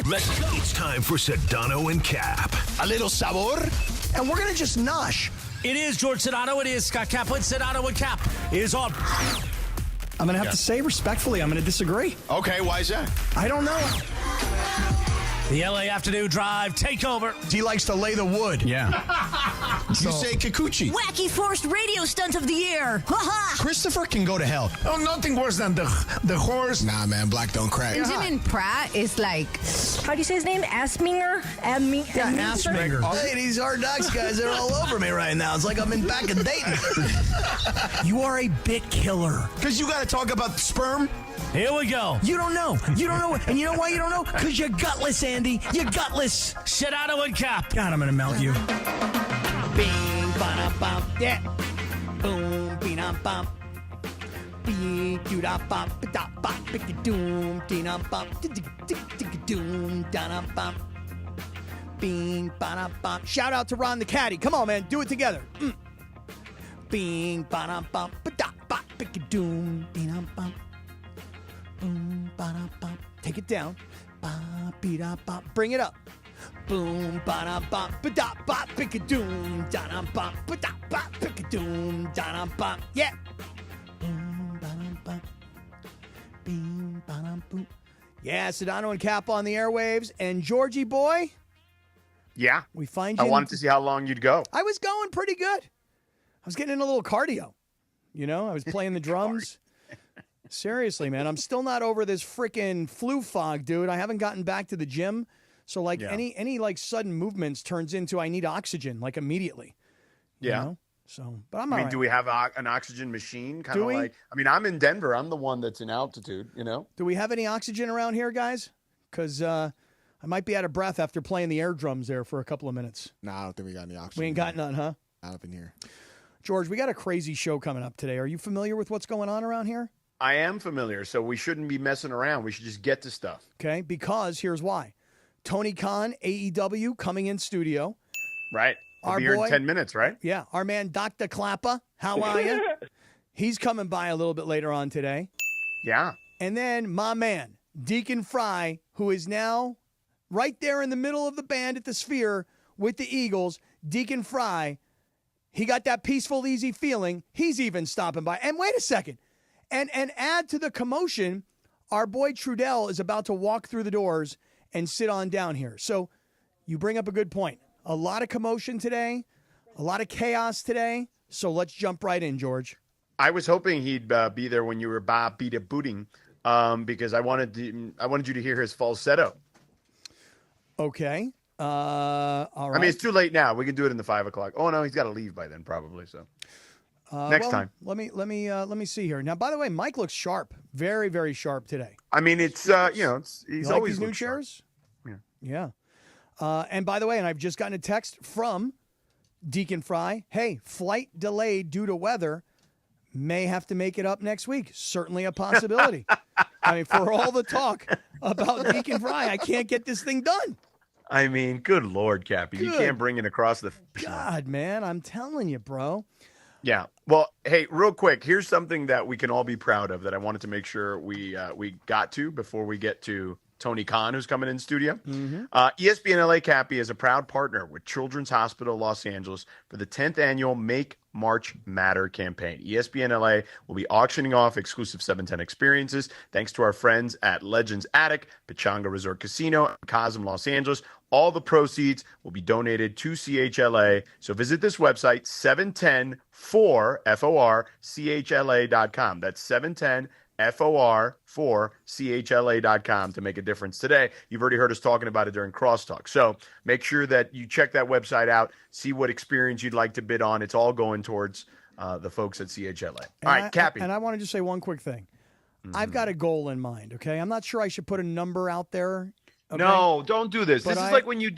Let's go. It's time for Sedano and Cap. A little sabor, and we're going to just nosh. It is George Sedano. It is Scott Kaplan. Sedano and Cap is on. I'm going to have to say respectfully, I'm going to disagree. Okay, why is that? I don't know. The LA Afternoon Drive takeover. He likes to lay the wood. Yeah. You say Kikuchi. Wacky forced radio stunt of the year. Ha-ha. Christopher can go to hell. Oh, nothing worse than the horse. Nah, man, black don't crack. Benjamin Pratt is like, how do you say his name? Asminger? Asminger. Hey, these Hard Knocks guys are all over me right now. It's like I'm in back in Dayton. You are a bit killer. Because you got to talk about sperm. Here we go. You don't know. You don't know. And you know why you don't know? Because you're gutless, Andy. You're gutless. Sedano and Cap. God, I'm going to melt you. Bing, ba-da-bum, yeah. Boom, bing-dum-bum. Bing, doo-da-bum, ba-da-bum, bing-a-doom, dee-dum-bum, dig-dig-dig-dig-doom, da-dum-bum. Bing, ba-da-bum. Shout out to Ron the Caddy. Come on, man. Do it together. Bing, ba-da-bum, ba-da-bum, bing-a-doom, dee-dum-bum. Boom, ba-da-bum. Take it down. Ba-be-da-bum. Bring it up. Boom, ba-da-bum, ba-da-bum, pick-a-doom, da-dum-bum, ba-da-bum, pick-a-doom, da-dum-bum. Yeah. Boom, ba-dum-bum. Bing, ba-dum-boom. Yeah, Sedano and Cap on the airwaves. And Georgie boy. Yeah. We find you. I wanted to see how long you'd go. I was going pretty good. I was getting in a little cardio. You know, I was playing the drums. Seriously, man. I'm still not over this freaking flu fog, dude. I haven't gotten back to the gym. So, like, any like, sudden movements turns into I need oxygen, like, immediately. You know? So, but I'm all right. Do we have an oxygen machine? Kind Do of we? like, I mean, I'm in Denver. I'm the one that's in altitude, you know? Do we have any oxygen around here, guys? Because I might be out of breath after playing the air drums there for a couple of minutes. Nah, I don't think we got any oxygen. We ain't got none, huh? Not up in here. George, we got a crazy show coming up today. Are you familiar with what's going on around here? I am familiar, so we shouldn't be messing around. We should just get to stuff. Okay, because here's why. Tony Khan, AEW, coming in studio. Right. We'll Our be here boy, in 10 minutes, right? Yeah, our man Dr. Klappa, how are you? He's coming by a little bit later on today. Yeah. And then my man, Deacon Fry, who is now right there in the middle of the band at the Sphere with the Eagles. Deacon Fry, he got that peaceful, easy feeling. He's even stopping by. And wait a second. And add to the commotion, our boy Trudell is about to walk through the doors and sit on down here. So you bring up a good point. A lot of commotion today, a lot of chaos today. So let's jump right in, George. I was hoping he'd be there when you were beat a booting because I wanted you to hear his falsetto. Okay. All right. I mean, it's too late now. We can do it in the 5 o'clock. Oh no, he's got to leave by then probably. So next time. Let me see here. Now, by the way, Mike looks sharp. Very, very sharp today. I mean, it's he's like always these new looked sharp. chairs. Yeah. And by the way, and I've just gotten a text from Deacon Fry. Hey, flight delayed due to weather. May have to make it up next week. Certainly a possibility. I mean, for all the talk about Deacon Fry, I can't get this thing done. I mean, good Lord, Cappy. You can't bring it across the... God, man, I'm telling you, bro. Yeah. Well, hey, real quick, here's something that we can all be proud of that I wanted to make sure we got to before we get to Tony Khan, who's coming in studio. Mm-hmm. ESPN LA Cappy is a proud partner with Children's Hospital Los Angeles for the 10th annual Make March Matter campaign. ESPN LA will be auctioning off exclusive 710 experiences thanks to our friends at Legends Attic, Pechanga Resort Casino, and Cosm Los Angeles. All the proceeds will be donated to CHLA. So visit this website, 710-4FORCHLA.com. That's 710-FOR4CHLA.com to make a difference today. You've already heard us talking about it during Crosstalk. So make sure that you check that website out, see what experience you'd like to bid on. It's all going towards the folks at CHLA. All right, Cappy. And I want to just say one quick thing. Mm-hmm. I've got a goal in mind, okay? I'm not sure I should put a number out there. Okay? No, don't do this. But this is like when you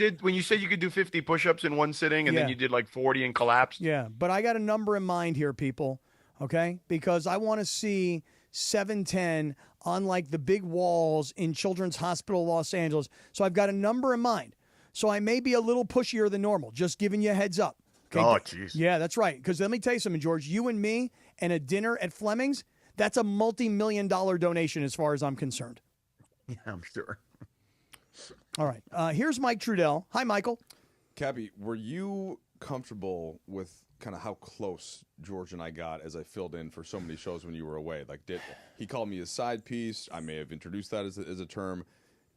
said you could do 50 push-ups in one sitting and then you did like 40 and collapsed. Yeah, but I got a number in mind here, people, okay? Because I want to see 710 on like the big walls in Children's Hospital Los Angeles. So I've got a number in mind. So I may be a little pushier than normal, just giving you a heads up. Okay? Oh, jeez. Yeah, that's right. Because let me tell you something, George. You and me and a dinner at Fleming's, that's a multi-million-dollar donation as far as I'm concerned. Yeah, I'm sure. All right. Here's Mike Trudell. Hi, Michael. Cappy, were you comfortable with kind of how close George and I got as I filled in for so many shows when you were away? Like, he called me a side piece? I may have introduced that as a term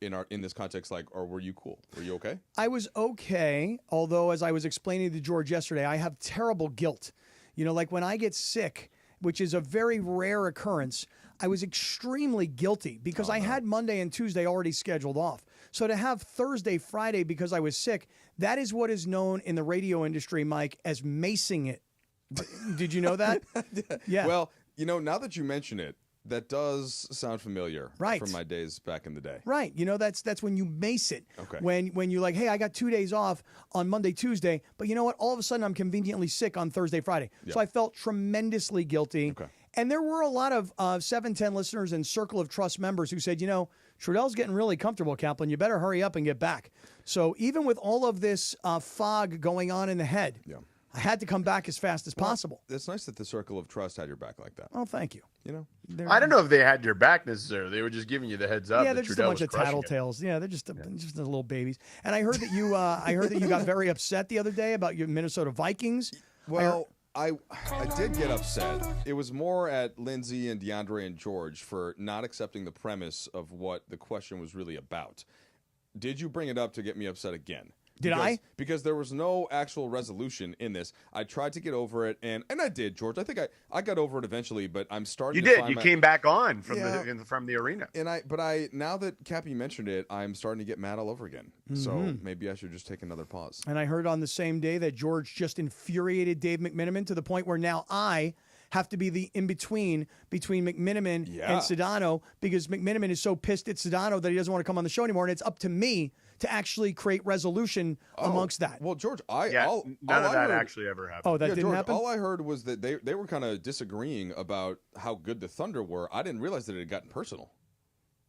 in this context. Like, or were you cool? Were you okay? I was okay, although as I was explaining to George yesterday, I have terrible guilt. You know, like when I get sick, which is a very rare occurrence, I was extremely guilty because I had Monday and Tuesday already scheduled off. So to have Thursday, Friday because I was sick, that is what is known in the radio industry, Mike, as macing it. Did you know that? Yeah. Well, you know, now that you mention it, that does sound familiar Right. from my days back in the day. Right. You know, that's when you mace it. Okay. When you're like, hey, I got 2 days off on Monday, Tuesday, but you know what? All of a sudden I'm conveniently sick on Thursday, Friday. Yeah. So I felt tremendously guilty. Okay. And there were a lot of 710 listeners and Circle of Trust members who said, you know, Trudell's getting really comfortable, Kaplan. You better hurry up and get back. So even with all of this fog going on in the head, I had to come back as fast as possible. It's nice that the Circle of Trust had your back like that. Oh, thank you. You know? I don't know if they had your back necessarily. They were just giving you the heads up. Yeah, that they're just a Trudell bunch was of crushing it. tattletales. Yeah, they're just the little babies. And I heard that you got very upset the other day about your Minnesota Vikings. Well, I did get upset. It was more at Lindsay and DeAndre and George for not accepting the premise of what the question was really about. Did you bring it up to get me upset again? Did I? Because there was no actual resolution in this. I tried to get over it, and I did, George. I think I got over it eventually, but I'm starting You to did. find You came back on from the arena. And I now that Cappy mentioned it, I'm starting to get mad all over again. So maybe I should just take another pause. And I heard on the same day that George just infuriated Dave McMenamin to the point where now I have to be the in-between between McMenamin and Sedano because McMenamin is so pissed at Sedano that he doesn't want to come on the show anymore, and it's up to me to actually create resolution amongst that. Well, George, None of that actually ever happened. Oh, that didn't George, happen? all I heard was that they were kind of disagreeing about how good the Thunder were. I didn't realize that it had gotten personal.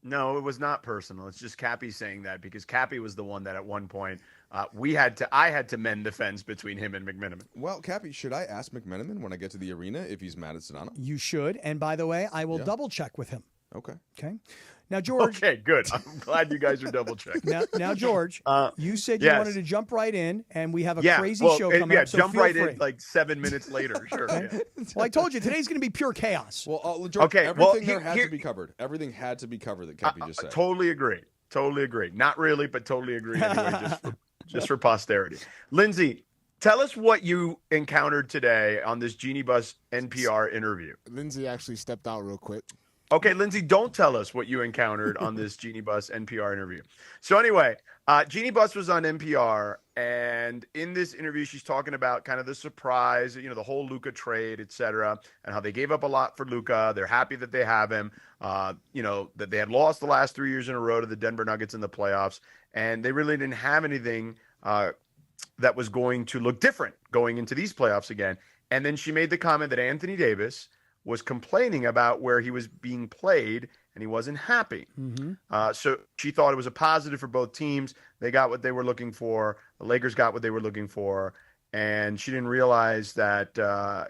No, it was not personal. It's just Cappy saying that because Cappy was the one that at one point I had to mend the fence between him and McMenamin. Well, Cappy, should I ask McMenamin when I get to the arena if he's mad at Sedano? You should. And by the way, I will double check with him. Okay. Now, George. Okay, good. I'm glad you guys are double checking. Now, George, you said you wanted to jump right in, and we have a crazy show coming up. So jump feel right free. in like 7 minutes later. Sure. Yeah. Well, I told you today's going to be pure chaos. Well, George, everything had here- to be covered. Everything had to be covered that Cappy just said. Totally agree. Not really, but totally agree. Anyway, just for posterity. Lindsay, tell us what you encountered today on this Genie Bus NPR interview. Lindsay actually stepped out real quick. Okay, Lindsay, don't tell us what you encountered on this Genie Bus NPR interview. So anyway, Genie Bus was on NPR, and in this interview, she's talking about kind of the surprise, the whole Luka trade, et cetera, and how they gave up a lot for Luka. They're happy that they have him, that they had lost the last 3 years in a row to the Denver Nuggets in the playoffs, and they really didn't have anything that was going to look different going into these playoffs again. And then she made the comment that Anthony Davis was complaining about where he was being played and he wasn't happy. So she thought it was a positive for both teams. They got what they were looking for. The Lakers got what they were looking for. And she didn't realize that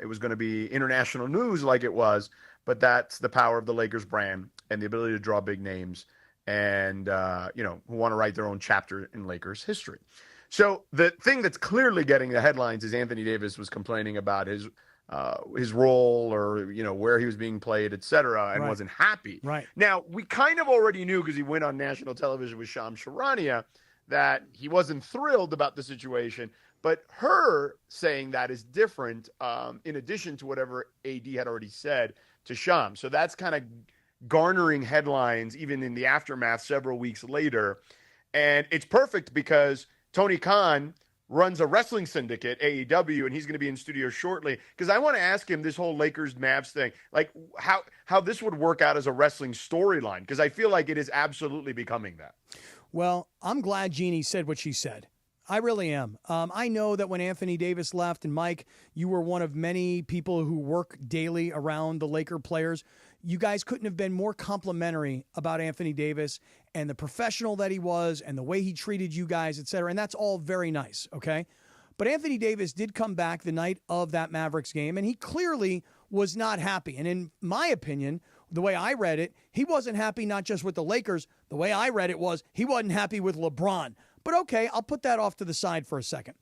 it was going to be international news like it was, but that's the power of the Lakers brand and the ability to draw big names and, who want to write their own chapter in Lakers history. So the thing that's clearly getting the headlines is Anthony Davis was complaining about his role or, where he was being played, et cetera, and wasn't happy. Right. Now, we kind of already knew because he went on national television with Shams Charania that he wasn't thrilled about the situation, but her saying that is different in addition to whatever AD had already said to Shams. So that's kind of garnering headlines even in the aftermath several weeks later. And it's perfect because Tony Khan runs a wrestling syndicate, AEW, and he's going to be in studio shortly. Because I want to ask him this whole Lakers-Mavs thing, like how this would work out as a wrestling storyline, because I feel like it is absolutely becoming that. Well, I'm glad Jeannie said what she said. I really am. I know that when Anthony Davis left, and Mike, you were one of many people who work daily around the Laker players, you guys couldn't have been more complimentary about Anthony Davis and the professional that he was and the way he treated you guys, et cetera. And that's all very nice, okay? But Anthony Davis did come back the night of that Mavericks game, and he clearly was not happy. And in my opinion, the way I read it, he wasn't happy not just with the Lakers. The way I read it was he wasn't happy with LeBron. But okay, I'll put that off to the side for a second.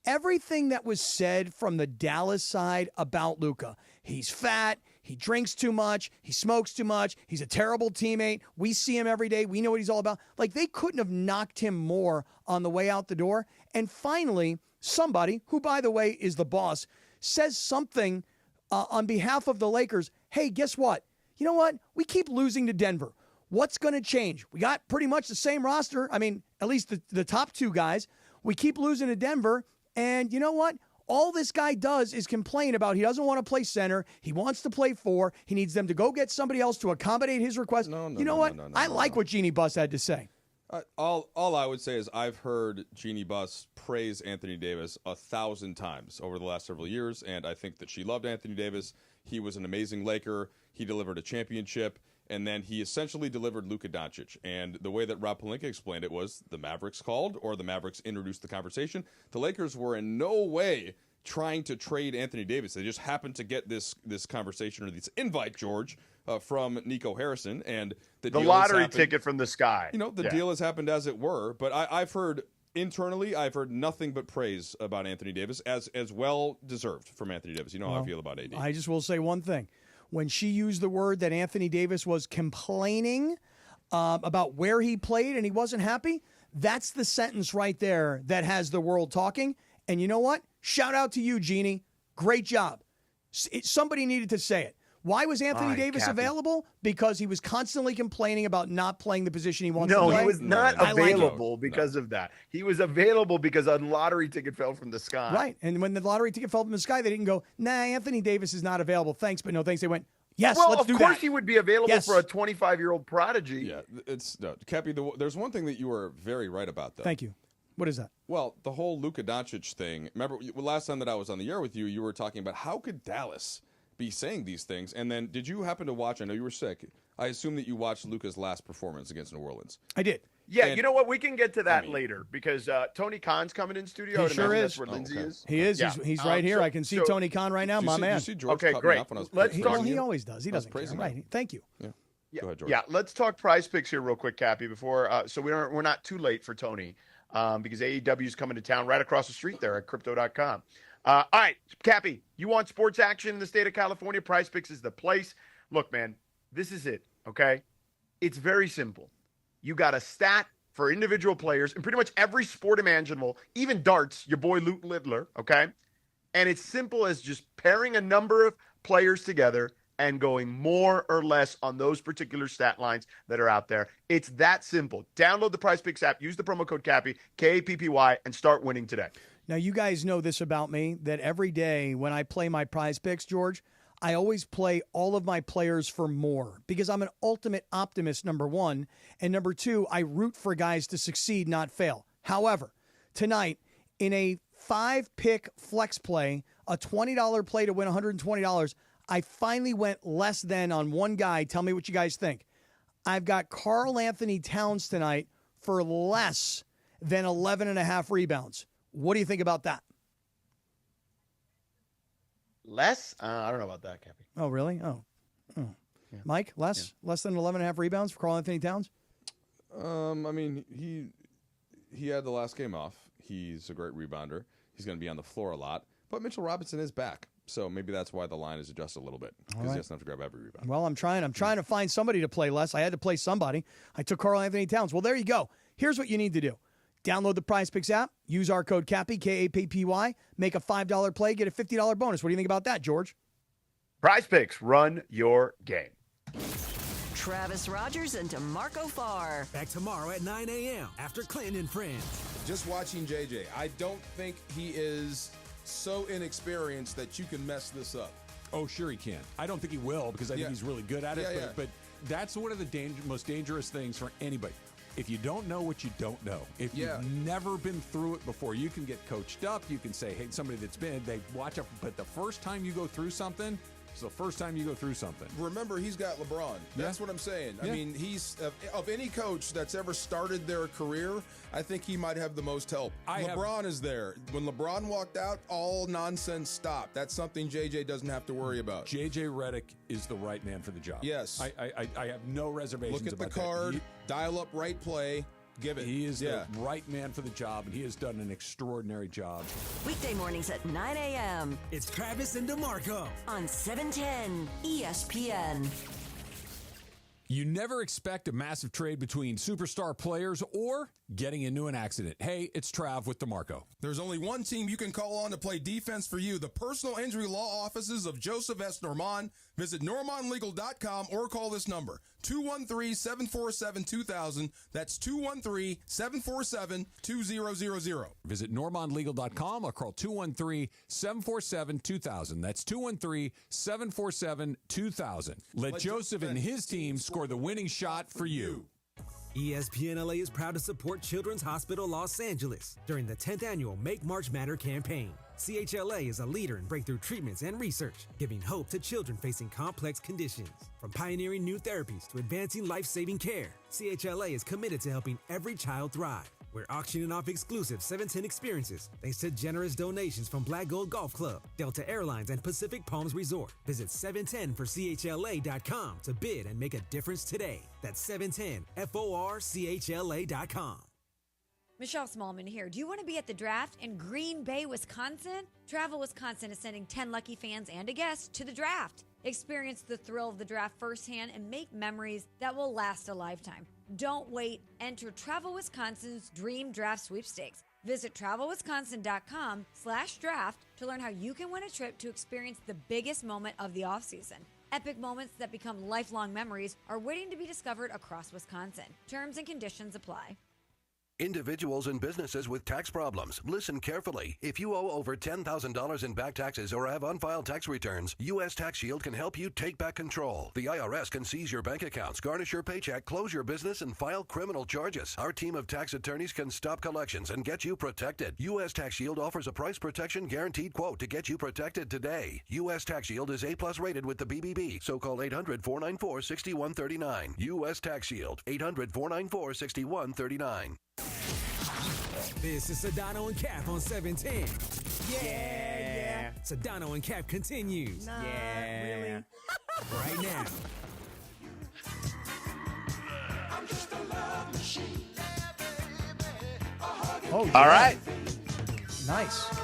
Everything that was said from the Dallas side about Luka, he's fat, he drinks too much, he smokes too much, he's a terrible teammate, we see him every day, we know what he's all about. Like, they couldn't have knocked him more on the way out the door. And finally, somebody, who, by the way, is the boss, says something on behalf of the Lakers. Hey, guess what? You know what? We keep losing to Denver. What's going to change? We got pretty much the same roster. I mean, at least the top two guys. We keep losing to Denver. And you know what? All this guy does is complain about he doesn't want to play center. He wants to play 4. He needs them to go get somebody else to accommodate his request. I like what Jeannie Buss had to say. All I would say is I've heard Jeannie Buss praise Anthony Davis 1,000 times over the last several years, and I think that she loved Anthony Davis. He was an amazing Laker. He delivered a championship, and then he essentially delivered Luka Doncic. And the way that Rob Pelinka explained it was the Mavericks called, or the Mavericks introduced the conversation. The Lakers were in no way trying to trade Anthony Davis. They just happened to get this conversation, or this invite, George, from Nico Harrison, and the lottery ticket from the sky. The deal has happened as it were. But I've heard internally, I've heard nothing but praise about Anthony Davis, as well deserved from Anthony Davis. You know how I feel about AD. I just will say one thing. When she used the word that Anthony Davis was complaining about where he played and he wasn't happy, that's the sentence right there that has the world talking. And you know what? Shout out to you, Jeannie. Great job. Somebody needed to say it. Why was Anthony Davis available? Because he was constantly complaining about not playing the position he wants to play. No, he was not available because of that. He was available because a lottery ticket fell from the sky. Right. And when the lottery ticket fell from the sky, they didn't go, nah, Anthony Davis is not available. Thanks, but no thanks. They went, yes, let's do that. Of course he would be available for a 25-year-old prodigy. Yeah, Cappy, there's one thing that you were very right about, though. Thank you. What is that? Well, the whole Luka Doncic thing. Remember, last time that I was on the air with you, you were talking about how could Dallas be saying these things. And then did you happen to watch, I know you were sick, I assume that you watched Luka's last performance against New Orleans. I did. Yeah, and you know what? We can get to that later because Tony Khan's coming in studio. He sure is. That's where Lindsay is. He is. Yeah. He's right here. I can see Tony Khan right now, my man. Okay, great. Let's talk. He always does. He doesn't care. Right. Thank you. Yeah. Go ahead, George. Yeah, let's talk Prize Picks here real quick, Cappy, before so we're not too late for Tony because AEW is coming to town right across the street there at crypto.com. All right, Cappy, you want sports action in the state of California? Prize Picks is the place. Look, man, this is it, okay? It's very simple. You got a stat for individual players in pretty much every sport imaginable, even darts, your boy Luke Littler, okay? And it's simple as just pairing a number of players together and going more or less on those particular stat lines that are out there. It's that simple. Download the Prize Picks app, use the promo code Cappy, K-A-P-P-Y, and start winning today. Now, you guys know this about me, that every day when I play my Prize Picks, George, I always play all of my players for more because I'm an ultimate optimist, number one. And number two, I root for guys to succeed, not fail. However, tonight, in a 5-pick flex play, a $20 play to win $120, I finally went less than on one guy. Tell me what you guys think. I've got Karl Anthony Towns tonight for less than 11.5 rebounds. What do you think about that? Less? I don't know about that, Cappy. Oh, really? Oh. Yeah. Mike, less than 11.5 rebounds for Karl Anthony Towns? I mean, he had the last game off. He's a great rebounder. He's going to be on the floor a lot. But Mitchell Robinson is back. So maybe that's why the line is adjusted a little bit. Because he doesn't have to grab every rebound. Well, I'm trying to find somebody to play less. I had to play somebody. I took Karl Anthony Towns. Well, there you go. Here's what you need to do. Download the Prize Picks app. Use our code Cappy, K-A-P-P-Y. Make a $5 play. Get a $50 bonus. What do you think about that, George? Prize Picks. Run your game. Travis Rodgers and DeMarco Farr. Back tomorrow at 9 a.m. after Clinton and Friends. Just watching JJ, I don't think he is so inexperienced that you can mess this up. Oh, sure he can. I don't think he will because I think he's really good at it. But that's one of the most dangerous things for anybody. If you don't know what you don't know, if you've never been through it before, you can get coached up. You can say, hey, somebody that's been, they watch up. But the first time you go through something, It's the first time you go through something. Remember, he's got LeBron. That's what I'm saying. Yeah. I mean, he's of any coach that's ever started their career, I think he might have the most help. LeBron is there. When LeBron walked out, all nonsense stopped. That's something JJ doesn't have to worry about. JJ Redick is the right man for the job. Yes. I have no reservations Look at about the card, dial up right play. Give it. He is the right man for the job, and he has done an extraordinary job. Weekday mornings at 9 a.m. It's Travis and DeMarco on 710 ESPN. You never expect a massive trade between superstar players or getting into an accident. Hey, it's Trav with DeMarco. There's only one team you can call on to play defense for you, the personal injury law offices of Joseph S. Normand. Visit normandlegal.com or call this number, 213-747-2000. That's 213-747-2000. Visit normandlegal.com or call 213-747-2000. That's 213-747-2000. Let Joseph and his team score the winning shot for you. ESPN LA is proud to support Children's Hospital Los Angeles during the 10th annual Make March Matter campaign. CHLA is a leader in breakthrough treatments and research, giving hope to children facing complex conditions. From pioneering new therapies to advancing life-saving care, CHLA is committed to helping every child thrive. We're auctioning off exclusive 710 experiences thanks to generous donations from Black Gold Golf Club, Delta Airlines, and Pacific Palms Resort. Visit 710forchla.com to bid and make a difference today. That's 710forchla.com. Michelle Smallman here. Do you want to be at the draft in Green Bay, Wisconsin? Travel Wisconsin is sending 10 lucky fans and a guest to the draft. Experience the thrill of the draft firsthand and make memories that will last a lifetime. Don't wait. Enter Travel Wisconsin's Dream Draft Sweepstakes. Visit travelwisconsin.com/draft to learn how you can win a trip to experience the biggest moment of the offseason. Epic moments that become lifelong memories are waiting to be discovered across Wisconsin. Terms and conditions apply. Individuals and businesses with tax problems, listen carefully. If you owe over $10,000 in back taxes or have unfiled tax returns, U.S. Tax Shield can help you take back control. The IRS can seize your bank accounts, garnish your paycheck, close your business, and file criminal charges. Our team of tax attorneys can stop collections and get you protected. U.S. Tax Shield offers a price protection guaranteed quote to get you protected today. U.S. Tax Shield is A+ rated with the BBB, so call 800-494-6139. U.S. Tax Shield, 800-494-6139. This is Sedano and Kap on 710. Yeah. Sedano and Kap continues. Really? Right now. Oh, All right. Nice.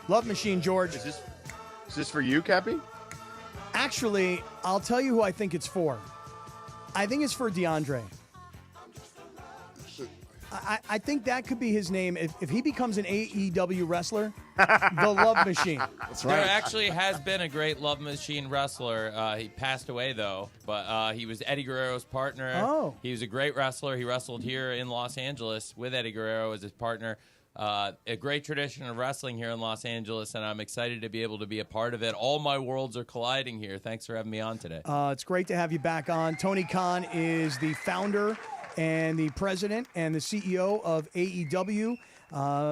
Love Machine, George. Is this for you, Cappy? Actually, I'll tell you who I think it's for. I think it's for DeAndre. I think that could be his name. If he becomes an AEW wrestler, the Love Machine. That's right. There actually has been a great Love Machine wrestler. He passed away, though, but he was Eddie Guerrero's partner. Oh. He was a great wrestler. He wrestled here in Los Angeles with Eddie Guerrero as his partner. A great tradition of wrestling here in Los Angeles, and I'm excited to be able to be a part of it. All my worlds are colliding here. Thanks for having me on today. It's great to have you back on. Tony Khan is the founder and the president and the CEO of AEW.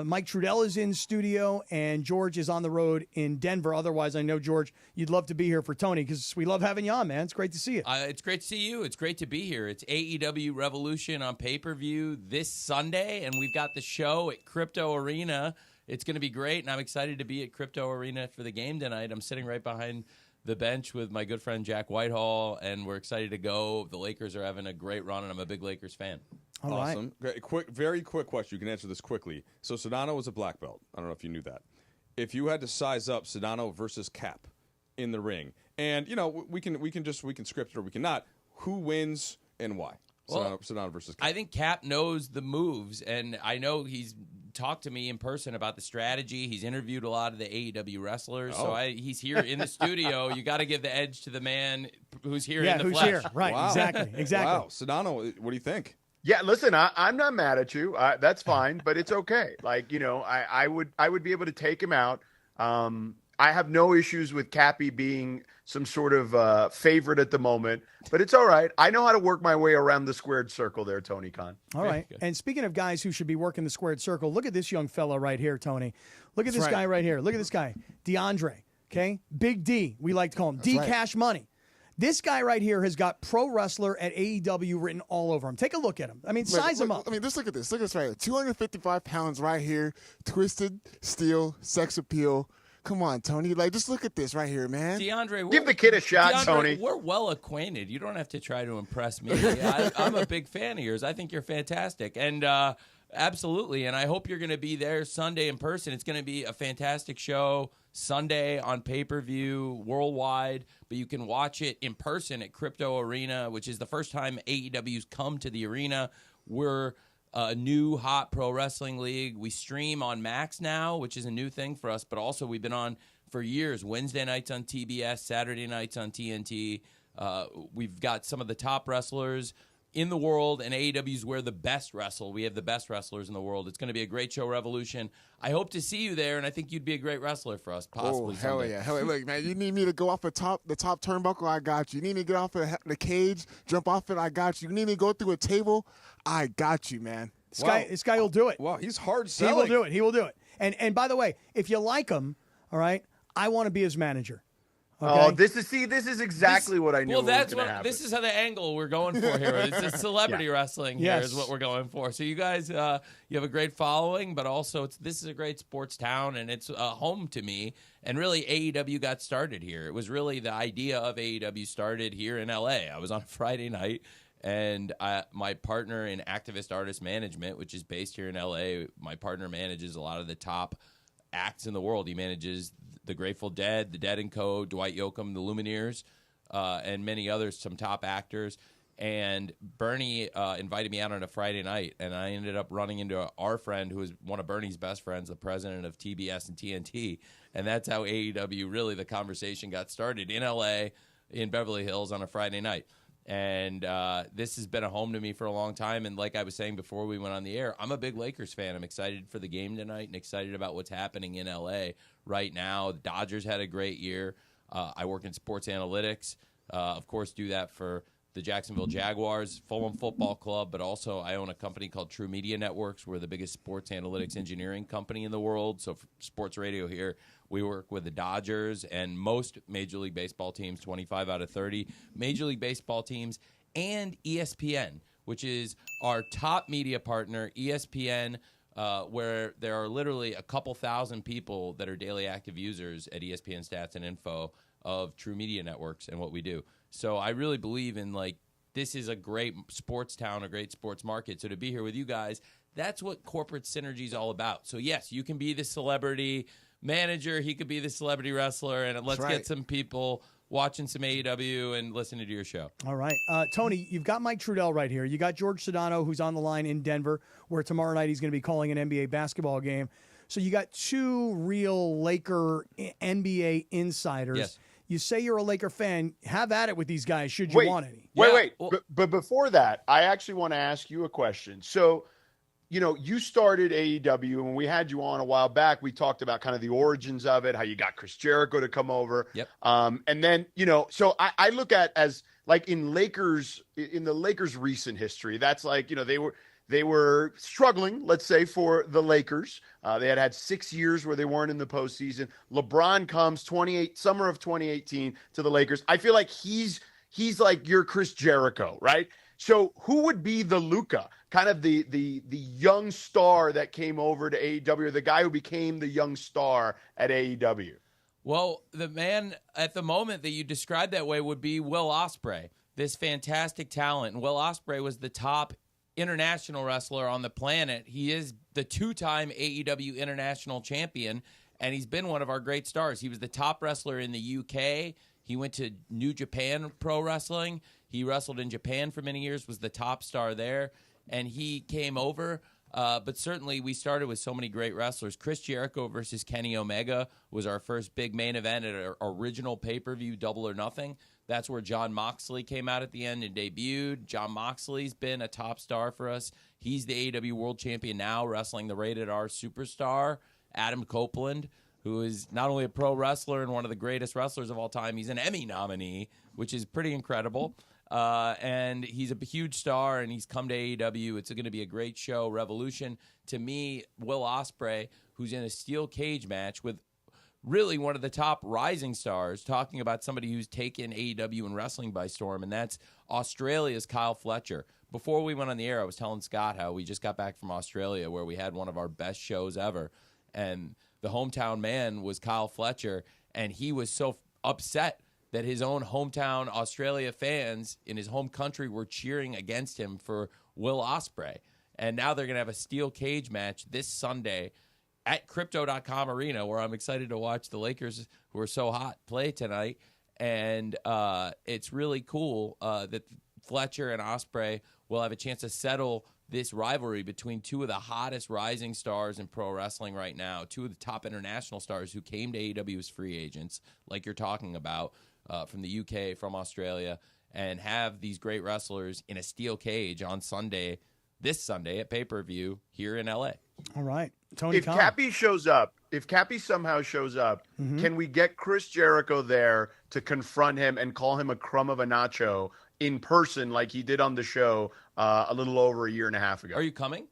Mike Trudell is in studio, and George is on the road in Denver. Otherwise, I know, George, you'd love to be here for Tony because we love having you on, man. It's great to see you. It's great to see you. It's great to be here. It's AEW Revolution on pay-per-view this Sunday, and we've got the show at Crypto Arena. It's going to be great, and I'm excited to be at Crypto Arena for the game tonight. I'm sitting right behind the bench with my good friend Jack Whitehall, and we're excited to go. The Lakers are having a great run, and I'm a big Lakers fan. All awesome. Right. Very quick question. You can answer this quickly. So Sedano was a black belt. I don't know if you knew that. If you had to size up Sedano versus Kap in the ring, and we can script it or we cannot. Who wins and why? Well, Sedano versus Kap. I think Kap knows the moves, and I know he's talked to me in person about the strategy. He's interviewed a lot of the AEW wrestlers, so he's here in the studio. You got to give the edge to the man who's here in the who's flesh. here. Right, wow. Exactly. Wow, Sedano, what do you think? Yeah, listen, I'm not mad at you. That's fine, but it's okay. Like, I would be able to take him out. I have no issues with Cappy being some sort of favorite at the moment, but it's all right. I know how to work my way around the squared circle there, Tony Khan. All right. And speaking of guys who should be working the squared circle, look at this young fella right here, Tony. Look at this guy right here. Look at this guy, DeAndre. Okay, Big D. We like to call him D Cash Money. This guy right here has got pro wrestler at AEW written all over him. Take a look at him. I mean, size him up. I mean, just look at this. Look at this right here. 255 pounds right here. Twisted steel, sex appeal. Come on, Tony. Like, just look at this right here, man. DeAndre, give the kid a shot, Tony. We're well acquainted. You don't have to try to impress me. I'm a big fan of yours. I think you're fantastic. And absolutely. And I hope you're going to be there Sunday in person. It's going to be a fantastic show Sunday on pay-per-view worldwide, but you can watch it in person at Crypto Arena, which is the first time AEW's come to the arena. We're a new hot pro wrestling league. We stream on Max now, which is a new thing for us, but also we've been on for years, Wednesday nights on TBS, Saturday nights on TNT. We've got some of the top wrestlers in the world, and AEW's where the best wrestle. We have the best wrestlers in the world. It's going to be a great show, Revolution. I hope to see you there, and I think you'd be a great wrestler for us, possibly. Oh, hell someday. yeah. Hell yeah. Look, man, you need me to go off the top turnbuckle, I got you. You need me to get off the cage, jump off it, I got you. You need me to go through a table, I got you, man. This guy will do it. Wow, he's hard selling. He will do it. He will do it. And by the way, if you like him, all right, I want to be his manager. Okay? Oh, this is exactly what I knew. Well, was gonna happen. This is how the angle we're going for here. It's a celebrity wrestling here is what we're going for. So you guys, you have a great following, but also this is a great sports town, and it's home to me. And really, AEW got started here. It was really the idea of AEW started here in LA. I was on a Friday night, and my partner in Activist Artist Management, which is based here in LA, my partner manages a lot of the top acts in the world. He manages the Grateful Dead, the Dead & Co., Dwight Yoakam, the Lumineers, and many others, some top actors. And Bernie invited me out on a Friday night, and I ended up running into our friend who is one of Bernie's best friends, the president of TBS and TNT. And that's how AEW, really, the conversation got started in L.A., in Beverly Hills on a Friday night. And this has been a home to me for a long time. And like I was saying before we went on the air, I'm a big Lakers fan. I'm excited for the game tonight and excited about what's happening in L.A. right now. The Dodgers had a great year. I work in sports analytics. Of course, do that for the Jacksonville Jaguars, Fulham Football Club, but also I own a company called True Media Networks. We're the biggest sports analytics engineering company in the world. So for sports radio here, we work with the Dodgers and most Major League Baseball teams, 25 out of 30 Major League Baseball teams, and ESPN, which is our top media partner, ESPN, where there are literally a couple thousand people that are daily active users at ESPN Stats and Info of True Media Networks and what we do. So I really believe in, this is a great sports town, a great sports market. So to be here with you guys, that's what corporate synergy is all about. So, yes, you can be the celebrity manager. He could be the celebrity wrestler. And let's get some people watching some AEW and listening to your show. All right. Tony, you've got Mike Trudell right here. You got George Sedano, who's on the line in Denver, where tomorrow night he's going to be calling an NBA basketball game. So you got two real Laker NBA insiders. Yes. You say you're a Laker fan. Have at it with these guys should you want any. Wait. But before that, I actually want to ask you a question. So, you started AEW, and we had you on a while back. We talked about kind of the origins of it, how you got Chris Jericho to come over. Yep. And then, so I look at as like in the Lakers' recent history, that's like, they were struggling, let's say, for the Lakers. They had 6 years where they weren't in the postseason. LeBron comes summer of 2018 to the Lakers. I feel like he's like your Chris Jericho, right? So who would be the Luka, kind of the young star that came over to AEW, or the guy who became the young star at AEW? Well, the man at the moment that you described that way would be Will Ospreay, this fantastic talent. And Will Ospreay was the top international wrestler on the planet. He is the two-time AEW international champion, and he's been one of our great stars. He was the top wrestler in the UK. He went to New Japan Pro Wrestling. He wrestled in Japan for many years, was the top star there, and he came over. But certainly we started with so many great wrestlers. Chris Jericho versus Kenny Omega was our first big main event at our original pay-per-view, Double or Nothing. That's where Jon Moxley came out at the end and debuted. Jon Moxley's been a top star for us. He's the AEW World Champion now, wrestling the Rated R superstar, Adam Copeland. who is not only a pro wrestler and one of the greatest wrestlers of all time, he's an Emmy nominee, which is pretty incredible. And he's a huge star, and he's come to AEW. It's going to be a great show. Revolution. To me, Will Ospreay, who's in a steel cage match with really one of the top rising stars, talking about somebody who's taken AEW and wrestling by storm, and that's Australia's Kyle Fletcher. Before we went on the air, I was telling Scott how we just got back from Australia, where we had one of our best shows ever, and the hometown man was Kyle Fletcher, and he was so upset that his own hometown Australia fans in his home country were cheering against him for Will Ospreay. And now they're going to have a steel cage match this Sunday at Crypto.com Arena, where I'm excited to watch the Lakers, who are so hot, play tonight. And it's really cool that Fletcher and Ospreay will have a chance to settle this rivalry between two of the hottest rising stars in pro wrestling right now, two of the top international stars who came to AEW as free agents, like you're talking about, from the UK, from Australia, and have these great wrestlers in a steel cage on Sunday, this Sunday at pay-per-view here in LA. All right. Tony If Khan. Cappy shows up, if Cappy somehow shows up, can we get Chris Jericho there to confront him and call him a crumb of a nacho in person like he did on the show a little over a year and a half ago? Are you coming?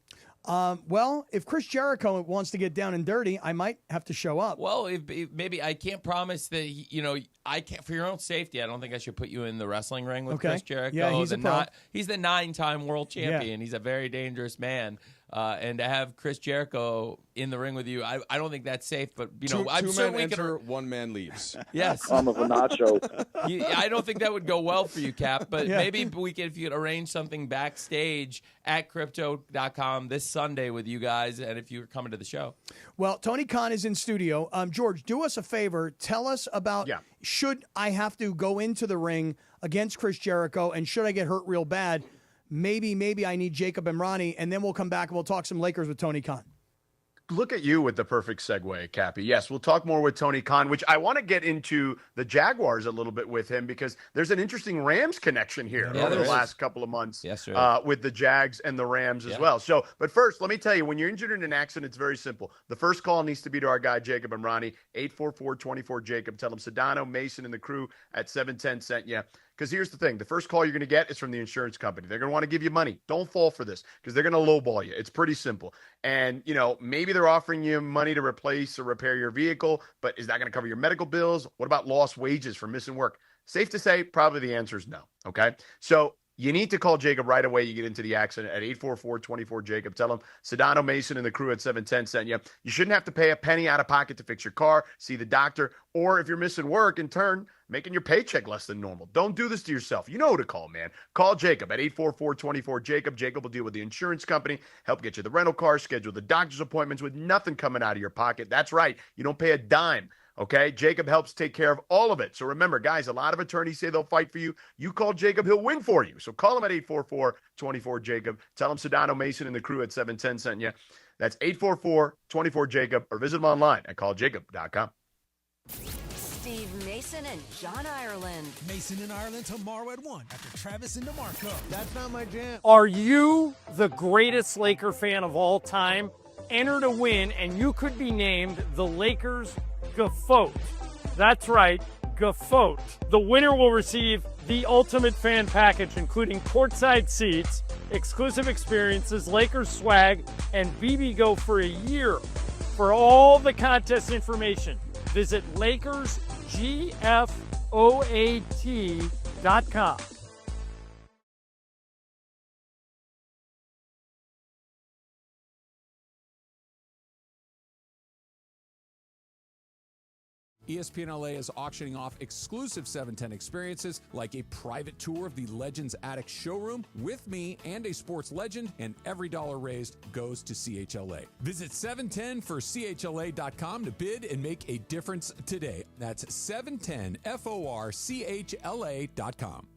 Well, if Chris Jericho wants to get down and dirty, I might have to show up. Well, if maybe I can't promise that, I can't, for your own safety, I don't think I should put you in the wrestling ring with Chris Jericho. Yeah, he's a pro. He's the 9-time world champion. Yeah. He's a very dangerous man. And to have Chris Jericho in the ring with you, I don't think that's safe. But I'm two sure men we enter, could. one man leaves. Yes, I'm a nacho. I don't think that would go well for you, Cap. But maybe we could, if you could arrange something backstage at Crypto.com this Sunday with you guys, and if you're coming to the show. Well, Tony Khan is in studio. George, do us a favor. Tell us about should I have to go into the ring against Chris Jericho, and should I get hurt real bad? Maybe I need Jacob Emrani, and then we'll come back and we'll talk some Lakers with Tony Khan. Look at you with the perfect segue, Cappy. Yes, we'll talk more with Tony Khan, which I want to get into the Jaguars a little bit with him because there's an interesting Rams connection here over the last couple of months with the Jags and the Rams as well. So, but first, let me tell you, when you're injured in an accident, it's very simple. The first call needs to be to our guy, Jacob Emrani, 844-24-JACOB. Tell him Sedano, Mason, and the crew at 710 sent you. Because here's the thing. The first call you're going to get is from the insurance company. They're going to want to give you money. Don't fall for this because they're going to lowball you. It's pretty simple. And, maybe they're offering you money to replace or repair your vehicle, but is that going to cover your medical bills? What about lost wages for missing work? Safe to say, probably the answer is no. Okay? So you need to call Jacob right away. You get into the accident at 844-24-JACOB. Tell him Sedano, Mason, and the crew at 710 sent you. You shouldn't have to pay a penny out of pocket to fix your car, see the doctor, or if you're missing work, in turn, making your paycheck less than normal. Don't do this to yourself. You know who to call, man. Call Jacob at 844-24-JACOB. Jacob will deal with the insurance company, help get you the rental car, schedule the doctor's appointments with nothing coming out of your pocket. That's right. You don't pay a dime. Okay, Jacob helps take care of all of it. So remember, guys, a lot of attorneys say they'll fight for you. You call Jacob, he'll win for you. So call him at 844-24-JACOB. Tell him Sedano, Mason, and the crew at 710 sent you. That's 844-24-JACOB, or visit them online at calljacob.com. Steve Mason and John Ireland. Mason in Ireland tomorrow at 1 after Travis and DeMarco. That's not my jam. Are you the greatest Laker fan of all time? Enter to win, and you could be named the Lakers Gaffote. That's right, Gaffote. The winner will receive the ultimate fan package, including courtside seats, exclusive experiences, Lakers swag, and BB Go for a year. For all the contest information, visit LakersGFOAT.com. ESPN LA is auctioning off exclusive 710 experiences like a private tour of the Legends Attic showroom with me and a sports legend, and every dollar raised goes to CHLA. Visit 710forchla.com to bid and make a difference today. That's 710forchla.com.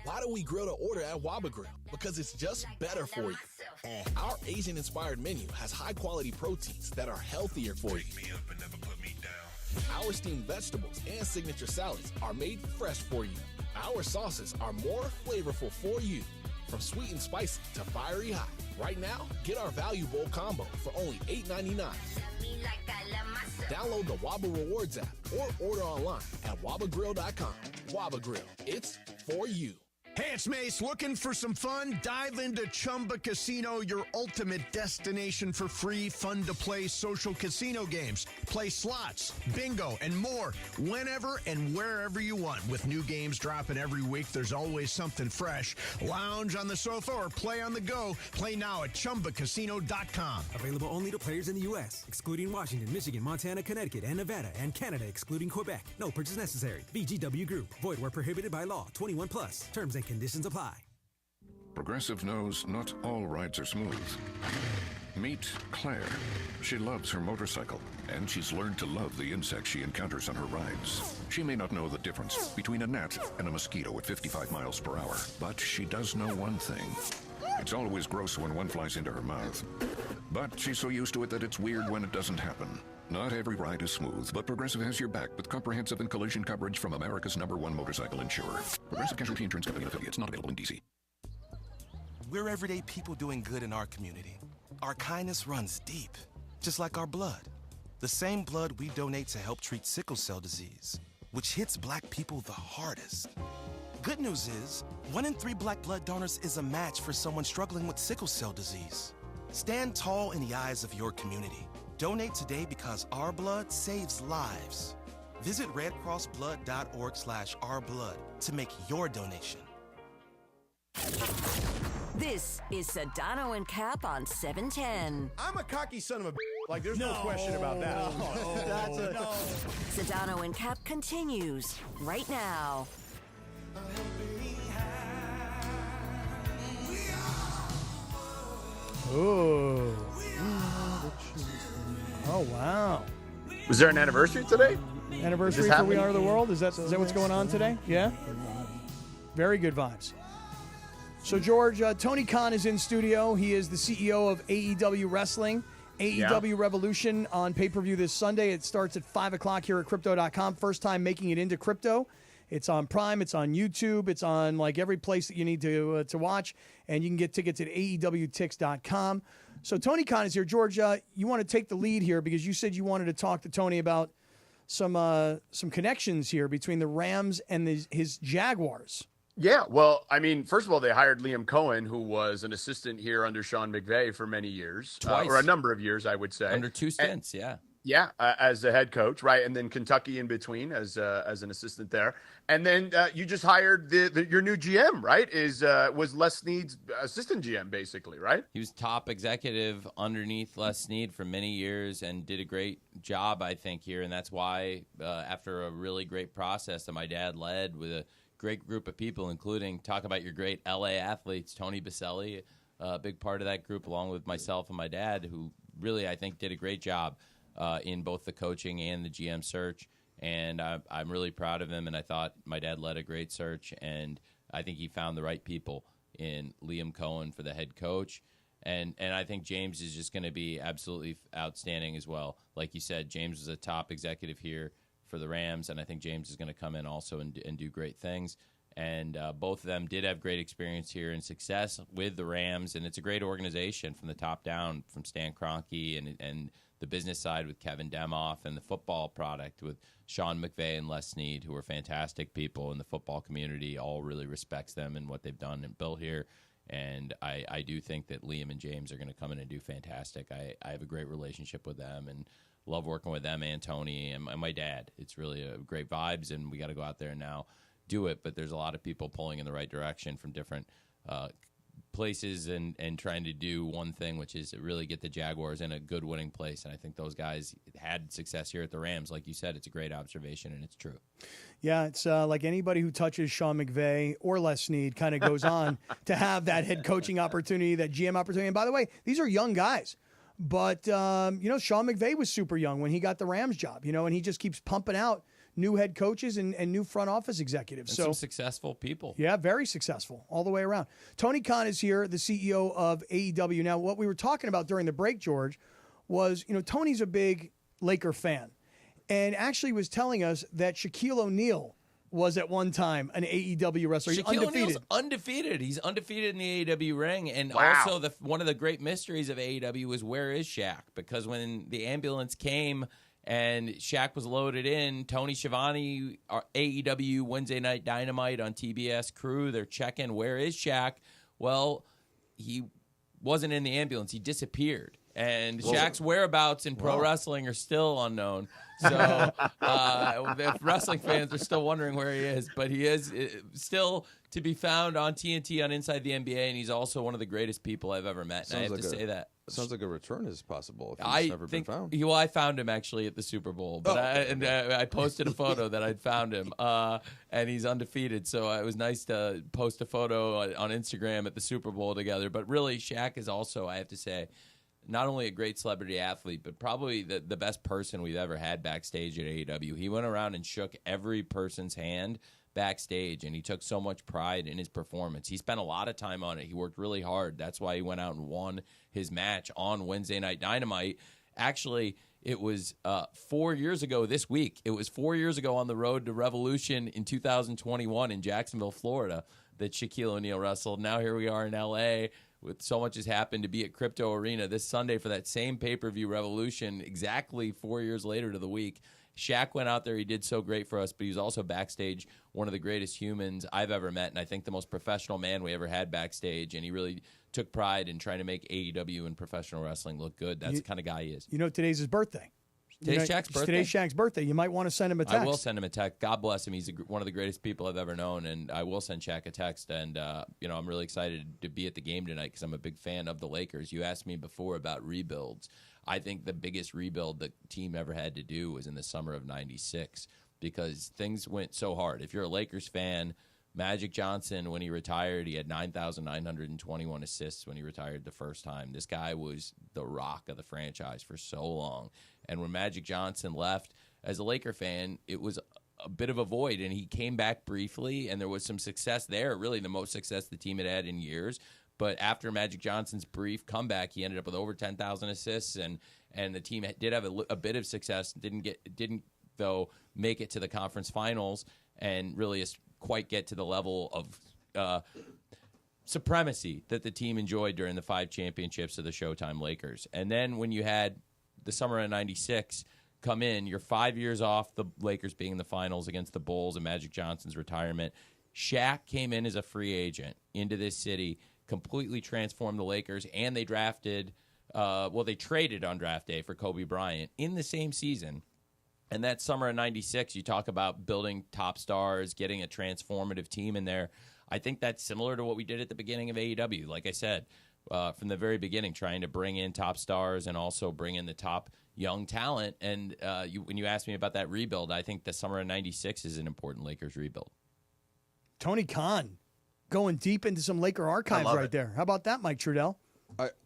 Why do we grill to order at Waba Grill? Because it's just better for you. And our Asian-inspired menu has high-quality proteins that are healthier for you. Our steamed vegetables and signature salads are made fresh for you. Our sauces are more flavorful for you. From sweet and spicy to fiery hot. Right now, get our Value Bowl combo for only $8.99. Download the Waba Rewards app or order online at wabagrill.com. Waba Grill, it's for you. Hey, it's Mace. Looking for some fun? Dive into Chumba Casino, your ultimate destination for free, fun-to-play social casino games. Play slots, bingo, and more whenever and wherever you want. With new games dropping every week, there's always something fresh. Lounge on the sofa or play on the go. Play now at ChumbaCasino.com. Available only to players in the U.S., excluding Washington, Michigan, Montana, Connecticut, and Nevada, and Canada, excluding Quebec. No purchase necessary. VGW Group. Void where prohibited by law. 21 plus. Terms and conditions apply. Progressive knows not all rides are smooth. Meet Claire. She loves her motorcycle, and she's learned to love the insects she encounters on her rides. She may not know the difference between a gnat and a mosquito at 55 miles per hour, but she does know one thing. It's always gross when one flies into her mouth. But she's so used to it that it's weird when it doesn't happen. Not every ride is smooth, but Progressive has your back with comprehensive and collision coverage from America's #1 motorcycle insurer. Progressive Casualty Insurance Company and affiliates, not available in D.C. We're everyday people doing good in our community. Our kindness runs deep, just like our blood. The same blood we donate to help treat sickle cell disease, which hits Black people the hardest. Good news is, 1 in 3 Black blood donors is a match for someone struggling with sickle cell disease. Stand tall in the eyes of your community. Donate today because our blood saves lives. Visit redcrossblood.org/ourblood to make your donation. This is Sedano and Kap on 710. I'm a cocky son of a like, there's no question about that. Sedano and Kap continues right now. Ooh. Oh, wow. Was there an anniversary today? Anniversary for We Are the World? Is that what's going on today? Yeah? Very good vibes. So, George, Tony Khan is in studio. He is the CEO of AEW Wrestling. AEW Revolution on pay-per-view this Sunday. It starts at 5 o'clock here at Crypto.com. First time making it into crypto. It's on Prime. It's on YouTube. It's on, like, every place that you need to watch. And you can get tickets at AEWTix.com. So Tony Khan is here. George, you want to take the lead here because you said you wanted to talk to Tony about some connections here between the Rams and his Jaguars. Yeah, well, I mean, first of all, they hired Liam Cohen, who was an assistant here under Sean McVay for many years, or a number of years, I would say. Under 2 stints, Yeah, as the head coach, right, and then Kentucky in between as an assistant there, and then you just hired your new GM, right? Was Les Snead's assistant GM basically, right? He was top executive underneath Les Snead for many years and did a great job, I think, here, and that's why after a really great process that my dad led with a great group of people, including talk about your great LA athletes, Tony Baselli, a big part of that group, along with myself and my dad, who really I think did a great job. In both the coaching and the GM search, and I'm really proud of him, and I thought my dad led a great search, and I think he found the right people in Liam Cohen for the head coach, and I think James is just going to be absolutely outstanding as well. Like you said, James was a top executive here for the Rams, and I think James is going to come in also and do great things, and both of them did have great experience here and success with the Rams, and it's a great organization from the top down, from Stan Kroenke and the business side with Kevin Demoff, and the football product with Sean McVay and Les Snead, who are fantastic people in the football community. All really respects them and what they've done and built here. And I do think that Liam and James are going to come in and do fantastic. I have a great relationship with them and love working with them and Tony and my dad. It's really great vibes, and we got to go out there and now do it. But there's a lot of people pulling in the right direction from different places and trying to do one thing, which is really get the Jaguars in a good winning place. And I think those guys had success here at the Rams. Like you said, it's a great observation, and it's true. Yeah, it's like anybody who touches Sean McVay or Les Snead kind of goes on to have that head coaching opportunity, that GM opportunity. And by the way, these are young guys. But, Sean McVay was super young when he got the Rams job, and he just keeps pumping out new head coaches and new front office executives. And so some successful people. Yeah, very successful all the way around. Tony Khan is here, the CEO of AEW. Now, what we were talking about during the break, George, was, Tony's a big Laker fan and actually was telling us that Shaquille O'Neal was at one time an AEW wrestler. He's Shaquille undefeated. O'Neal's undefeated. He's undefeated in the AEW ring. And Wow. also, one of the great mysteries of AEW was where is Shaq? Because when the ambulance came and Shaq was loaded in, Tony Schiavone, our AEW Wednesday Night Dynamite on TBS crew, they're checking, where is Shaq? Well, he wasn't in the ambulance. He disappeared. And Whoa. Shaq's whereabouts in pro wrestling are still unknown. So if wrestling fans are still wondering where he is, but he is still to be found on TNT on Inside the NBA, and he's also one of the greatest people I've ever met. And I have to say that. Sounds like a return is possible if he's never been found. Well, I found him actually at the Super Bowl, but I posted a photo that I'd found him, and he's undefeated. So it was nice to post a photo on Instagram at the Super Bowl together. But really, Shaq is also, I have to say, not only a great celebrity athlete, but probably the best person we've ever had backstage at AEW. He went around and shook every person's hand backstage, and he took so much pride in his performance. He spent a lot of time on it. He worked really hard. That's why he went out and won his match on Wednesday Night Dynamite. Actually, it was 4 years ago this week. It was 4 years ago on the road to Revolution in 2021 in Jacksonville, Florida, that Shaquille O'Neal wrestled. Now here we are in L.A., with so much has happened, to be at Crypto Arena this Sunday for that same pay-per-view Revolution exactly 4 years later to the week. Shaq went out there. He did so great for us, but he was also backstage one of the greatest humans I've ever met, and I think the most professional man we ever had backstage, and he really took pride in trying to make AEW and professional wrestling look good. That's the kind of guy he is. You know, today's his birthday. Today's Shaq's birthday? Today's Shaq's birthday. You might want to send him a text. I will send him a text. God bless him. He's one of the greatest people I've ever known, and I will send Shaq a text. And, I'm really excited to be at the game tonight because I'm a big fan of the Lakers. You asked me before about rebuilds. I think the biggest rebuild the team ever had to do was in the summer of '96 because things went so hard. If you're a Lakers fan, Magic Johnson, when he retired, he had 9,921 assists when he retired the first time. This guy was the rock of the franchise for so long. And when Magic Johnson left, as a Laker fan, it was a bit of a void, and he came back briefly, and there was some success there, really the most success the team had had in years. But after Magic Johnson's brief comeback, he ended up with over 10,000 assists, and the team did have a bit of success. Didn't though make it to the conference finals, and really quite get to the level of supremacy that the team enjoyed during the 5 championships of the Showtime Lakers. And then when you had the summer of '96 come in, you're 5 years off the Lakers being in the finals against the Bulls and Magic Johnson's retirement. Shaq came in as a free agent into this city, completely transformed the Lakers, and they drafted, they traded on draft day for Kobe Bryant in the same season. And that summer of '96, you talk about building top stars, getting a transformative team in there. I think that's similar to what we did at the beginning of AEW. Like I said, from the very beginning, trying to bring in top stars and also bring in the top young talent. And when you asked me about that rebuild, I think the summer of '96 is an important Lakers rebuild. Tony Khan going deep into some Laker archives right there. How about that, Mike Trudell?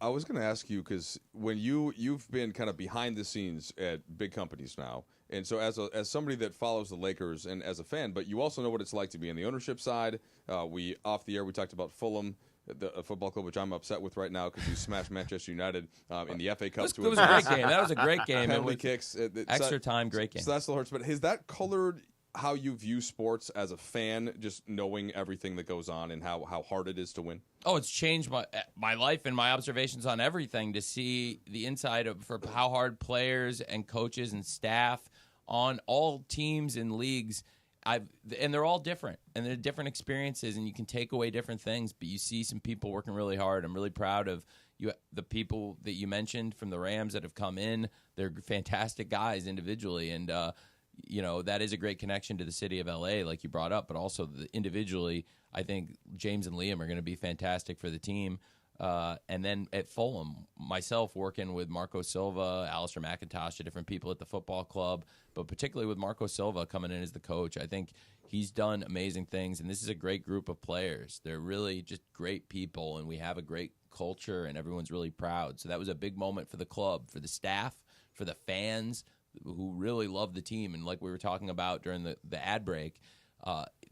I was going to ask you, because when you've been kind of behind the scenes at big companies now, and so as somebody that follows the Lakers and as a fan, but you also know what it's like to be in the ownership side. Off the air, we talked about Fulham, the football club, which I'm upset with right now because you smashed Manchester United in the FA Cup. It was a great game. That was a great game. Penalty kicks. Extra time, great game. So that still hurts. But has that colored how you view sports as a fan, just knowing everything that goes on and how hard it is to win? Oh, it's changed my life and my observations on everything to see the inside of for how hard players and coaches and staff on all teams and leagues. And they're all different, and they're different experiences, and you can take away different things, but you see some people working really hard. I'm really proud of the people that you mentioned from the Rams that have come in. They're fantastic guys individually, and that is a great connection to the city of LA, like you brought up, but also individually, I think James and Liam are going to be fantastic for the team. And then at Fulham, myself working with Marco Silva, Alistair McIntosh, the different people at the football club, but particularly with Marco Silva coming in as the coach, I think he's done amazing things, and this is a great group of players. They're really just great people, and we have a great culture, and everyone's really proud. So that was a big moment for the club, for the staff, for the fans who really love the team. And like we were talking about during the ad break,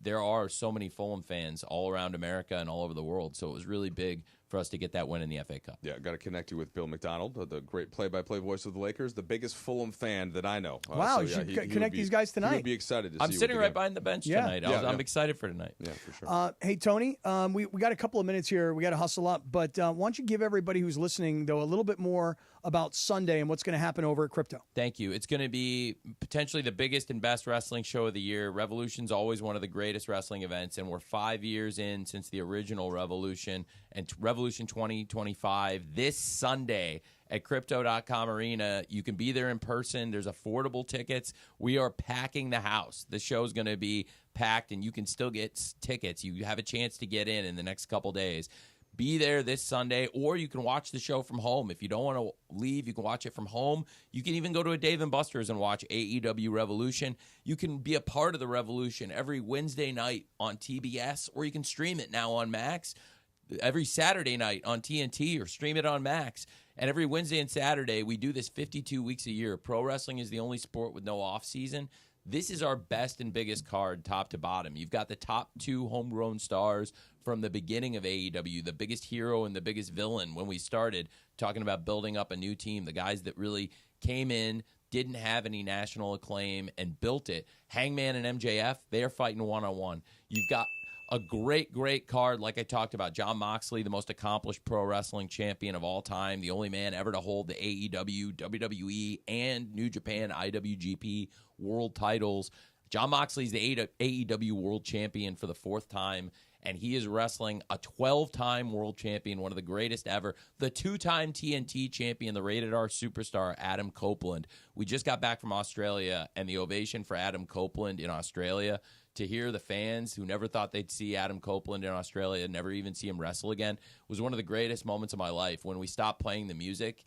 there are so many Fulham fans all around America and all over the world. So it was really big for us to get that win in the FA Cup. Yeah, got to connect you with Bill McDonald, the great play-by-play voice of the Lakers, the biggest Fulham fan that I know. Wow, you should connect these guys tonight. He would be excited to see. I'm sitting right behind the bench tonight. I'm excited for tonight. Yeah, for sure. Hey, Tony, we got a couple of minutes here. We got to hustle up, but why don't you give everybody who's listening, though, a little bit more about Sunday and what's going to happen over at Crypto. Thank you. It's going to be potentially the biggest and best wrestling show of the year. Revolution's always one of the greatest wrestling events, and we're 5 years in since the original Revolution. And Revolution 2025 this Sunday at Crypto.com Arena. You can be there in person. There's affordable tickets. We are packing the house. The show's going to be packed, and you can still get tickets. You have a chance to get in the next couple days. Be there this Sunday, or you can watch the show from home. If you don't want to leave, you can watch it from home. You can even go to a Dave & Buster's and watch AEW Revolution. You can be a part of the Revolution every Wednesday night on TBS, or you can stream it now on Max. Every Saturday night on TNT, or stream it on Max. And every Wednesday and Saturday, we do this 52 weeks a year. Pro wrestling is the only sport with no off season. This is our best and biggest card, top to bottom. You've got the top 2 homegrown stars from the beginning of AEW, the biggest hero and the biggest villain when we started, talking about building up a new team, the guys that really came in, didn't have any national acclaim, and built it. Hangman and MJF, they are fighting one-on-one. You've got a great card, like I talked about. Jon Moxley, the most accomplished pro wrestling champion of all time, the only man ever to hold the AEW, WWE, and New Japan IWGP world titles. Jon Moxley is the AEW world champion for the 4th time, and he is wrestling a 12-time world champion, one of the greatest ever, the 2-time TNT champion, the Rated R superstar, Adam Copeland. We just got back from Australia, and the ovation for Adam Copeland in Australia, to hear the fans who never thought they'd see Adam Copeland in Australia, never even see him wrestle again, was one of the greatest moments of my life. When we stopped playing the music,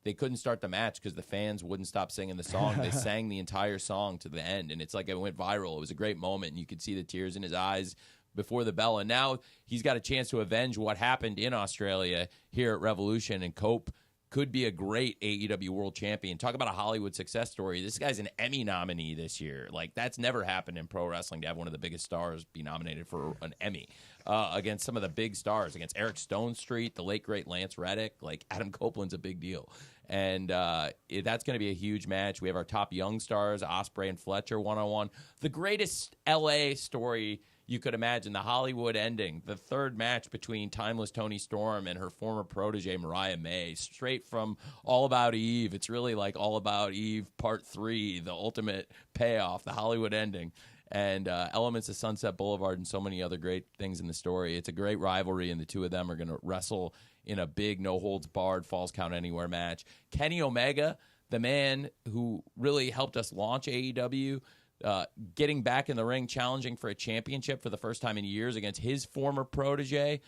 they couldn't start the match because the fans wouldn't stop singing the song. They sang the entire song to the end, and it's like it went viral. It was a great moment, and you could see the tears in his eyes before the bell. And now he's got a chance to avenge what happened in Australia here at Revolution, and Cope could be a great AEW world champion. Talk about a Hollywood success story. This guy's an Emmy nominee this year. Like, that's never happened in pro wrestling, to have one of the biggest stars be nominated for an Emmy against some of the big stars, against Eric Stone Street, the late, great Lance Redick. Like, Adam Copeland's a big deal. And that's going to be a huge match. We have our top young stars, Ospreay and Fletcher, one-on-one. The greatest L.A. story you could imagine, the Hollywood ending, the 3rd match between Timeless Toni Storm and her former protege, Mariah May, straight from All About Eve. It's really like All About Eve Part 3, the ultimate payoff, the Hollywood ending, and elements of Sunset Boulevard and so many other great things in the story. It's a great rivalry, and the two of them are going to wrestle in a big no-holds-barred, Falls Count Anywhere match. Kenny Omega, the man who really helped us launch AEW, getting back in the ring, challenging for a championship for the first time in years against his former protege,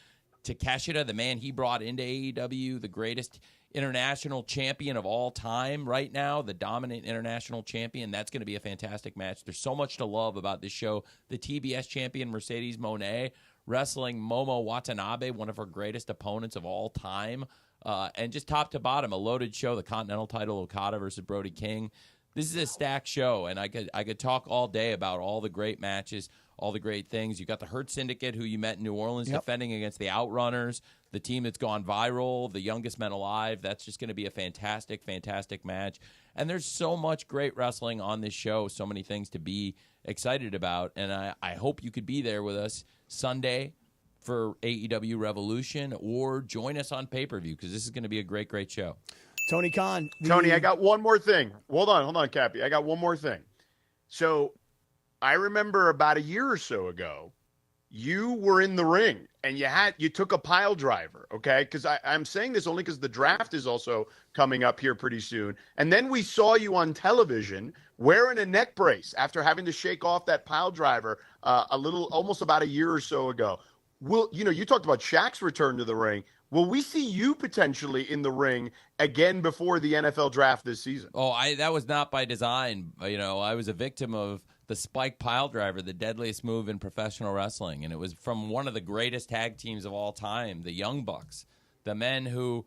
Takeshita, the man he brought into AEW, the greatest international champion of all time right now, the dominant international champion. That's going to be a fantastic match. There's so much to love about this show. The TBS champion, Mercedes Moné, wrestling Momo Watanabe, one of her greatest opponents of all time. And just top to bottom, a loaded show, the Continental title, Okada versus Brody King. This is a stacked show, and I could talk all day about all the great matches, all the great things. You got the Hurt Syndicate, who you met in New Orleans, defending against the Outrunners, the team that's gone viral, the youngest men alive. That's just going to be a fantastic, fantastic match. And there's so much great wrestling on this show, so many things to be excited about. And I hope you could be there with us Sunday for AEW Revolution, or join us on pay-per-view, because this is going to be a great, great show. Tony Khan. Tony, I got one more thing. Hold on, Cappy. I got one more thing. So I remember about a year or so ago, you were in the ring and you took a pile driver, okay? Because I'm saying this only because the draft is also coming up here pretty soon. And then we saw you on television wearing a neck brace after having to shake off that pile driver almost about a year or so ago. You talked about Shaq's return to the ring. Will we see you potentially in the ring again before the NFL draft this season? Oh, that was not by design. I was a victim of the spike pile driver, the deadliest move in professional wrestling. And it was from one of the greatest tag teams of all time, the Young Bucks, the men who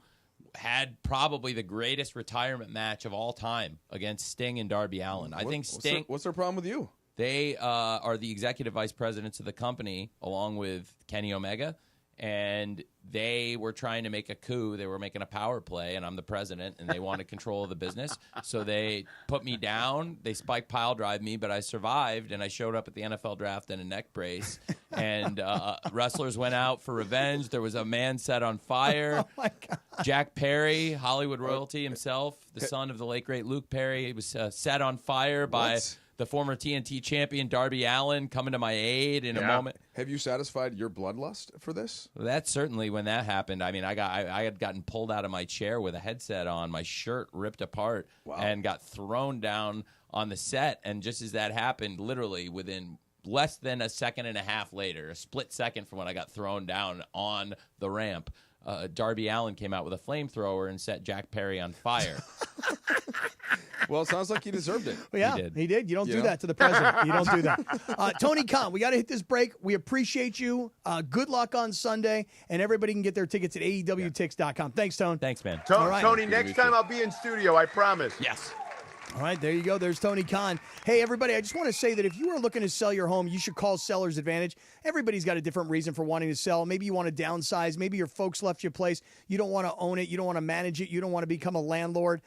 had probably the greatest retirement match of all time against Sting and Darby Allin. I think Sting... What's their problem with you? They are the executive vice presidents of the company, along with Kenny Omega. And they were trying to make a coup. They were making a power play, and I'm the president, and they wanted control of the business. So they put me down. They spike pile drive me, but I survived, and I showed up at the NFL draft in a neck brace. And wrestlers went out for revenge. There was a man set on fire. Oh, my God. Jack Perry, Hollywood royalty himself, the son of the late, great Luke Perry. He was set on fire by the former TNT champion Darby Allin coming to my aid in a moment. Have you satisfied your bloodlust for this? That's certainly when that happened. I mean, I had gotten pulled out of my chair with a headset on, my shirt ripped apart, and got thrown down on the set. And just as that happened, literally within less than a second and a half later, a split second from when I got thrown down on the ramp, Darby Allin came out with a flamethrower and set Jack Perry on fire. Well, it sounds like he deserved it. Well, yeah, he did. You don't do that to the president. You don't do that. Tony Khan, we got to hit this break. We appreciate you. Good luck on Sunday, and everybody can get their tickets at AEWTix.com. Thanks, Tone. Thanks, man. Tony, next time I'll be in studio, I promise. Yes. All right, there you go. There's Tony Khan. Hey, everybody, I just want to say that if you are looking to sell your home, you should call Seller's Advantage. Everybody's got a different reason for wanting to sell. Maybe you want to downsize. Maybe your folks left your place. You don't want to own it. You don't want to manage it. You don't want to become a landlord.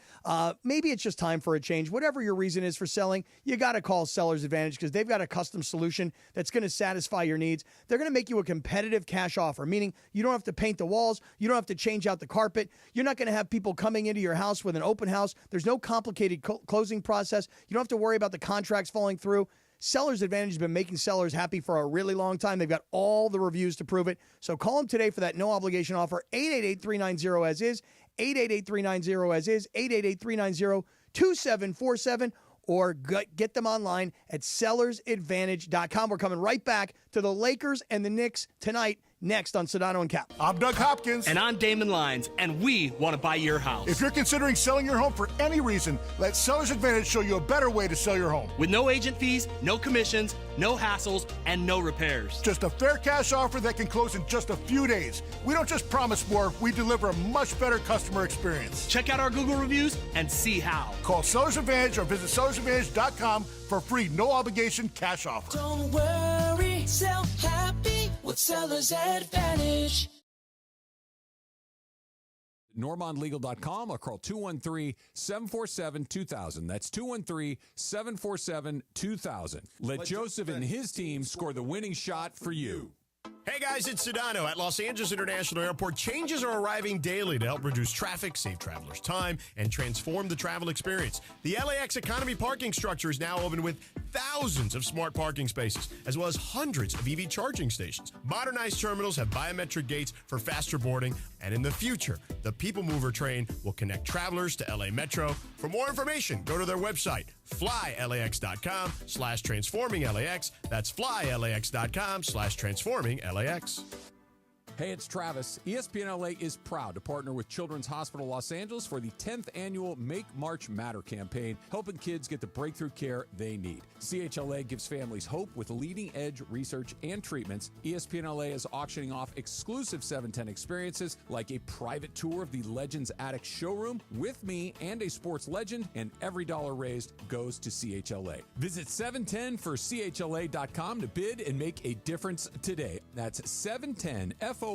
Maybe it's just time for a change. Whatever your reason is for selling, you got to call Seller's Advantage because they've got a custom solution that's going to satisfy your needs. They're going to make you a competitive cash offer, meaning you don't have to paint the walls. You don't have to change out the carpet. You're not going to have people coming into your house with an open house. There's no complicated closing process. You don't have to worry about the contracts falling through. Seller's Advantage has been making sellers happy for a really long time. They've got all the reviews to prove it. So call them today for that no obligation offer. 888-390-AS-IS, 888-390-AS-IS, 888-390-2747, or get them online at sellersadvantage.com. We're coming right back to the Lakers and the Knicks tonight, next on Sedano and Kap. I'm Doug Hopkins. And I'm Damon Lyons, and we want to buy your house. If you're considering selling your home for any reason, let Seller's Advantage show you a better way to sell your home. With no agent fees, no commissions, no hassles, and no repairs. Just a fair cash offer that can close in just a few days. We don't just promise more, we deliver a much better customer experience. Check out our Google reviews and see how. Call Seller's Advantage or visit sellersadvantage.com for a free, no-obligation cash offer. Don't worry, sell happy with Seller's Advantage. NormondLegal.com or call 213-747-2000. That's 213-747-2000. Let Joseph and his team score the winning shot for you. Hey guys, it's Sedano. At Los Angeles International Airport, changes are arriving daily to help reduce traffic, save travelers time, and transform the travel experience. The LAX Economy parking structure is now open with thousands of smart parking spaces, as well as hundreds of EV charging stations. Modernized terminals have biometric gates for faster boarding, and in the future, the People Mover train will connect travelers to LA Metro. For more information, go to their website, flylax.com/transforminglax. That's flylax.com/transforminglax. Hey, it's Travis. ESPN LA is proud to partner with Children's Hospital Los Angeles for the 10th annual Make March Matter campaign, helping kids get the breakthrough care they need. CHLA gives families hope with leading-edge research and treatments. ESPN LA is auctioning off exclusive 710 experiences like a private tour of the Legends Attic showroom with me and a sports legend, and every dollar raised goes to CHLA. Visit 710forchla.com to bid and make a difference today. That's 710forchla.com.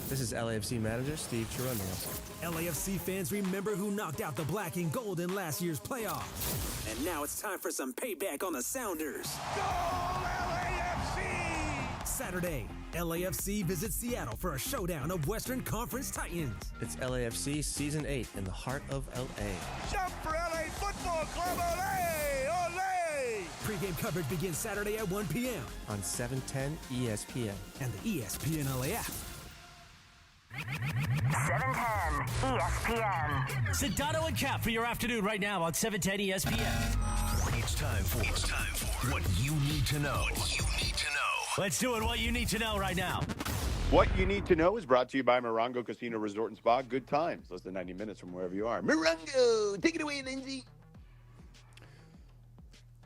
This is LAFC manager Steve Trudell. LAFC fans remember who knocked out the black and gold in last year's playoffs. And now it's time for some payback on the Sounders. Go LAFC! Saturday, LAFC visits Seattle for a showdown of Western Conference Titans. It's LAFC Season 8 in the heart of LA. Jump for LA Football Club, Olay! Olay! Pre-game coverage begins Saturday at 1 p.m. on 710 ESPN. And the ESPN LA app. 710 ESPN. Sedano and Kap for your afternoon right now on 710 ESPN. It's time for what you need to know. Let's do it. What you need to know right now. What you need to know is brought to you by Morongo Casino Resort and Spa. Good times. Less than 90 minutes from wherever you are. Morongo, take it away, Lindsay.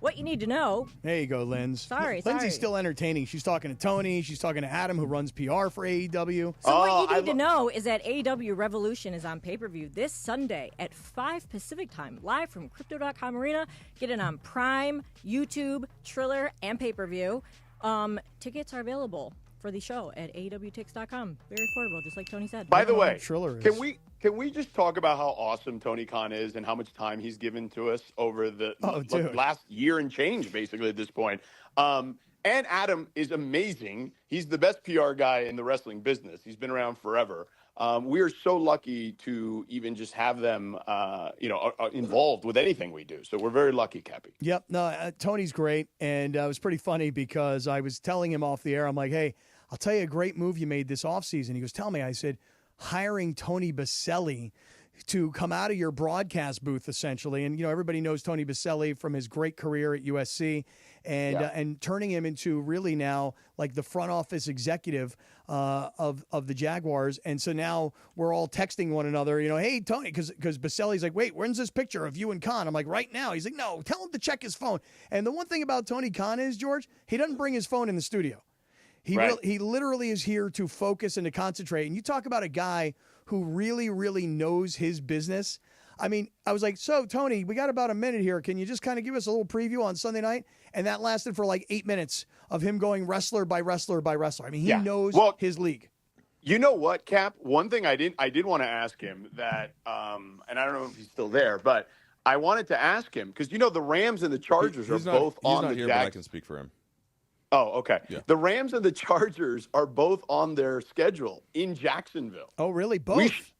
What you need to know. There you go, Linz. Lindsay's still entertaining. She's talking to Tony. She's talking to Adam, who runs PR for AEW. So what you need to know is that AEW Revolution is on pay-per-view this Sunday at 5 Pacific time, live from Crypto.com Arena. Get it on Prime, YouTube, Triller, and pay-per-view. Tickets are available for the show at AEWTix.com. Very affordable, just like Tony said. By the way, Triller is. can we just talk about how awesome Tony Khan is and how much time he's given to us over the last year and change, basically, at this point? And Adam is amazing. He's the best PR guy in the wrestling business. He's been around forever. We are so lucky to even just have them, involved with anything we do. So we're very lucky, Cappy. Yep. No, Tony's great. And it was pretty funny because I was telling him off the air, I'm like, hey, I'll tell you a great move you made this offseason. He goes, tell me. I said, hiring Tony Baselli to come out of your broadcast booth, essentially. And, everybody knows Tony Baselli from his great career at USC and turning him into really now like the front office executive of the Jaguars. And so now we're all texting one another, hey, Tony, because Baselli's like, wait, when's this picture of you and Khan? I'm like, right now. He's like, no, tell him to check his phone. And the one thing about Tony Khan is, George, he doesn't bring his phone in the studio. He literally is here to focus and to concentrate. And you talk about a guy who really, really knows his business. I mean, I was like, so, Tony, we got about a minute here. Can you just kind of give us a little preview on Sunday night? And that lasted for like 8 minutes of him going wrestler by wrestler by wrestler. I mean, he knows his league. You know what, Cap? One thing I did want to ask him that, and I don't know if he's still there, but I wanted to ask him because, the Rams and the Chargers are both on the He's not here, but I can speak for him. Oh, okay. Yeah. The Rams and the Chargers are both on their schedule in Jacksonville. Oh, really? Both?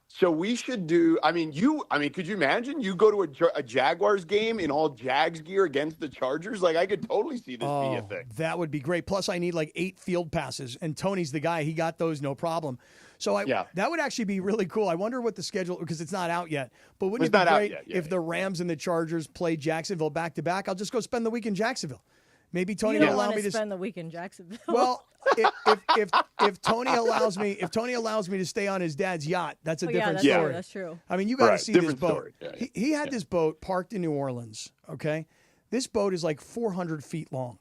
So we should do. Could you imagine you go to a Jaguars game in all Jags gear against the Chargers? Like, I could totally see this be a thing. That would be great. Plus, I need like 8 field passes, and Tony's the guy. He got those, no problem. So that would actually be really cool. I wonder what the schedule, because it's not out yet. But wouldn't it be great if the Rams and the Chargers play Jacksonville back to back? I'll just go spend the week in Jacksonville. Maybe Tony will allow me to spend the week in Jacksonville. Well, if Tony allows me to stay on his dad's yacht, that's a different story. That's true. I mean, you got to see this boat. Yeah. He had this boat parked in New Orleans. Okay, this boat is like 400 feet long.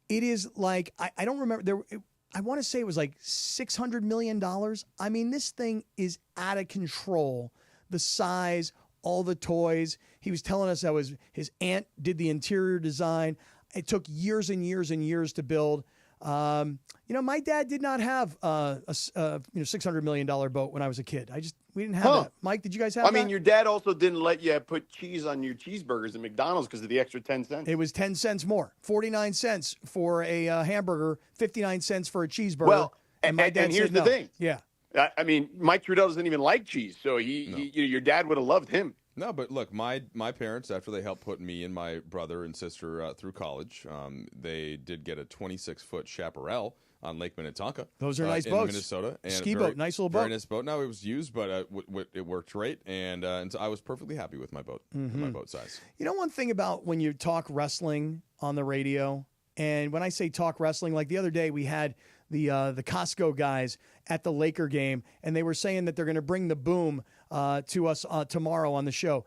It is like I don't remember I want to say it was like $600 million. I mean, this thing is out of control. The size, all the toys. He was telling us how his aunt did the interior design. It took years and years and years to build. My dad did not have a $600 million boat when I was a kid. We didn't have that. Mike, did you guys have that? I mean, your dad also didn't let you put cheese on your cheeseburgers at McDonald's because of the extra 10 cents. It was 10 cents more. 49 cents for a hamburger, 59 cents for a cheeseburger. Well, and my dad here's said the no. thing. Yeah. I mean, Mike Trudell doesn't even like cheese, so your dad would have loved him. No, but look, my parents, after they helped put me and my brother and sister through college, they did get a 26-foot chaparral on Lake Minnetonka. Those are nice in boats. Minnesota. And ski boat, nice little boat. Very nice boat. No, it was used, but it worked great, and so I was perfectly happy with my boat, my boat size. You know one thing about when you talk wrestling on the radio, and when I say talk wrestling, like the other day we had the Costco guys at the Laker game, and they were saying that they're going to bring the boom to us tomorrow on the show.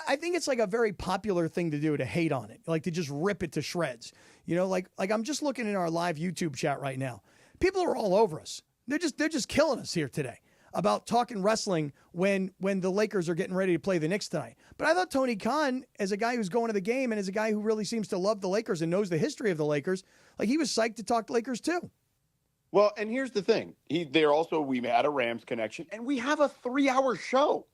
I think it's like a very popular thing to do, to hate on it, like to just rip it to shreds. Like I'm just looking in our live YouTube chat right now. People are all over us. They're just killing us here today about talking wrestling when the Lakers are getting ready to play the Knicks tonight. But I thought Tony Khan, as a guy who's going to the game and as a guy who really seems to love the Lakers and knows the history of the Lakers, like he was psyched to talk Lakers too. Well, and here's the thing. We had a Rams connection, and we have a 3-hour show.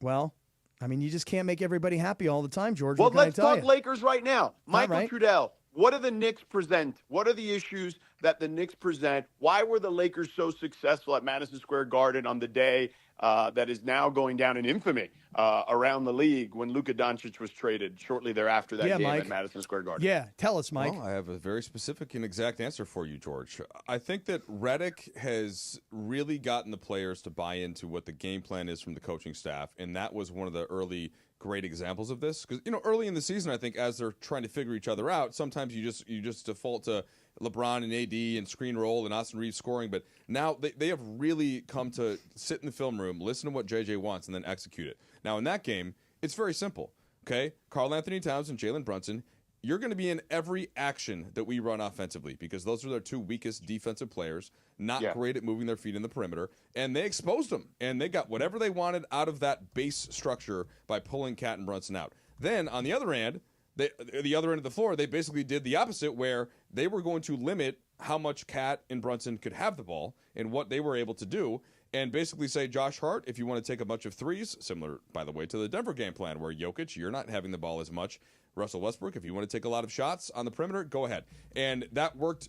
Well, I mean, you just can't make everybody happy all the time, George. Well, let's talk Lakers right now. Michael right. Trudell, what do the Knicks present? What are the issues that the Knicks present? Why were the Lakers so successful at Madison Square Garden on the day that is now going down in infamy around the league when Luka Doncic was traded shortly thereafter that game Mike. at Madison Square Garden? Yeah, tell us, Mike. Well, I have a very specific and exact answer for you, George. I think that Redick has really gotten the players to buy into what the game plan is from the coaching staff, and that was one of the early great examples of this. Because, early in the season, I think as they're trying to figure each other out, sometimes you just default to LeBron and AD and screen roll and Austin Reeves scoring, but now they have really come to sit in the film room, listen to what JJ wants, and then execute it. Now, in that game, it's very simple, okay? Karl Anthony Towns and Jalen Brunson, you're going to be in every action that we run offensively because those are their two weakest defensive players, not great at moving their feet in the perimeter, and they exposed them, and they got whatever they wanted out of that base structure by pulling Cat and Brunson out. Then, on the other hand, the other end of the floor, they basically did the opposite, where they were going to limit how much Cat and Brunson could have the ball and what they were able to do, and basically say, Josh Hart, if you want to take a bunch of threes, similar, by the way, to the Denver game plan, where Jokic, you're not having the ball as much. Russell Westbrook, if you want to take a lot of shots on the perimeter, go ahead. And that worked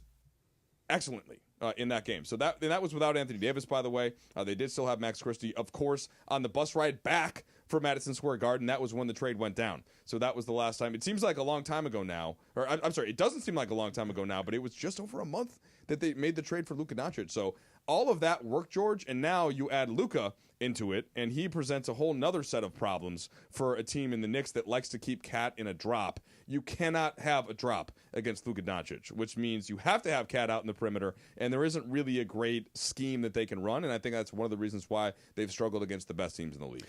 excellently in that game. So that was without Anthony Davis, by the way. They did still have Max Christie, of course, on the bus ride back for Madison Square Garden. That was when the trade went down. So that was the last time. It seems like a long time ago now. Or I'm sorry, it doesn't seem like a long time ago now, but it was just over a month that they made the trade for Luka Doncic. So all of that worked, George, and now you add Luka into it, and he presents a whole nother set of problems for a team in the Knicks that likes to keep Cat in a drop. You cannot have a drop against Luka Doncic, which means you have to have Cat out in the perimeter, and there isn't really a great scheme that they can run, and I think that's one of the reasons why they've struggled against the best teams in the league.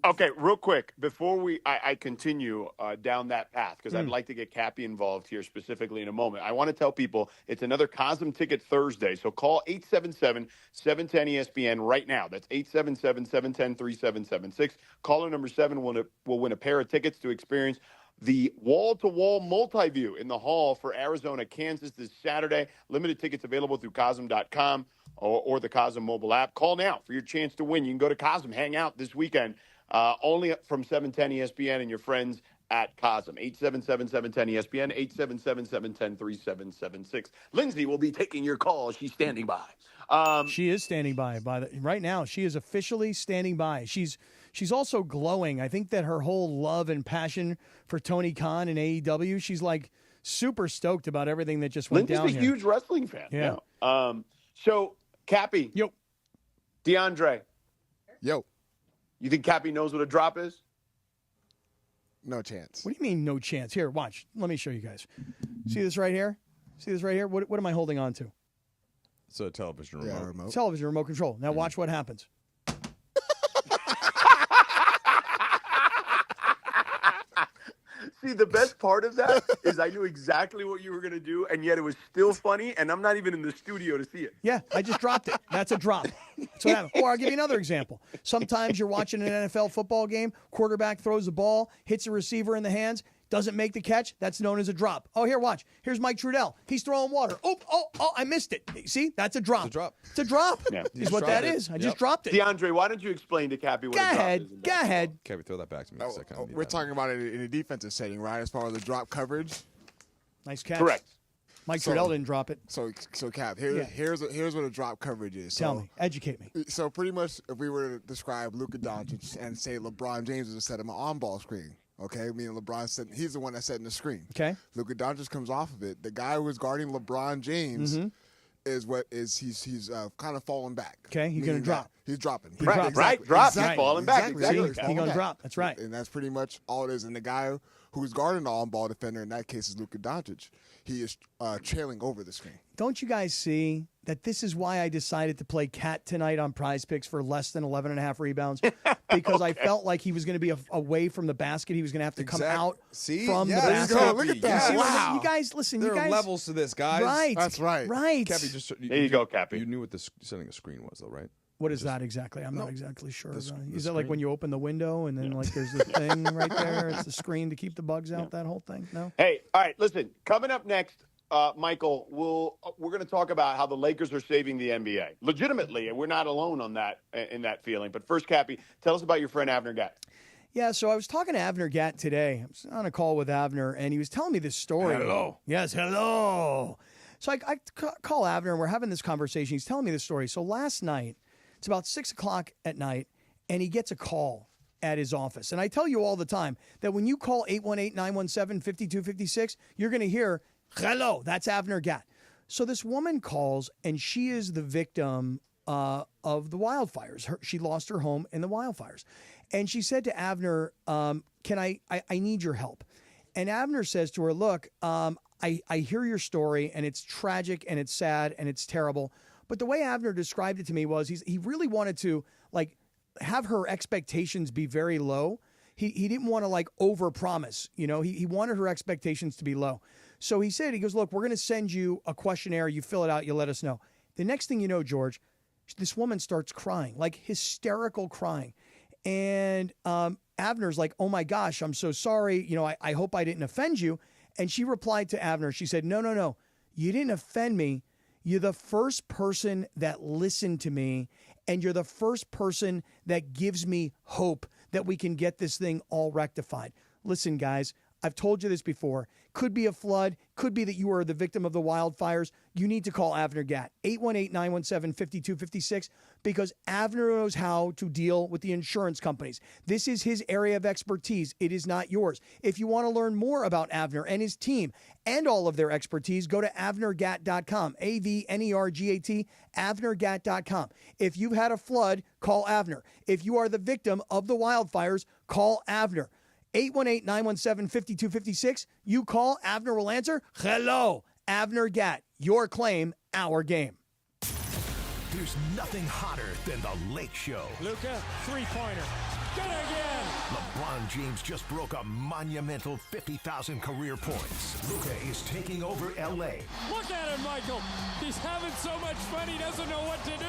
Okay, real quick, before I continue down that path, because I'd like to get Cappy involved here specifically in a moment. I want to tell people it's another Cosm Ticket Thursday, so call 877-710-ESPN right now. That's 877-710-3776. Caller number 7 will win a pair of tickets to experience the wall-to-wall multi-view in the hall for Arizona-Kansas this Saturday. Limited tickets available through Cosm.com or the Cosm mobile app. Call now for your chance to win. You can go to Cosm, hang out this weekend. Only from 710 ESPN and your friends at Cosm. 877-710-ESPN, 877-710-3776. Lindsay will be taking your call. She's standing by. She is standing by right now. She is officially standing by. She's also glowing. I think that her whole love and passion for Tony Khan and AEW, she's like super stoked about everything that just went down Lindsay's here. a huge wrestling fan. Yeah. So, Cappy. Yo. DeAndre. Yo. You think Cappy knows what a drop is? No chance. What do you mean no chance? Here, watch. Let me show you guys. See this right here? See this right here? What am I holding on to? It's a television remote. Television remote control. Now watch what happens. See, the best part of that is I knew exactly what you were going to do, and yet it was still funny, and I'm not even in the studio to see it. Yeah, I just dropped it. That's a drop. That's what happened. Or I'll give you another example. Sometimes you're watching an NFL football game, quarterback throws the ball, hits a receiver in the hands, doesn't make the catch. That's known as a drop. Oh, here, watch. Here's Mike Trudell. He's throwing water. Oh, I missed it. See, that's a drop. It's a drop. It's a drop. Yeah. Is what that is. I just dropped it. DeAndre, why don't you explain to Cappy what a drop is? Go ahead. Cappy, throw that back to me a second. We're talking about it in a defensive setting, right? As far as the drop coverage. Nice catch. Correct. Mike Trudell didn't drop it. So Cap, here's what a drop coverage is. Tell me. Educate me. So pretty much, if we were to describe Luka Doncic and say LeBron James was to set him an on-ball screen, okay? Meaning he's the one that's setting the screen. Okay. Luka Doncic comes off of it. The guy who is guarding LeBron James he's kind of falling back. Okay, he's going to drop. He's dropping. He's dropping. Right, drop. He's falling back. Exactly. He's going to drop. That's right. And that's pretty much all it is. And the guy who's guarding the on-ball defender, in that case, is Luka Doncic. He is trailing over the screen. Don't you guys see that this is why I decided to play Cat tonight on Prize Picks for less than 11.5 rebounds? Because I felt like he was going to be away from the basket. He was going to have to come out from the basket. Look at that. Wow. You guys, listen. There are levels to this, guys. Right. That's right. Right. Cappy, there you go, Cappy. You knew what setting a screen was, though, right? What is that exactly? I'm not exactly sure. Is that screen. like when you open the window and then like there's the thing right there? It's the screen to keep the bugs out, that whole thing? No? Hey, all right, listen. Coming up next, Michael, we're going to talk about how the Lakers are saving the NBA. Legitimately, and we're not alone on that in that feeling. But first, Cappy, tell us about your friend Avner Gatt. Yeah, so I was talking to Avner Gatt today. I was on a call with Avner, and he was telling me this story. Hello. Yes, hello. So I call Avner, and we're having this conversation. He's telling me this story. So last night, it's about 6 o'clock at night, and he gets a call at his office. And I tell you all the time that when you call 818-917-5256, you're going to hear, hello, that's Avner Gatt. So this woman calls, and she is the victim of the wildfires. She lost her home in the wildfires. And she said to Avner, I need your help. And Avner says to her, look, I hear your story, and it's tragic, and it's sad, and it's terrible. But the way Avner described it to me was he really wanted to like have her expectations be very low. He didn't want to like overpromise, he wanted her expectations to be low. So he goes, look, we're going to send you a questionnaire. You fill it out. You let us know. The next thing you know, George, this woman starts crying, like hysterical crying. And Avner's like, oh my gosh, I'm so sorry. You know, I hope I didn't offend you. And she replied to Avner, she said, no, you didn't offend me. You're the first person that listened to me, and you're the first person that gives me hope that we can get this thing all rectified. Listen, guys, I've told you this before. Could be a flood. Could be that you are the victim of the wildfires. You need to call Avner Gatt, 818-917-5256, because Avner knows how to deal with the insurance companies. This is his area of expertise. It is not yours. If you want to learn more about Avner and his team and all of their expertise, go to avnergatt.com, AVNERGAT, avnergatt.com. If you've had a flood, call Avner. If you are the victim of the wildfires, call Avner. 818-917-5256. You call, Avner will answer. Hello, Avner Gatt. Your claim, our game. There's nothing hotter than the Lake Show. Luka, three-pointer. Good again. LeBron James just broke a monumental 50,000 career points. Luka is taking over L.A. Look at him, Michael. He's having so much fun he doesn't know what to do.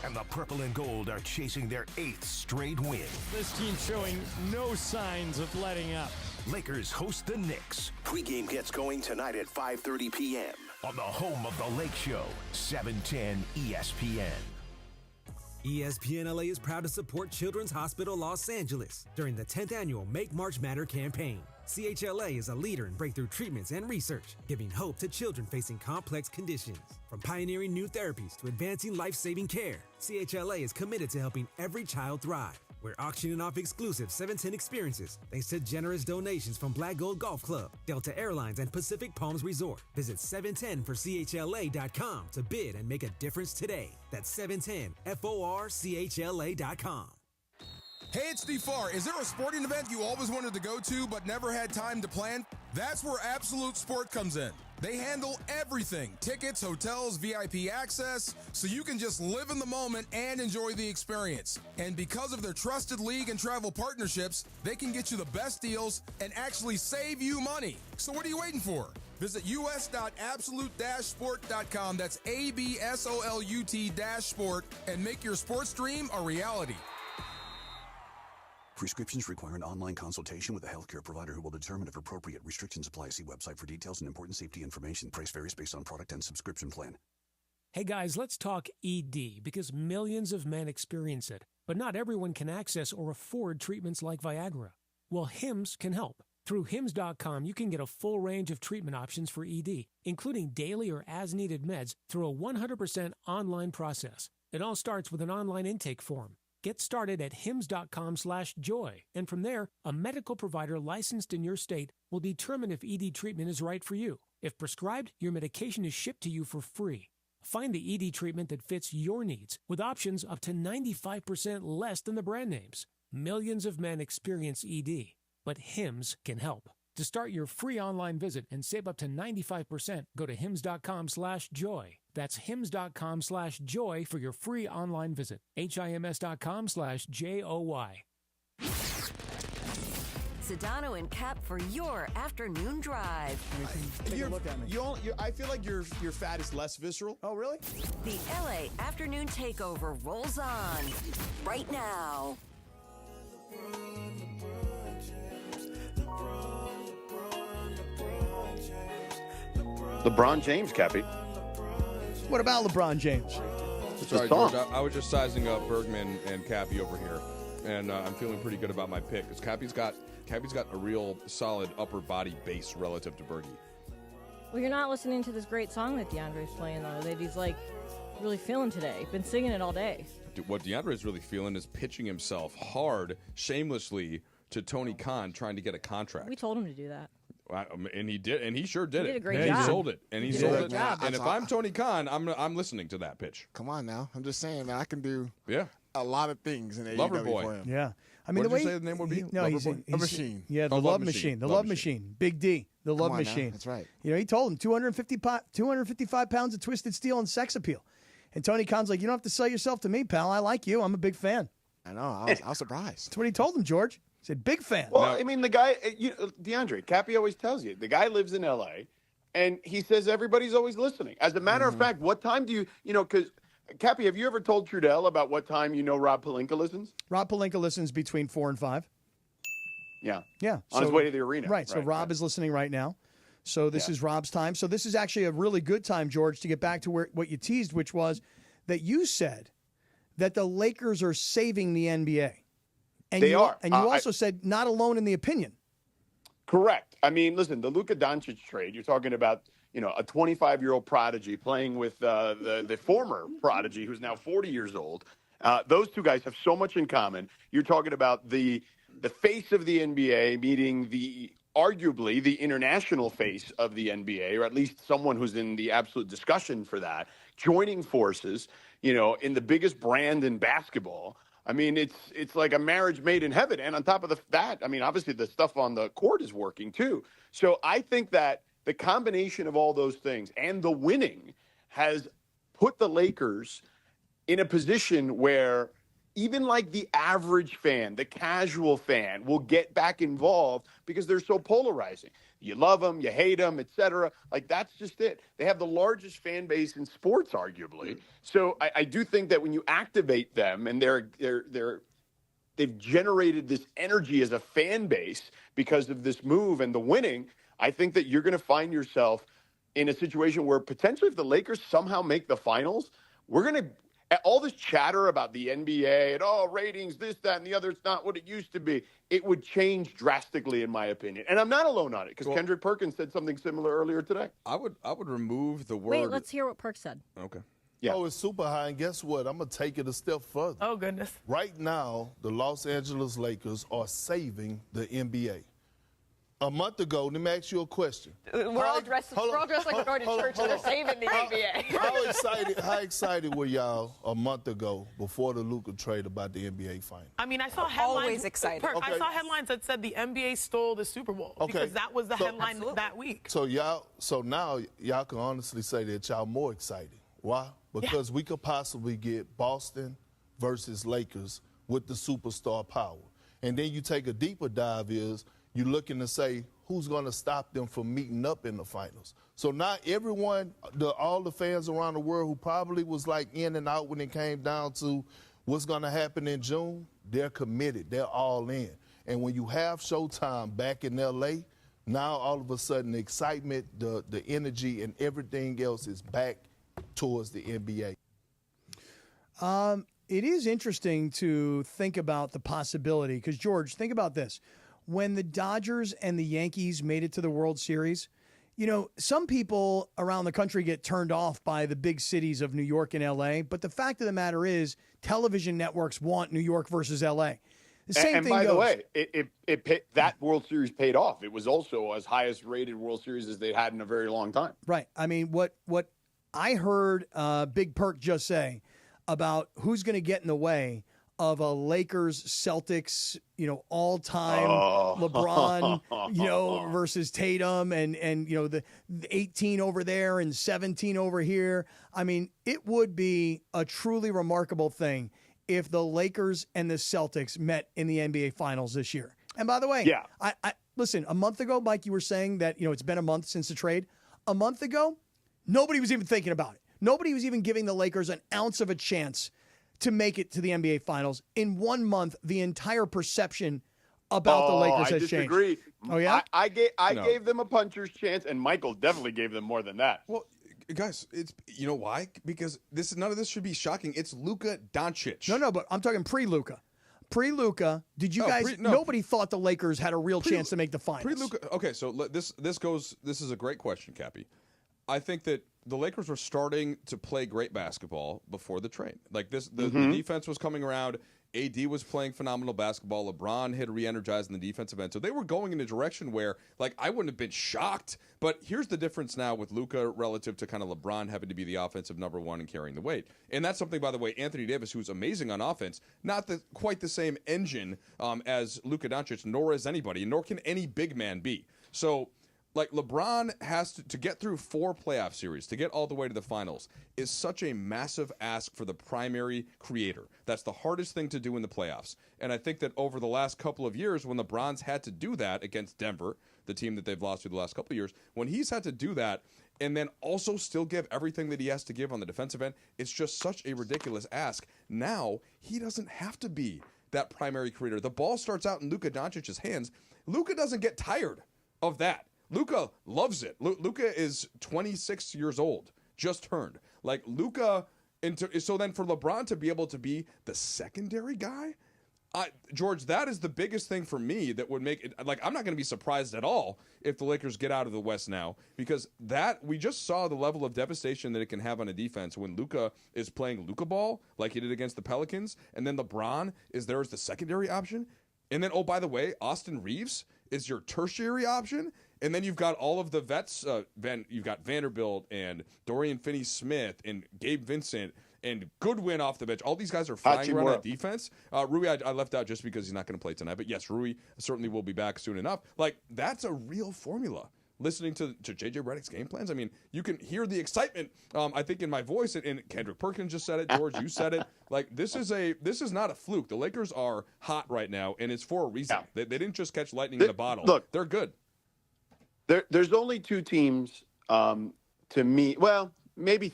And the purple and gold are chasing their 8th straight win. This team showing no signs of letting up. Lakers host the Knicks. Pre-game gets going tonight at 5:30 p.m. on the home of the Lake Show, 710 ESPN. ESPN LA is proud to support Children's Hospital Los Angeles during the 10th annual Make March Matter campaign. CHLA is a leader in breakthrough treatments and research, giving hope to children facing complex conditions. From pioneering new therapies to advancing life-saving care, CHLA is committed to helping every child thrive. We're auctioning off exclusive 710 experiences thanks to generous donations from Black Gold Golf Club, Delta Airlines, and Pacific Palms Resort. Visit 710forchla.com to bid and make a difference today. That's 710forchla.com. Hey, it's Steve Farr. Is there a sporting event you always wanted to go to but never had time to plan? That's where Absolute Sport comes in. They handle everything, tickets, hotels, VIP access, so you can just live in the moment and enjoy the experience. And because of their trusted league and travel partnerships, they can get you the best deals and actually save you money. So what are you waiting for? Visit us.absolute-sport.com, that's ABSOLUT-sport, and make your sports dream a reality. Prescriptions require an online consultation with a healthcare provider who will determine if appropriate. Restrictions apply. See website for details and important safety information. Price varies based on product and subscription plan. Hey guys, let's talk ED, because millions of men experience it, but not everyone can access or afford treatments like Viagra. Well, Hims can help. Through Hims.com, you can get a full range of treatment options for ED, including daily or as-needed meds through a 100% online process. It all starts with an online intake form. Get started at hims.com/joy, and from there, a medical provider licensed in your state will determine if ED treatment is right for you. If prescribed, your medication is shipped to you for free. Find the ED treatment that fits your needs, with options up to 95% less than the brand names. Millions of men experience ED, but Hims can help. To start your free online visit and save up to 95%, go to hims.com/joy. That's hims.com/joy for your free online visit. HIMS.com/JOY. Sedano and Kap for your afternoon drive. I feel like your fat is less visceral. Oh, really? The LA Afternoon Takeover rolls on right now. LeBron James, Cappy. What about LeBron James? Sorry, George, I was just sizing up Bergman and Cappy over here, and I'm feeling pretty good about my pick because Cappy's got a real solid upper body base relative to Bergie. Well, you're not listening to this great song that DeAndre's playing, though, that he's, like, really feeling today. Been singing it all day. What DeAndre is really feeling is pitching himself hard, shamelessly, to Tony Khan trying to get a contract. We told him to do that. And he did, and he sure did it. He did a great job. He sold it, and he sold it. Job. And if I'm Tony Khan, I'm listening to that pitch. Come on now, I'm just saying, man, I can do a lot of things in AEW Lover boy. for him. Yeah, I mean, what the did way you say the name would be? No, he's a machine. Yeah, the love machine. The love machine. Big D, the love on now. machine. That's right. You know, he told him 255 pounds of twisted steel and sex appeal. And Tony Khan's like, you don't have to sell yourself to me, pal. I like you. I'm a big fan. I know. I was surprised. That's what he told him, George. He said, big fan. Well, I mean, the guy, DeAndre, Cappy always tells you, the guy lives in L.A., and he says everybody's always listening. As a matter of fact, what time do because, Cappy, have you ever told Trudell about what time Rob Pelinka listens? Rob Pelinka listens between 4 and 5. Yeah. Yeah. On his way to the arena. Right. So Rob is listening right now. So this is Rob's time. So this is actually a really good time, George, to get back to what you teased, which was that you said that the Lakers are saving the NBA. And They are. And you also said not alone in the opinion. Correct. I mean, listen, the Luka Doncic trade, you're talking about, a 25-year-old prodigy playing with the former prodigy who's now 40 years old. Those two guys have so much in common. You're talking about the face of the NBA meeting arguably the international face of the NBA, or at least someone who's in the absolute discussion for that, joining forces, in the biggest brand in basketball. I mean, it's like a marriage made in heaven. And on top of that, I mean, obviously the stuff on the court is working too. So I think that the combination of all those things and the winning has put the Lakers in a position where even like the average fan, the casual fan, will get back involved because they're so polarizing. You love them, you hate them, etc. Like, that's just it. They have the largest fan base in sports, arguably. So I do think that when you activate them and they've generated this energy as a fan base because of this move and the winning, I think that you're going to find yourself in a situation where potentially if the Lakers somehow make the finals, we're going to all this chatter about the NBA and ratings, this, that, and the other, it's not what it used to be. It would change drastically, in my opinion. And I'm not alone on it because Kendrick Perkins said something similar earlier today. I would remove the word. Wait, let's hear what Perk said. Okay. Yeah. Oh, it's super high, and guess what? I'm going to take it a step further. Oh, goodness. Right now, the Los Angeles Lakers are saving the NBA. A month ago, let me ask you a question. We're all dressed like we're going to church and they're saving the NBA. How excited were y'all a month ago before the Luka trade about the NBA final? I mean, I saw headlines. Always excited. I saw headlines that said the NBA stole the Super Bowl because that was the headline that week. So now y'all can honestly say that y'all more excited. Why? Because we could possibly get Boston versus Lakers with the superstar power. And then you take a deeper dive you're looking to say who's going to stop them from meeting up in the finals. So now everyone, all the fans around the world who probably was like in and out when it came down to what's going to happen in June, they're committed. They're all in. And when you have Showtime back in L.A., now all of a sudden the excitement, the energy, and everything else is back towards the NBA. It is interesting to think about the possibility because, George, think about this. When the Dodgers and the Yankees made it to the World Series, some people around the country get turned off by the big cities of New York and L.A., but the fact of the matter is television networks want New York versus L.A. The same thing by goes. the way, that World Series paid off. It was also as highest rated World Series as they'd had in a very long time. Right. I mean, what I heard Big Perk just say about who's going to get in the way of a Lakers Celtics, all-time LeBron, versus Tatum and the 18 over there and 17 over here. I mean, it would be a truly remarkable thing if the Lakers and the Celtics met in the NBA Finals this year. And by the way, I listen, a month ago, Mike, you were saying that, it's been a month since the trade. A month ago, nobody was even thinking about it. Nobody was even giving the Lakers an ounce of a chance to make it to the NBA Finals. In 1 month, the entire perception about the Lakers has changed. I disagree. Oh, yeah? I gave them a puncher's chance, and Michael definitely gave them more than that. Well, guys, it's why? Because none of this should be shocking. It's Luka Doncic. No, but I'm talking pre-Luka. Pre-Luka, did you guys? Nobody thought the Lakers had a real chance to make the finals. Pre-Luka. Okay, so this is a great question, Cappy. I think that the Lakers were starting to play great basketball before the trade. Like the defense was coming around. AD was playing phenomenal basketball. LeBron had re-energized in the defensive end. So they were going in a direction where, I wouldn't have been shocked. But here's the difference now with Luka relative to kind of LeBron having to be the offensive number one and carrying the weight. And that's something, by the way, Anthony Davis, who's amazing on offense, not quite the same engine as Luka Doncic, nor is anybody, nor can any big man be. So LeBron has to get through 4 playoff series, to get all the way to the finals, is such a massive ask for the primary creator. That's the hardest thing to do in the playoffs. And I think that over the last couple of years, when LeBron's had to do that against Denver, the team that they've lost to the last couple of years, when he's had to do that and then also still give everything that he has to give on the defensive end, it's just such a ridiculous ask. Now, he doesn't have to be that primary creator. The ball starts out in Luka Doncic's hands. Luka doesn't get tired of that. Luka loves it. Luka is 26 years old, just turned. Like Luka, so then for LeBron to be able to be the secondary guy, George, that is the biggest thing for me that would make it, like, I'm not going to be surprised at all if the Lakers get out of the West now, because that, we just saw the level of devastation that it can have on a defense when Luka is playing Luka ball like he did against the Pelicans, and then LeBron is there as the secondary option, and then, oh, by the way, Austin Reeves is your tertiary option, and then you've got all of the vets, you've got Vanderbilt and Dorian Finney-Smith and Gabe Vincent and Goodwin off the bench. All these guys are flying around on defense. Rui, I left out just because he's not going to play tonight. But yes, Rui certainly will be back soon enough. Like, that's a real formula. Listening to J.J. Redick's game plans, I mean, you can hear the excitement, I think, in my voice. And Kendrick Perkins just said it. George, you said it. Like, this is not a fluke. The Lakers are hot right now, and it's for a reason. Yeah. They didn't just catch lightning in a bottle. Look, they're good. There's only two teams, to me. Well, maybe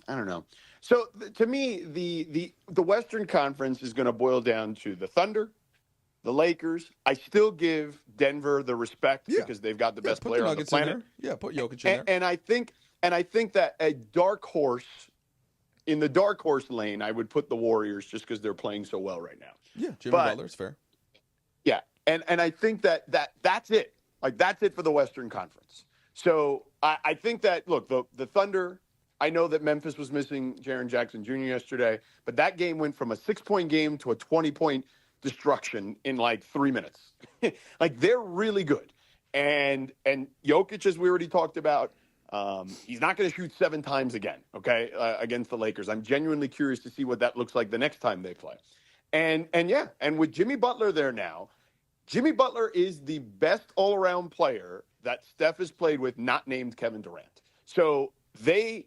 I don't know. So to me, the Western Conference is going to boil down to the Thunder, the Lakers. I still give Denver the respect because they've got the best player on the planet. Yeah, put Jokic in there. And I think that a dark horse in the dark horse lane, I would put the Warriors just because they're playing so well right now. Yeah, Jimmy Butler's fair. Yeah, and I think that's it. Like, that's it for the Western Conference. So I think that, look, the Thunder, I know that Memphis was missing Jaren Jackson Jr. yesterday, but that game went from a 6-point game to a 20-point destruction in like 3 minutes. Like, they're really good. And Jokic, as we already talked about, he's not going to shoot 7 times again, okay, against the Lakers. I'm genuinely curious to see what that looks like the next time they play. And with Jimmy Butler there now, Jimmy Butler is the best all-around player that Steph has played with, not named Kevin Durant. So they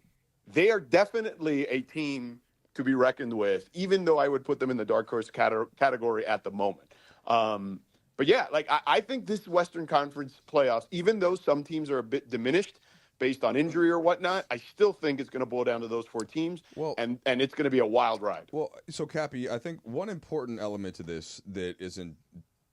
are definitely a team to be reckoned with, even though I would put them in the dark horse category at the moment. But yeah, like I think this Western Conference playoffs, even though some teams are a bit diminished based on injury or whatnot, I still think it's going to boil down to those 4 teams, and it's going to be a wild ride. Well, so Cappy, I think one important element to this that is in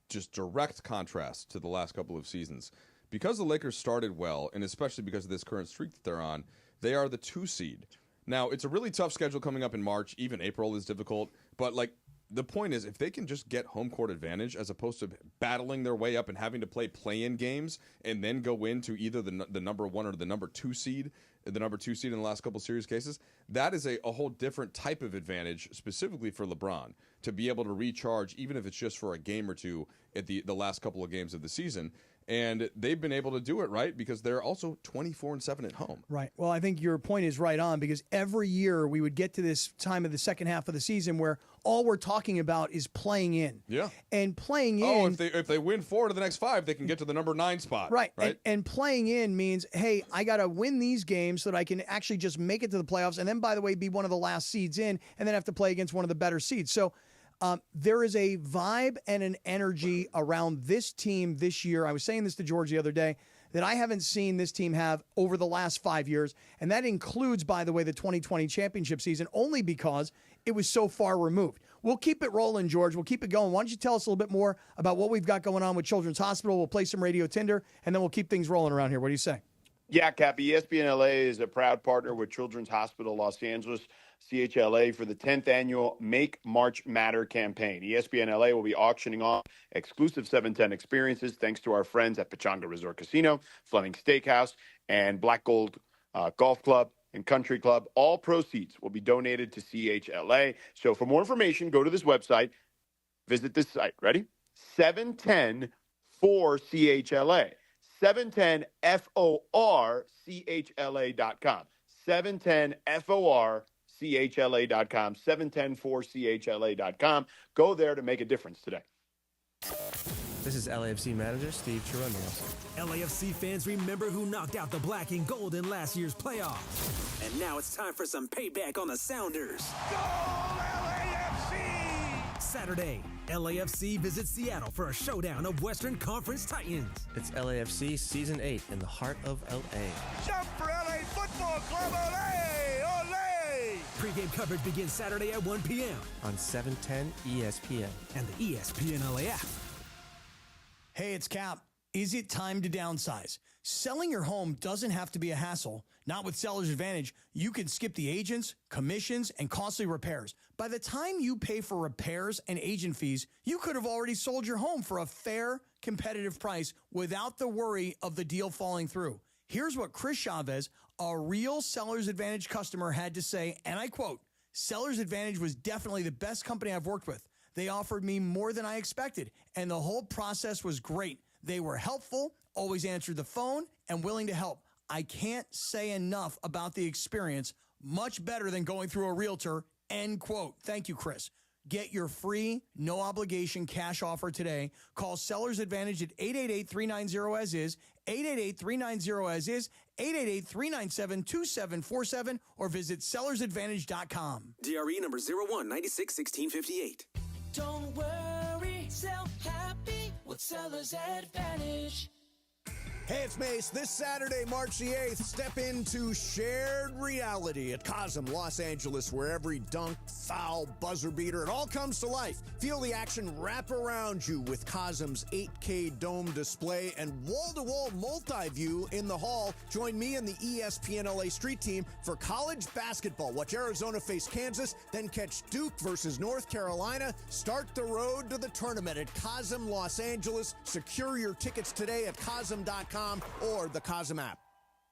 just direct contrast to the last couple of seasons, because the Lakers started well, and especially because of this current streak that they're on, they are the 2 seed. Now, it's a really tough schedule coming up in March. Even April is difficult. But, like, the point is, if they can just get home court advantage as opposed to battling their way up and having to play play-in games and then go into either the number 1 or the number 2 seed, in the last couple series cases, that is a whole different type of advantage specifically for LeBron to be able to recharge, even if it's just for a game or two at the last couple of games of the season. And they've been able to do it, right? Because they're also 24-7 at home. Right. Well, I think your point is right on, because every year we would get to this time of the second half of the season where all we're talking about is playing in. Yeah. And playing in. Oh, if they win 4 to the next 5, they can get to the number 9 spot. Right. And playing in means, hey, I got to win these games so that I can actually just make it to the playoffs. And then, by the way, be one of the last seeds in, and then have to play against one of the better seeds. So there is a vibe and an energy around this team this year. I was saying this to George the other day, that I haven't seen this team have over the last 5 years. And that includes, by the way, the 2020 championship season, only because it was so far removed. We'll keep it rolling, George. We'll keep it going. Why don't you tell us a little bit more about what we've got going on with Children's Hospital? We'll play some Radio Tinder, and then we'll keep things rolling around here. What do you say? Yeah, Cappy. ESPN LA is a proud partner with Children's Hospital Los Angeles, CHLA, for the 10th annual Make March Matter campaign. ESPN LA will be auctioning off exclusive 710 experiences thanks to our friends at Pechanga Resort Casino, Fleming Steakhouse, and Black Gold Golf Club and Country Club. All proceeds will be donated to CHLA. So for more information, go to this website. Visit this site. Ready? 710 for CHLA. 710FORCHLA.com. 710FORCHLA.com. 710-4CHLA.com. Go there to make a difference today. This is LAFC manager Steve Trudell. LAFC fans remember who knocked out the black and gold in last year's playoffs. And now it's time for some payback on the Sounders. Go LAFC! Saturday, LAFC visits Seattle for a showdown of Western Conference Titans. It's LAFC Season 8 in the heart of LA. Jump for LA Football Club, Olay! Olay! Pre-game coverage begins Saturday at 1 p.m. on 710 ESPN and the ESPN LA app. Hey, it's Cap. Is it time to downsize? Selling your home doesn't have to be a hassle. Not with Seller's Advantage. You can skip the agents, commissions, and costly repairs. By the time you pay for repairs and agent fees, you could have already sold your home for a fair, competitive price without the worry of the deal falling through. Here's what Chris Chavez, a real Seller's Advantage customer, had to say, and I quote, "Seller's Advantage was definitely the best company I've worked with. They offered me more than I expected, and the whole process was great. They were helpful, always answered the phone, and willing to help. I can't say enough about the experience. Much better than going through a realtor," end quote. Thank you, Chris. Get your free, no-obligation cash offer today. Call Seller's Advantage at 888-390-AS-IS, 888-390-AS-IS, 888-397-2747, or visit sellersadvantage.com. DRE number 01961658. Don't worry, sell happy with Seller's Advantage. Hey, it's Mace. This Saturday, March the 8th, step into shared reality at Cosm, Los Angeles, where every dunk, foul, buzzer beater, it all comes to life. Feel the action wrap around you with Cosm's 8K dome display and wall-to-wall multi-view in the hall. Join me and the ESPN LA Street Team for college basketball. Watch Arizona face Kansas, then catch Duke versus North Carolina. Start the road to the tournament at Cosm, Los Angeles. Secure your tickets today at Cosm.com or the Cosm app.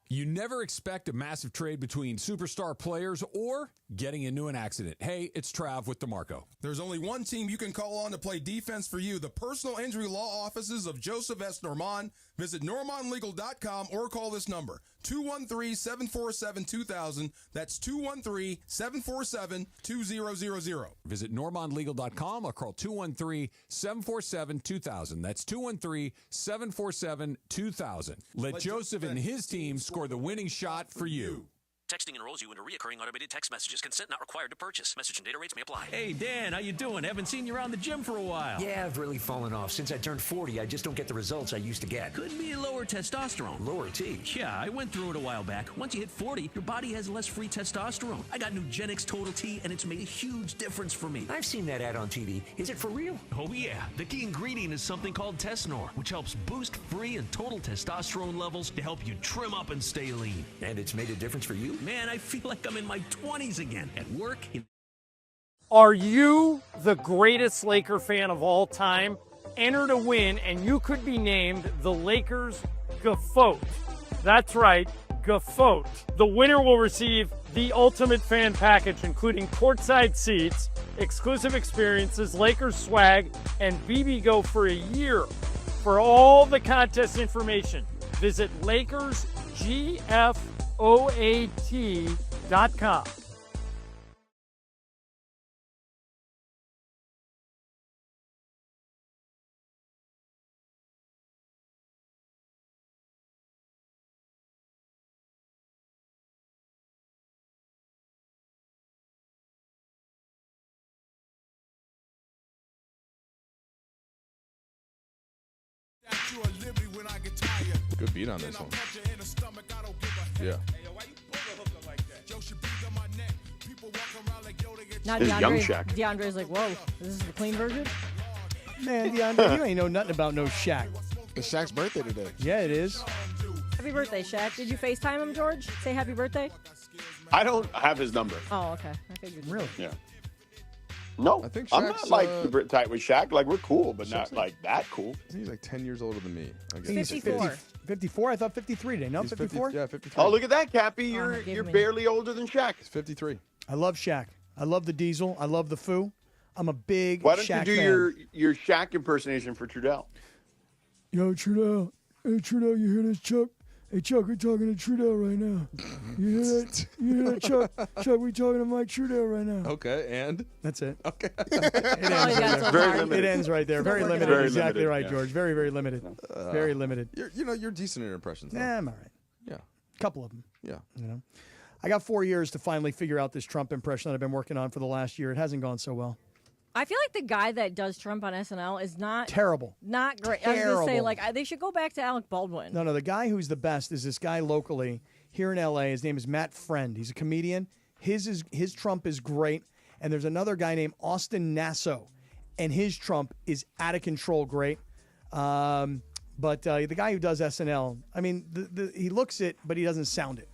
You never expect a massive trade between superstar players or getting into an accident. Hey, it's Trav with DeMarco. There's only one team you can call on to play defense for you, the personal injury law offices of Joseph S. Normand. Visit normandlegal.com or call this number, 213-747-2000. That's 213-747-2000. Visit normandlegal.com or call 213-747-2000. That's 213-747-2000. Let Joseph and his team score the winning shot for you. Texting enrolls you into recurring automated text messages. Consent not required to purchase. Message and data rates may apply. Hey, Dan, how you doing? Haven't seen you around the gym for a while. Yeah, I've really fallen off. Since I turned 40, I just don't get the results I used to get. Could be lower testosterone. Lower T? Yeah, I went through it a while back. Once you hit 40, your body has less free testosterone. I got Nugenix Total T, and it's made a huge difference for me. I've seen that ad on TV. Is it for real? Oh, yeah. The key ingredient is something called Tesnor, which helps boost free and total testosterone levels to help you trim up and stay lean. And it's made a difference for you? Man, I feel like I'm in my 20s again. At work, Are you the greatest Laker fan of all time? Enter to win, and you could be named the Lakers GOAT. That's right, GOAT. The winner will receive the ultimate fan package, including courtside seats, exclusive experiences, Lakers swag, and BB Go for a year. For all the contest information, visit LakersGFOAT.com. Good beat on this one. Yeah. Now This is young Shaq. DeAndre's like, whoa, this is the clean version? Man, DeAndre, you ain't know nothing about no Shaq. It's Shaq's birthday today. Yeah, it is. Happy birthday, Shaq. Did you FaceTime him, George? Say happy birthday? I don't have his number. Oh, okay. I figured. Really? Yeah. No, I think I'm Shaq's, not like super tight with Shaq. Like, we're cool, but not like that cool. I think he's like 10 years older than me. I guess. He's 54. 54? I thought 53 today. No, He's 54? Yeah, 53. Oh, look at that, Cappy. You're give me- barely older than Shaq. He's 53. I love Shaq. I love the Diesel. I love the Foo. I'm a big Why don't Shaq you do fan. your Shaq impersonation for Trudell? Yo, Trudell. Hey, Trudell, you hear this, Chuck? Hey, Chuck, we're talking to Trudell right now. You hear that? You hear that, Chuck? Chuck, we talking to Mike Trudell right now. Okay, and? That's it. Okay. It ends right there. Very limited. Very Exactly limited, right, yeah. George. Very, very limited. Very limited. You're decent in impressions, though. Yeah, I'm all right. Yeah. Couple of them. Yeah. You know, I got 4 years to finally figure out this Trump impression that I've been working on for the last year. It hasn't gone so well. I feel like the guy that does Trump on SNL is not Terrible. Not great. Terrible. I was going to say, like, they should go back to Alec Baldwin. No, the guy who's the best is this guy locally here in L.A. His name is Matt Friend. He's a comedian. His Trump is great. And there's another guy named Austin Nasso, and his Trump is out of control great. But the guy who does SNL, I mean, he looks it, but he doesn't sound it.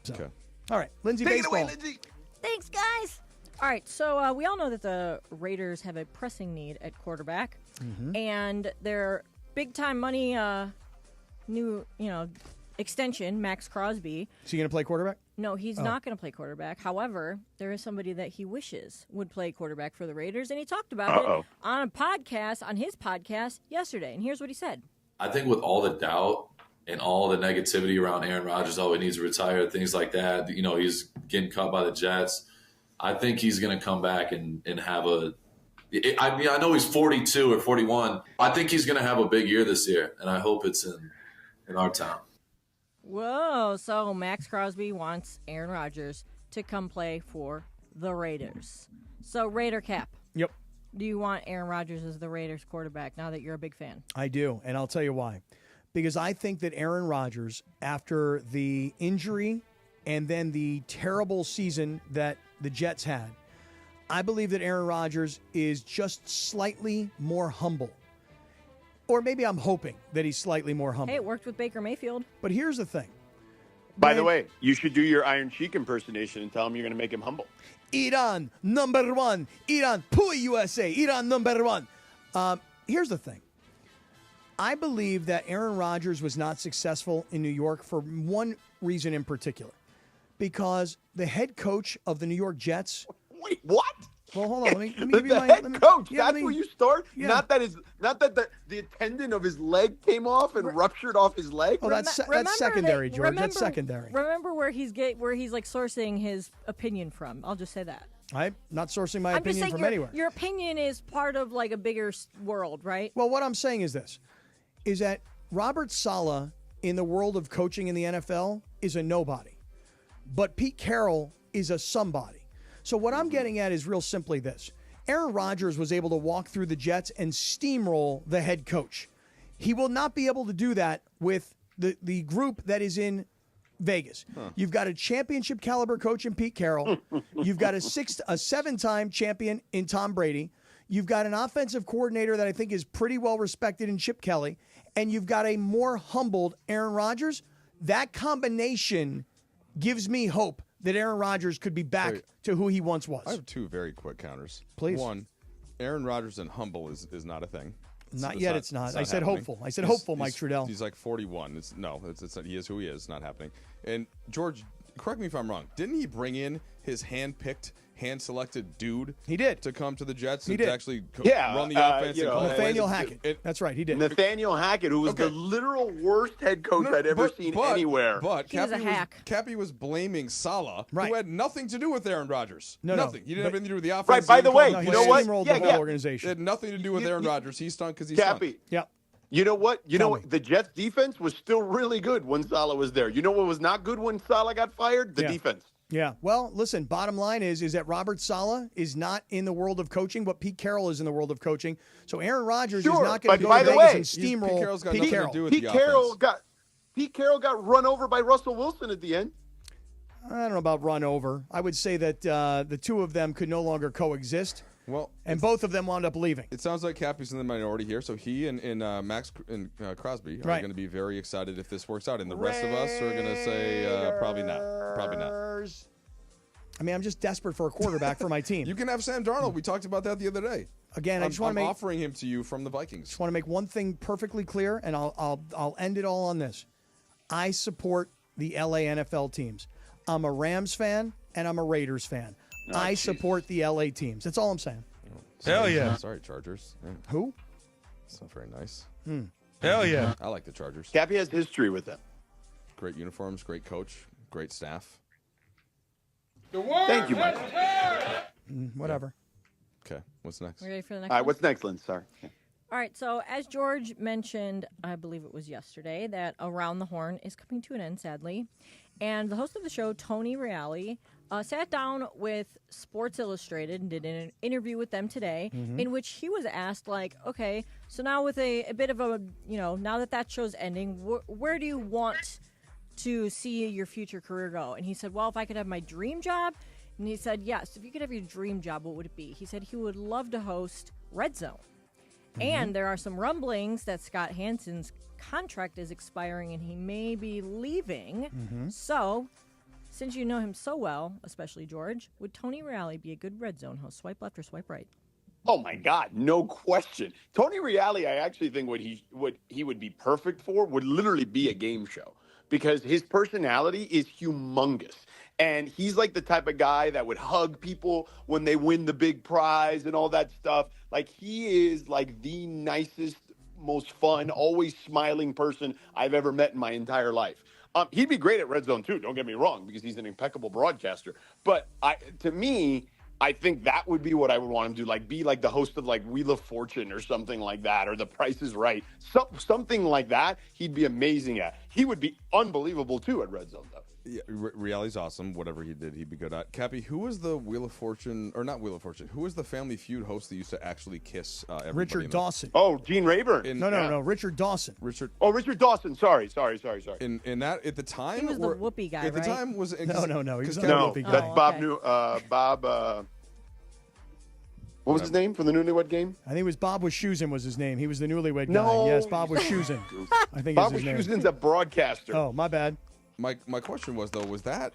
So. Okay. All right, Lindsay, Take baseball. it away, Lindsay. Thanks, guys. All right, so we all know that the Raiders have a pressing need at quarterback, and their big-time money new, extension, Max Crosby. Is he going to play quarterback? No, he's not going to play quarterback. However, there is somebody that he wishes would play quarterback for the Raiders, and he talked about it on his podcast yesterday. And here's what he said. I think with all the doubt and all the negativity around Aaron Rodgers, he needs to retire, things like that, he's getting cut by the Jets. I think he's going to come back and have I know he's 42 or 41. I think he's going to have a big year this year, and I hope it's in our town. Whoa, so Max Crosby wants Aaron Rodgers to come play for the Raiders. So, Raider Cap. Yep. Do you want Aaron Rodgers as the Raiders quarterback now that you're a big fan? I do, and I'll tell you why. Because I think that Aaron Rodgers, after the injury and then the terrible season that the Jets had, I believe that Aaron Rodgers is just slightly more humble. Or maybe I'm hoping that he's slightly more humble. Hey, it worked with Baker Mayfield. But here's the thing. By the way, you should do your Iron Sheik impersonation and tell him you're going to make him humble. Iran, number one. Iran, Pui USA. Iran, number one. Here's the thing. I believe that Aaron Rodgers was not successful in New York for one reason in particular. Because the head coach of the New York Jets. Wait, what? Well, hold on. Let me give you the my head coach. yeah, That's where you start. Yeah. Not that the tendon of his leg came off and ruptured off his leg. Oh, that's secondary, George. That's secondary. Remember where he's like sourcing his opinion from. I'll just say that. I'm not sourcing my I'm opinion just saying from anywhere. Your opinion is part of like a bigger world, right? Well, what I'm saying is this: is that Robert Saleh in the world of coaching in the NFL is a nobody, but Pete Carroll is a somebody. So what I'm getting at is real simply this. Aaron Rodgers was able to walk through the Jets and steamroll the head coach. He will not be able to do that with the group that is in Vegas. You've got a championship caliber coach in Pete Carroll. You've got a 7-time champion in Tom Brady. You've got an offensive coordinator that I think is pretty well respected in Chip Kelly. And you've got a more humbled Aaron Rodgers. That combination gives me hope that Aaron Rodgers could be back to who he once was. I have two very quick counters. Please. One, Aaron Rodgers and humble is not a thing. Not yet. It's not. I said happening. hopeful. I said hopeful, Mike Trudell. He's like 41. He is who he is. It's not happening. And George, correct me if I'm wrong. Didn't he bring in his hand-picked, hand-selected dude? He did. To come to the Jets He and did. to actually run the offense. And call Nathaniel plays. Hackett. That's right. He did. Nathaniel Hackett, who was the literal worst head coach I'd ever seen anywhere. But He was a hack. Cappy was blaming Saleh, Right. who had nothing to do with Aaron Rodgers. No. Nothing. He didn't have anything to do with the offense. Right, by the way, he you know what? steamrolled the whole organization. It had nothing to do with Aaron Rodgers. He stunk because he Cappy. stunk. Yep. You know what? Tell me. The Jets' defense was still really good when Saleh was there. You know what was not good when Saleh got fired? The defense. Yeah. Well, listen, bottom line is that Robert Saleh is not in the world of coaching, but Pete Carroll is in the world of coaching. So Aaron Rodgers is not going to go to Vegas and steamroll Pete Carroll's got nothing to do with Pete the Carroll got run over by Russell Wilson at the end. I don't know about run over. I would say that the two of them could no longer coexist. Well, and both of them wound up leaving. It sounds like Cappy's in the minority here, so he and Max and Crosby are going to be very excited if this works out, and the rest of us are going to say probably not. Probably not. I mean, I'm just desperate for a quarterback for my team. You can have Sam Darnold. We talked about that the other day. Again, I just want to make offering him to you from the Vikings. Just want to make one thing perfectly clear, and I'll end it all on this. I support the LA NFL teams. I'm a Rams fan and I'm a Raiders fan. I support the LA teams. That's all I'm saying. Hell yeah! Sorry, Chargers. Yeah. Who? It's not very nice. Hell yeah! I like the Chargers. Cappy has history with them. Great uniforms, great coach, great staff. Thank you, Mike. Whatever. Okay, what's next? We ready for the next All right, one? what's next, Lynn? Sorry. All right, so as George mentioned, I believe it was yesterday, that Around the Horn is coming to an end, sadly. And the host of the show, Tony Reale, sat down with Sports Illustrated and did an interview with them today, in which he was asked, like, okay, so now with a bit of a, now that show's ending, where do you want to see your future career go? And he said, well, if I could have my dream job. And he said, yes, if you could have your dream job, what would it be? He said he would love to host Red Zone. And there are some rumblings that Scott Hansen's contract is expiring and he may be leaving. So, since you know him so well, especially George, would Tony Reale be a good Red Zone host? Swipe left or swipe right? Oh my God, no question. Tony Reale, I actually think what he would be perfect for would literally be a game show because his personality is humongous. And he's like the type of guy that would hug people when they win the big prize and all that stuff. Like he is like the nicest, most fun, always smiling person I've ever met in my entire life. He'd be great at Red Zone too, don't get me wrong, because he's an impeccable broadcaster. But to me, I think that would be what I would want him to do, like be like the host of like Wheel of Fortune or something like that, or The Price is Right. Something like that, he'd be amazing at. He would be unbelievable too at Red Zone, though. Yeah, Reale's awesome. Whatever he did, he'd be good at. Cappy, who was the Wheel of Fortune, or not Wheel of Fortune, who was the Family Feud host that used to actually kiss everybody? Richard Dawson. Oh, Gene Rayburn. No, Richard Dawson. Richard Dawson. Sorry. In that, at the time, He was the whoopee guy, at the right? time was No. He was not No, a whoopee guy. that's Bob. What was his name from the Newlywed Game? I think it was Bob Wischusen was his name. He was the Newlywed guy. No. Yes, Bob Wischusen. I think Bob is his name. Wischusen's a broadcaster. Oh, my bad. My question was though,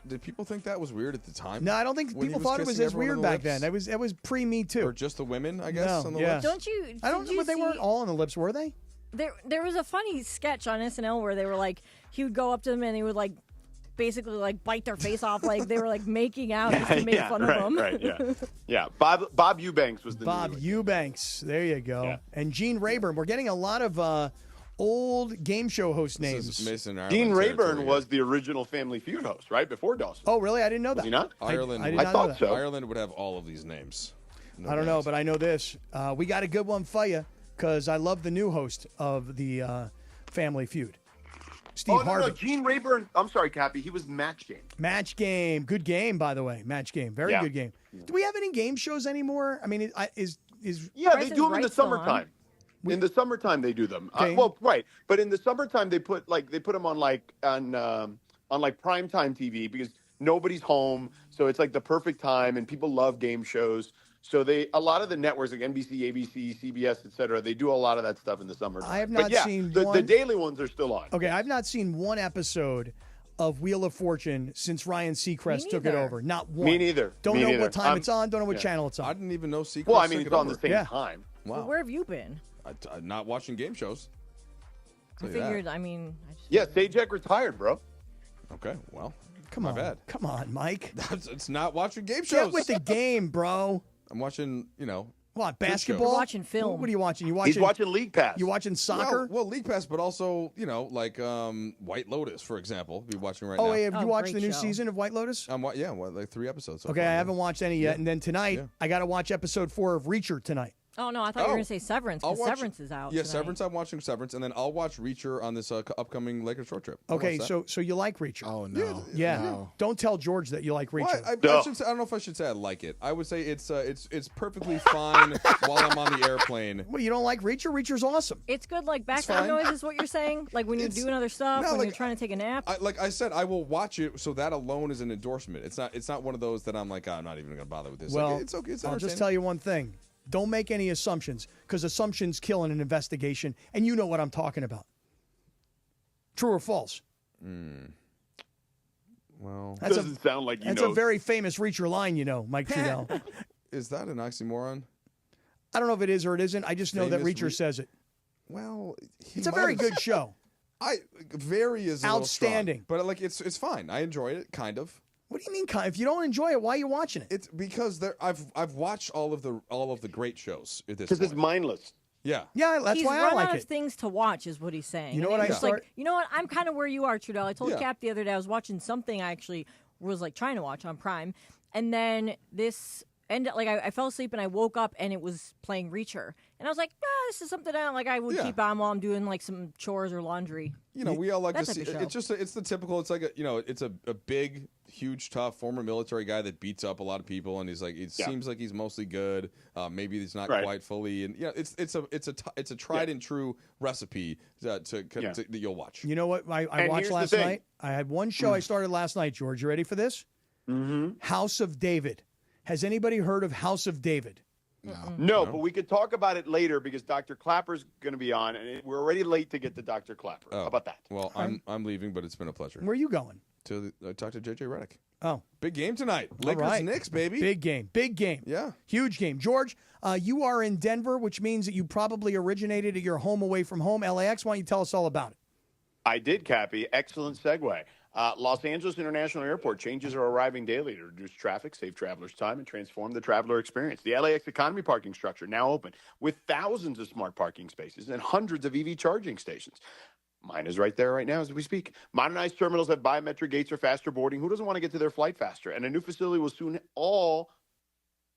did people think that was weird at the time? No, I don't think when people he thought it was kissing as everyone on weird the back then. lips? That was pre-Me Too. Or just the women, I guess, on the yeah. lips? Don't you? I don't know, but they weren't all on the lips, were they? There was a funny sketch on SNL where they were like, he would go up to them and he would like basically like bite their face off, like they were like making out just to make fun of them. Right, yeah. Bob Eubanks was the Bob Eubanks. There you go. Yeah. And Gene Rayburn. We're getting a lot of old game show host names. Mason Ireland Gene Rayburn territory, was the original Family Feud host, right before Dawson. Oh, really? I didn't know that. Was he not? Ireland. I did not know that. so. Ireland would have all of these names. I don't know, but I know this. We got a good one for you because I love the new host of the Family Feud, Steve Harvey. No, Gene Rayburn. I'm sorry, Cappy. He was Match Game. Match Game. Good game, by the way. Match Game. Very good game. Do we have any game shows anymore? I mean, is Yeah, Price they is do them in the Right still on? summertime. In the summertime, they do them. Okay. Well, right, but in the summertime, they put them on primetime TV because nobody's home, so it's like the perfect time, and people love game shows. So a lot of the networks like NBC, ABC, CBS, etc., they do a lot of that stuff in the summertime. I have not seen the one. daily ones are still on. Okay, I've not seen one episode of Wheel of Fortune since Ryan Seacrest took it over. Not one. Me neither. Don't Me know neither. what time it's on. Don't know what channel it's on. I didn't even know Seacrest. Well, I mean, took it's it on the over. same Yeah. time. Wow. Where have you been? Not watching game shows. I figured. I mean, I just Yeah, Sajak retired, bro. Okay, well, Come my on, bad. come on, Mike. It's not watching game shows. Get with the game, bro. I'm watching, What, Good basketball? shows. You're watching film. What are you watching? He's watching League Pass. You watching soccer? Well, League Pass, but also, like White Lotus, for example. Be watching right now. Oh, have you watched great the new show. season of White Lotus? Like 3 episodes. So Okay, far, I yeah. haven't watched any yet. Yeah. And then tonight, Yeah. I got to watch episode 4 of Reacher tonight. Oh no, I thought you were gonna say Severance. I'll Because watch- Severance is out. Yeah, tonight. Severance. I'm watching Severance, and then I'll watch Reacher on this upcoming Lakers short trip. I'll Okay, watch that. so you like Reacher? Oh no. Yeah. No. Don't tell George that you like Well, Reacher. I should say, I don't know if I should say I like it. I would say it's perfectly fine while I'm on the airplane. Well, you don't like Reacher? Reacher's awesome. It's good, like background fine. noise is what you're saying. Like when you're It's- doing other stuff, no, when like, you're trying to take a nap. Like I said, I will watch it. So that alone is an endorsement. It's not one of those that I'm like, I'm not even going to bother with this. Well, Like, it's okay. It's I'll just entertaining. tell you one thing. Don't make any assumptions, because assumptions kill in an investigation, and you know what I'm talking about. True or false? Well, That's doesn't sound like you That's know. a very famous Reacher line, Mike Trudell. is that an oxymoron? I don't know if it is or it isn't. I just know that Famous Reacher says it. Well, It's a very good show. Very is a little strong, Outstanding. but like it's fine. I enjoyed it, kind of. What do you mean, if you don't enjoy it, why are you watching it? It's because I've watched all of the great shows at this Because it's point. mindless. Yeah. Yeah, that's he's why I run like out it. of things to watch, is what he's saying. You know And what it's I just like, start- you know what? I'm kind of where you are, Trudell. I told Yeah. Cap the other day I was watching something I actually was like trying to watch on Prime, and then this ended. Like I fell asleep and I woke up and it was playing Reacher, and I was like, this is something I would Yeah. keep on while I'm doing like some chores or laundry. We all like That to type see. of show. It's the typical. It's like it's a big, huge, tough former military guy that beats up a lot of people, and he's like, it seems like he's mostly good. Maybe he's not Right. quite fully, and it's a tried and true recipe that you'll watch. You know what I And watched here's the last thing. night? I had one show I started last night, George. You ready for this? Mm-hmm. House of David. Has anybody heard of House of David? No, but we could talk about it later because Dr. Clapper's going to be on, and we're already late to get to Dr. Clapper. How about that? Well, I'm leaving, but it's been a pleasure. Where are you going? To talk to JJ Redick. Oh. Big game tonight. All Lakers right. Knicks, baby. Big game. Big game. Yeah. Huge game. George, you are in Denver, which means that you probably originated at your home away from home, LAX. Why don't you tell us all about it? I did, Cappy. Excellent segue. Los Angeles International Airport changes are arriving daily to reduce traffic, save travelers time, and transform the traveler experience. The LAX economy parking structure now open with thousands of smart parking spaces and hundreds of EV charging stations. Mine is right there right now as we speak. Modernized terminals have biometric gates for faster boarding. Who doesn't want to get to their flight faster? And a new facility will soon all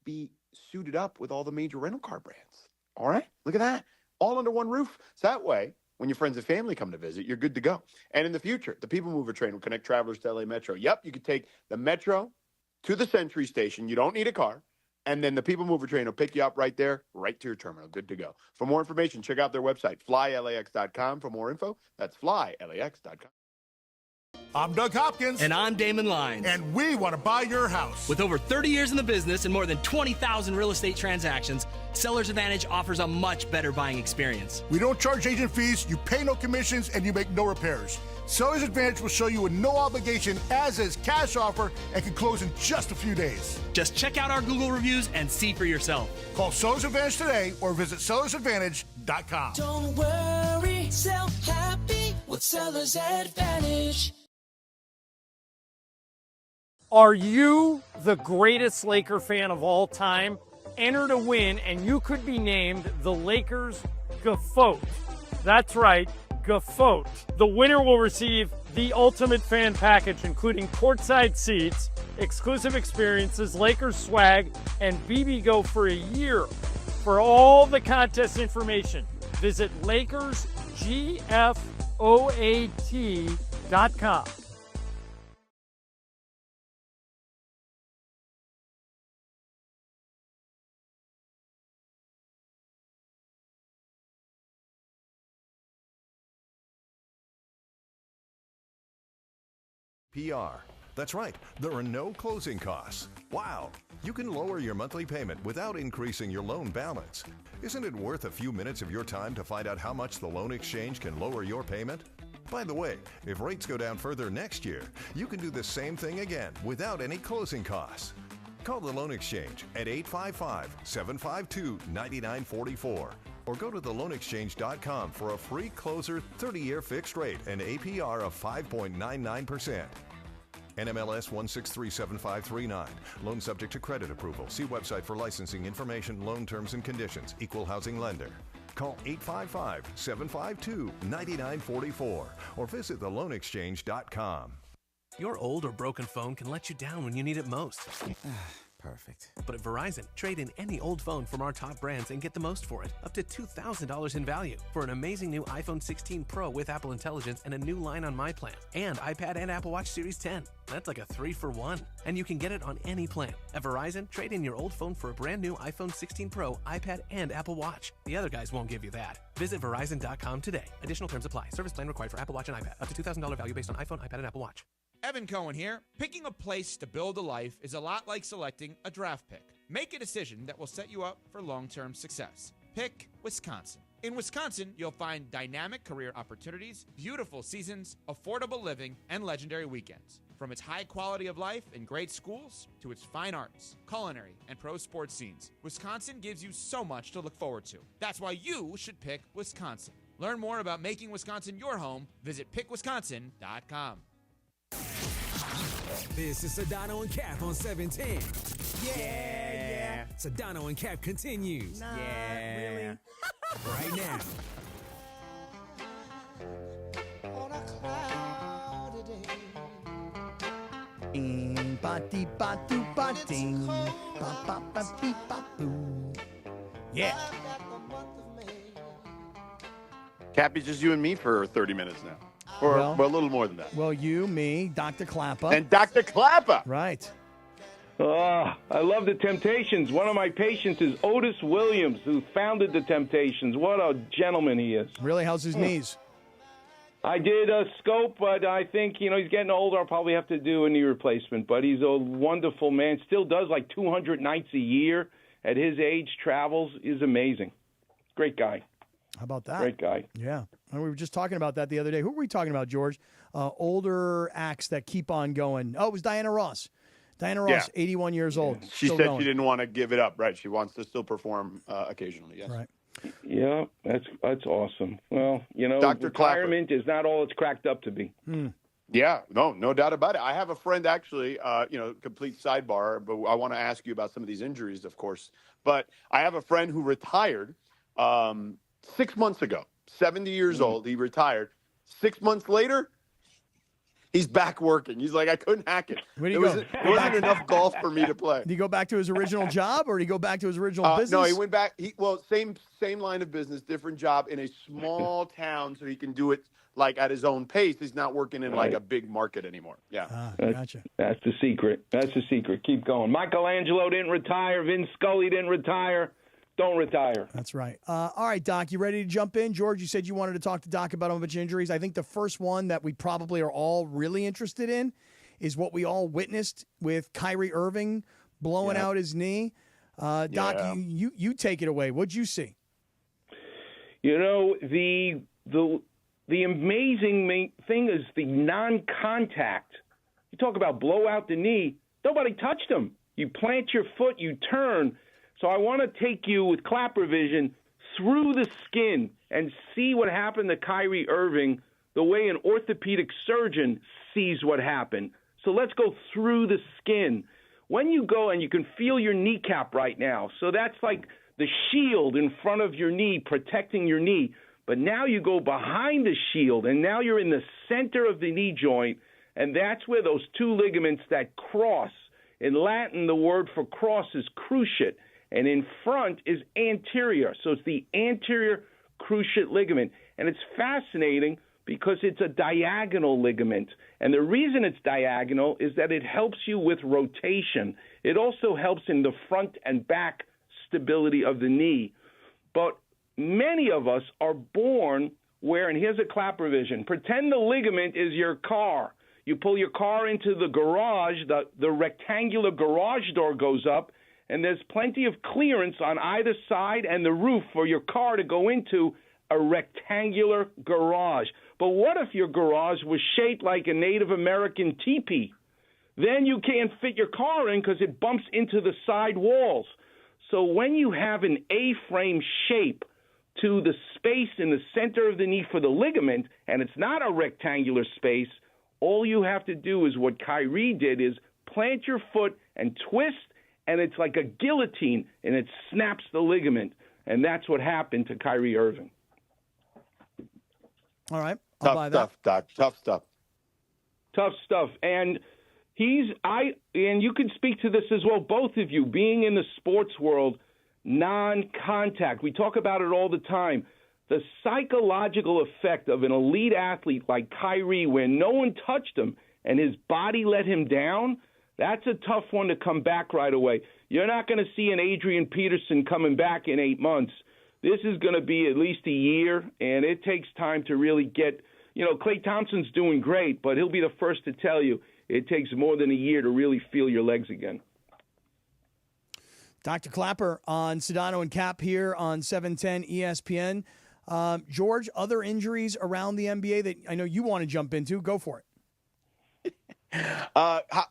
be suited up with all the major rental car brands. All right? Look at that. All under one roof. So that way, when your friends and family come to visit, you're good to go. And in the future, the People Mover train will connect travelers to LA Metro. Yep, you could take the Metro to the Century Station. You don't need a car. And then the People Mover train will pick you up right there, right to your terminal. Good to go. For more information, check out their website, flylax.com. For more info, that's flylax.com. I'm Doug Hopkins. And I'm Damon Lyons. And we want to buy your house. With over 30 years in the business and more than 20,000 real estate transactions, Seller's Advantage offers a much better buying experience. We don't charge agent fees, you pay no commissions, and you make no repairs. Seller's Advantage will show you a no obligation as-is cash offer and can close in just a few days. Just check out our Google reviews and see for yourself. Call Seller's Advantage today or visit sellersadvantage.com. Don't worry, sell happy with Seller's Advantage. Are you the greatest Laker fan of all time? Enter to win, and you could be named the Lakers GOAT. That's right, GOAT. The winner will receive the ultimate fan package, including courtside seats, exclusive experiences, Lakers swag, and BB Go for a year. For all the contest information, visit LakersGFOAT.com. PR. That's right, there are no closing costs. Wow! You can lower your monthly payment without increasing your loan balance. Isn't it worth a few minutes of your time to find out how much the loan exchange can lower your payment? By the way, if rates go down further next year, you can do the same thing again without any closing costs. Call the Loan Exchange at 855-752-9944 or go to theloanexchange.com for a free closer 30-year fixed rate and APR of 5.99%. NMLS 1637539. Loan subject to credit approval. See website for licensing information, loan terms and conditions. Equal housing lender. Call 855-752-9944 or visit theloanexchange.com. Your old or broken phone can let you down when you need it most. Perfect. But at Verizon, trade in any old phone from our top brands and get the most for it, up to $2,000 in value for an amazing new iPhone 16 Pro with Apple Intelligence and a new line on My Plan, and iPad and Apple Watch Series 10. That's like a 3-for-1. And you can get it on any plan. At Verizon, trade in your old phone for a brand new iPhone 16 Pro, iPad, and Apple Watch. The other guys won't give you that. Visit Verizon.com today. Additional terms apply. Service plan required for Apple Watch and iPad. Up to $2,000 value based on iPhone, iPad, and Apple Watch. Evan Cohen here. Picking a place to build a life is a lot like selecting a draft pick. Make a decision that will set you up for long-term success. Pick Wisconsin. In Wisconsin, you'll find dynamic career opportunities, beautiful seasons, affordable living, and legendary weekends. From its high quality of life and great schools to its fine arts, culinary, and pro sports scenes, Wisconsin gives you so much to look forward to. That's why you should pick Wisconsin. Learn more about making Wisconsin your home. Visit pickwisconsin.com. This is Sedano and Kap on 710. Yeah. Sedano and Kap continues. Not really. Right now. Yeah. Cappy's just you and me for 30 minutes now. Or Well- a little more than that. Well, you, me, Dr. Clapper. And Dr. Clapper. Right. I love the Temptations. One of my patients is Otis Williams, who founded the Temptations. What a gentleman he is. Really? How's his knees? I did a scope, but I think, he's getting older. I'll probably have to do a knee replacement. But he's a wonderful man. Still does like 200 nights a year. at his age travels is amazing. Great guy. How about that? Great guy. Yeah. And we were just talking about that the other day. Who were we talking about, George? Older acts that keep on going. Oh, it was Diana Ross. Diana Ross, 81 years old. She still said going. she didn't want to give it up, right? She wants to still perform occasionally, yes. Right. Yeah, that's awesome. Well, Dr. retirement is not all it's cracked up to be. Yeah, no doubt about it. I have a friend actually, complete sidebar, but I want to ask you about some of these injuries, of course. But I have a friend who retired 6 months ago, 70 years old. He retired. 6 months later, he's back working. He's like, I couldn't hack it. Where did he There wasn't enough golf for me to play. Did he go back to his original job, or did he go back to his original business? No, he went back. Same line of business, different job in a small town, so he can do it like at his own pace. He's not working in like a big market anymore. Yeah, gotcha. That's the secret. That's the secret. Keep going. Michelangelo didn't retire. Vince Scully didn't retire. Don't retire. That's right. All right, Doc, you ready to jump in? George, you said you wanted to talk to Doc about a bunch of injuries. I think the first one that we probably are all really interested in is what we all witnessed with Kyrie Irving blowing out his knee. Doc, you take it away. What'd you see? The amazing thing is the non-contact. You talk about blow out the knee. Nobody touched him. You plant your foot, you turn. So I want to take you with clapper vision through the skin and see what happened to Kyrie Irving the way an orthopedic surgeon sees what happened. So let's go through the skin. When you go, and you can feel your kneecap right now, so that's like the shield in front of your knee protecting your knee. But now you go behind the shield, and now you're in the center of the knee joint, and that's where those two ligaments that cross. In Latin, the word for cross is cruciate. And in front is anterior. So it's the anterior cruciate ligament. And it's fascinating because it's a diagonal ligament. And the reason it's diagonal is that it helps you with rotation. It also helps in the front and back stability of the knee. But many of us are born where, and here's a clapper vision, pretend the ligament is your car. You pull your car into the garage, the rectangular garage door goes up, and there's plenty of clearance on either side and the roof for your car to go into a rectangular garage. But what if your garage was shaped like a Native American teepee? Then you can't fit your car in because it bumps into the side walls. So when you have an A-frame shape to the space in the center of the knee for the ligament, and it's not a rectangular space, all you have to do is what Kyrie did is plant your foot and twist, and it's like a guillotine, and it snaps the ligament. And that's what happened to Kyrie Irving. All right. I'll buy that. Tough stuff, Doc. Tough stuff. Tough stuff. And and you can speak to this as well, both of you, being in the sports world, non-contact. We talk about it all the time. The psychological effect of an elite athlete like Kyrie, where no one touched him and his body let him down, that's a tough one to come back right away. You're not going to see an Adrian Peterson coming back in 8 months. This is going to be at least a year, and it takes time to really get – Klay Thompson's doing great, but he'll be the first to tell you it takes more than a year to really feel your legs again. Dr. Clapper on Sedano and Kap here on 710 ESPN. George, other injuries around the NBA that I know you want to jump into? Go for it.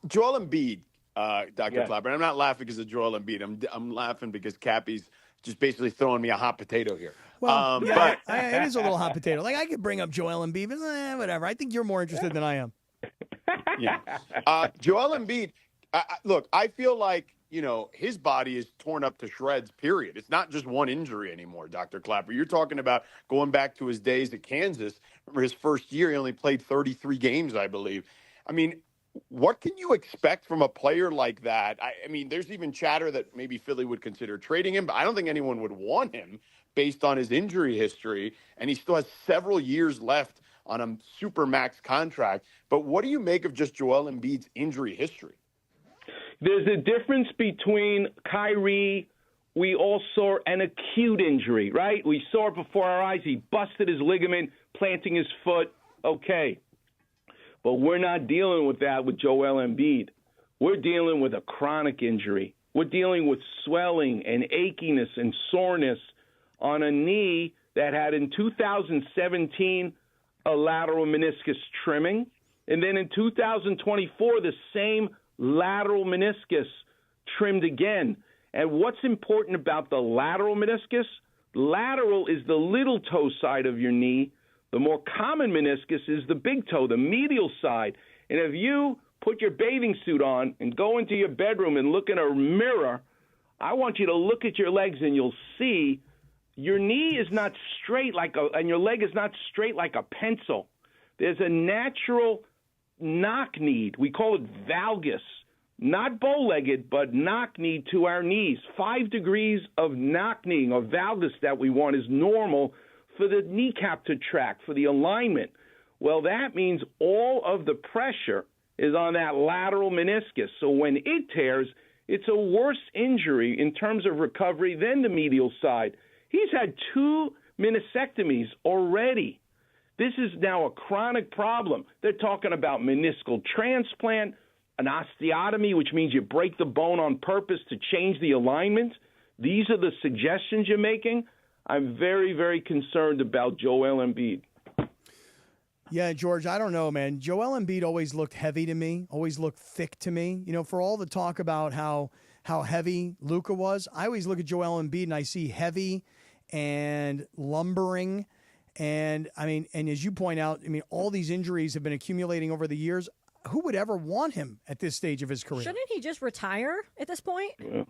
Joel Embiid, Dr. Clapper. And I'm not laughing because of Joel Embiid. I'm laughing because Cappy's just basically throwing me a hot potato here. Well, it is a little hot potato. Like, I could bring up Joel Embiid, but whatever. I think you're more interested than I am. Yeah. Joel Embiid, look, I feel like, his body is torn up to shreds, period. It's not just one injury anymore, Dr. Clapper. You're talking about going back to his days at Kansas. Remember his first year, he only played 33 games, I believe. I mean, what can you expect from a player like that? I mean, there's even chatter that maybe Philly would consider trading him, but I don't think anyone would want him based on his injury history. And he still has several years left on a super max contract. But what do you make of just Joel Embiid's injury history? There's a difference between Kyrie. We all saw an acute injury, right? We saw it before our eyes. He busted his ligament, planting his foot. Okay. But we're not dealing with that with Joel Embiid. We're dealing with a chronic injury. We're dealing with swelling and achiness and soreness on a knee that had in 2017 a lateral meniscus trimming. And then in 2024, the same lateral meniscus trimmed again. And what's important about the lateral meniscus? Lateral is the little toe side of your knee. The more common meniscus is the big toe, the medial side. And if you put your bathing suit on and go into your bedroom and look in a mirror, I want you to look at your legs and you'll see your knee is not straight and your leg is not straight like a pencil. There's a natural knock-kneed. We call it valgus. Not bow-legged, but knock-kneed to our knees. 5 degrees of knock-kneeing or valgus that we want is normal for the kneecap to track, for the alignment. Well, that means all of the pressure is on that lateral meniscus. So when it tears, it's a worse injury in terms of recovery than the medial side. He's had 2 meniscectomies already. This is now a chronic problem. They're talking about meniscal transplant, an osteotomy, which means you break the bone on purpose to change the alignment. These are the suggestions you're making. I'm very, very concerned about Joel Embiid. Yeah, George, I don't know, man. Joel Embiid always looked heavy to me, always looked thick to me. You know, for all the talk about how heavy Luka was, I always look at Joel Embiid and I see heavy and lumbering. And, I mean, and as you point out, I mean, all these injuries have been accumulating over the years. Who would ever want him at this stage of his career? Shouldn't he just retire at this point? Yeah.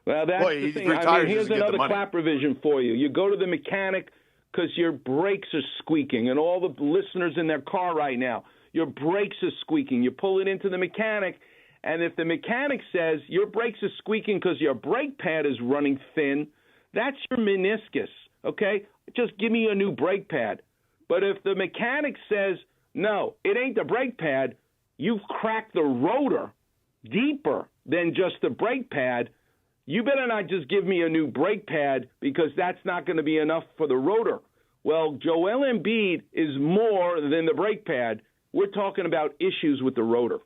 Well, that's the thing. I mean, here's another clap revision for you. You go to the mechanic because your brakes are squeaking, and all the listeners in their car right now, your brakes are squeaking. You pull it into the mechanic, and if the mechanic says your brakes are squeaking because your brake pad is running thin, that's your meniscus, okay? Just give me a new brake pad. But if the mechanic says, no, it ain't the brake pad, you've cracked the rotor deeper than just the brake pad, you better not just give me a new brake pad because that's not going to be enough for the rotor. Well, Joel Embiid is more than the brake pad. We're talking about issues with the rotor.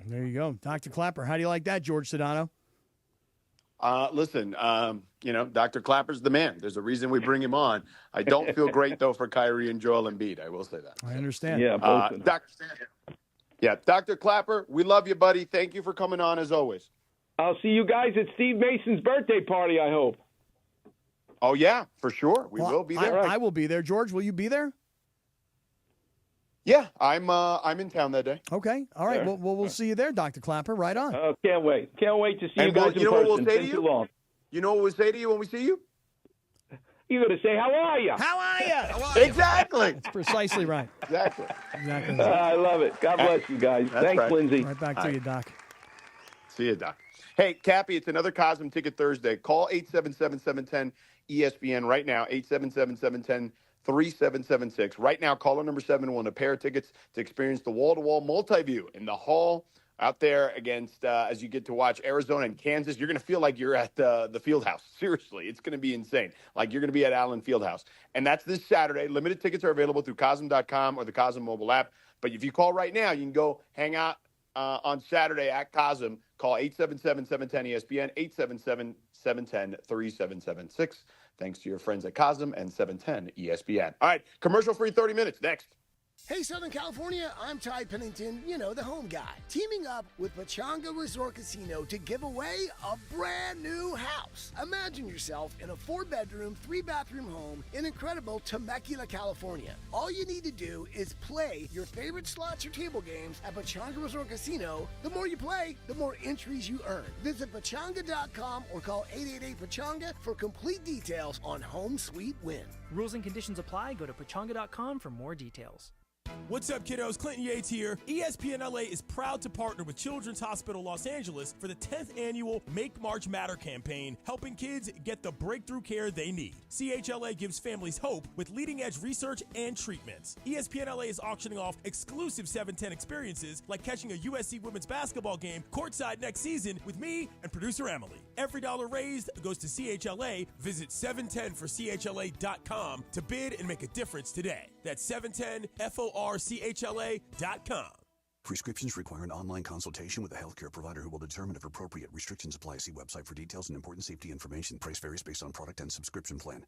There you go. Dr. Clapper, how do you like that, George Sedano? Listen, you know, Dr. Clapper's the man. There's a reason we bring him on. I don't feel great, though, for Kyrie and Joel Embiid. I will say that. I understand. Yeah, both Dr. Clapper, we love you, buddy. Thank you for coming on, as always. I'll see you guys at Steve Mason's birthday party, I hope. Oh, yeah, for sure. We will be there. I will be there. George, will you be there? Yeah, I'm in town that day. Okay. All right. Sure. Well, we'll see you there, Dr. Clapper. Right on. Can't wait. Can't wait to see you guys in know person. What we'll say to Too long. You know what we'll say to you when we see you? You're going to say, how are you? How are you? Exactly. That's precisely right. Exactly. I love it. God bless you guys. Thanks, right. Lindsay. Right back to you, Doc. See you, Doc. Hey, Cappy, it's another Cosm Ticket Thursday. Call 877-710-ESPN right now, 877-710-3776. Right now, caller number 7 won a pair of tickets to experience the wall-to-wall multi-view in the hall out there against, as you get to watch Arizona and Kansas. You're going to feel like you're at the Fieldhouse. Seriously, it's going to be insane. Like you're going to be at Allen Fieldhouse. And that's this Saturday. Limited tickets are available through Cosm.com or the Cosm mobile app. But if you call right now, you can go hang out on Saturday at Cosm. Call 877-710-ESPN, 877-710-3776. Thanks to your friends at Cosm and 710-ESPN. All right, commercial-free 30 minutes. Next. Hey, Southern California, I'm Ty Pennington, you know, the home guy. Teaming up with Pechanga Resort Casino to give away a brand new house. Imagine yourself in a 4-bedroom, 3-bathroom home in incredible Temecula, California. All you need to do is play your favorite slots or table games at Pechanga Resort Casino. The more you play, the more entries you earn. Visit Pechanga.com or call 888-PECHANGA for complete details on Home Sweet Win. Rules and conditions apply. Go to Pechanga.com for more details. What's up, kiddos? Clinton Yates here. ESPN LA is proud to partner with Children's Hospital Los Angeles for the 10th annual Make March Matter campaign, helping kids get the breakthrough care they need. CHLA gives families hope with leading-edge research and treatments. ESPN LA is auctioning off exclusive 710 experiences like catching a USC women's basketball game courtside next season with me and producer Emily. Every dollar raised goes to CHLA. Visit 710forchla.com to bid and make a difference today. That's 710forchla.com. Prescriptions require an online consultation with a healthcare provider who will determine if appropriate. Restrictions apply. See website for details and important safety information. Price varies based on product and subscription plan.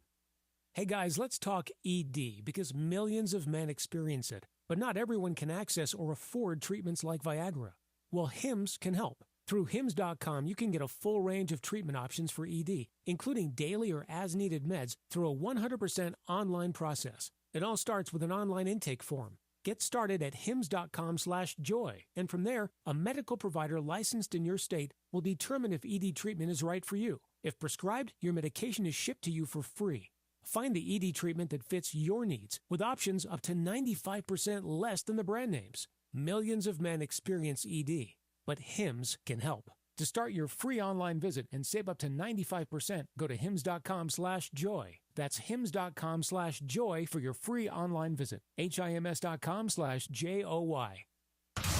Hey guys, let's talk ED, because millions of men experience it, but not everyone can access or afford treatments like Viagra. Well, Hims can help. Through Hims.com, you can get a full range of treatment options for ED, including daily or as-needed meds, through a 100% online process. It all starts with an online intake form. Get started at hims.com/joy, and from there, a medical provider licensed in your state will determine if ED treatment is right for you. If prescribed, your medication is shipped to you for free. Find the ED treatment that fits your needs, with options up to 95% less than the brand names. Millions of men experience ED, but Hims can help. To start your free online visit and save up to 95%, go to hims.com/joy. That's hims.com/joy for your free online visit. HIMS.com/JOY.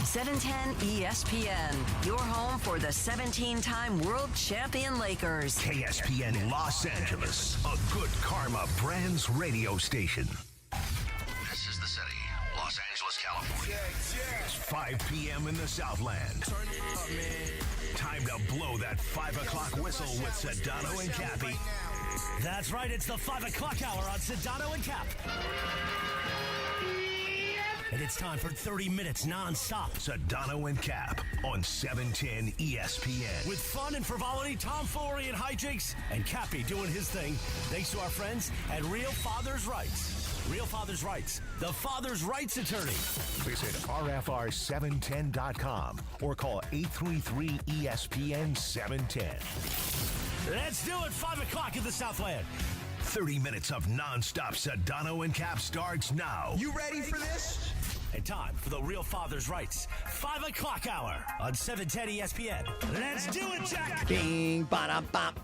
710 ESPN, your home for the 17-time world champion Lakers. KSPN Los Angeles, a good karma brands radio station. This is the city, Los Angeles, California. It's 5 p.m. in the Southland. Turn it up, man. Time to blow that 5 o'clock whistle with Sedano and Cappy. That's right, it's the 5 o'clock hour on Sedano and Cap. And it's time for 30 minutes non-stop. Sedano and Cap on 710 ESPN. With fun and frivolity, tomfoolery and hijinks, and Cappy doing his thing, thanks to our friends at Real Father's Rights. Real Father's Rights, the father's rights attorney. Visit RFR710.com or call 833-ESPN-710. Let's do it, 5 o'clock in the Southland. 30 minutes of non-stop Sedano and Cap starts now. You ready for this? And time for the Real Father's Rights 5 o'clock hour on 710 ESPN. Let's do it, Jack! Bing, ba-da-bop.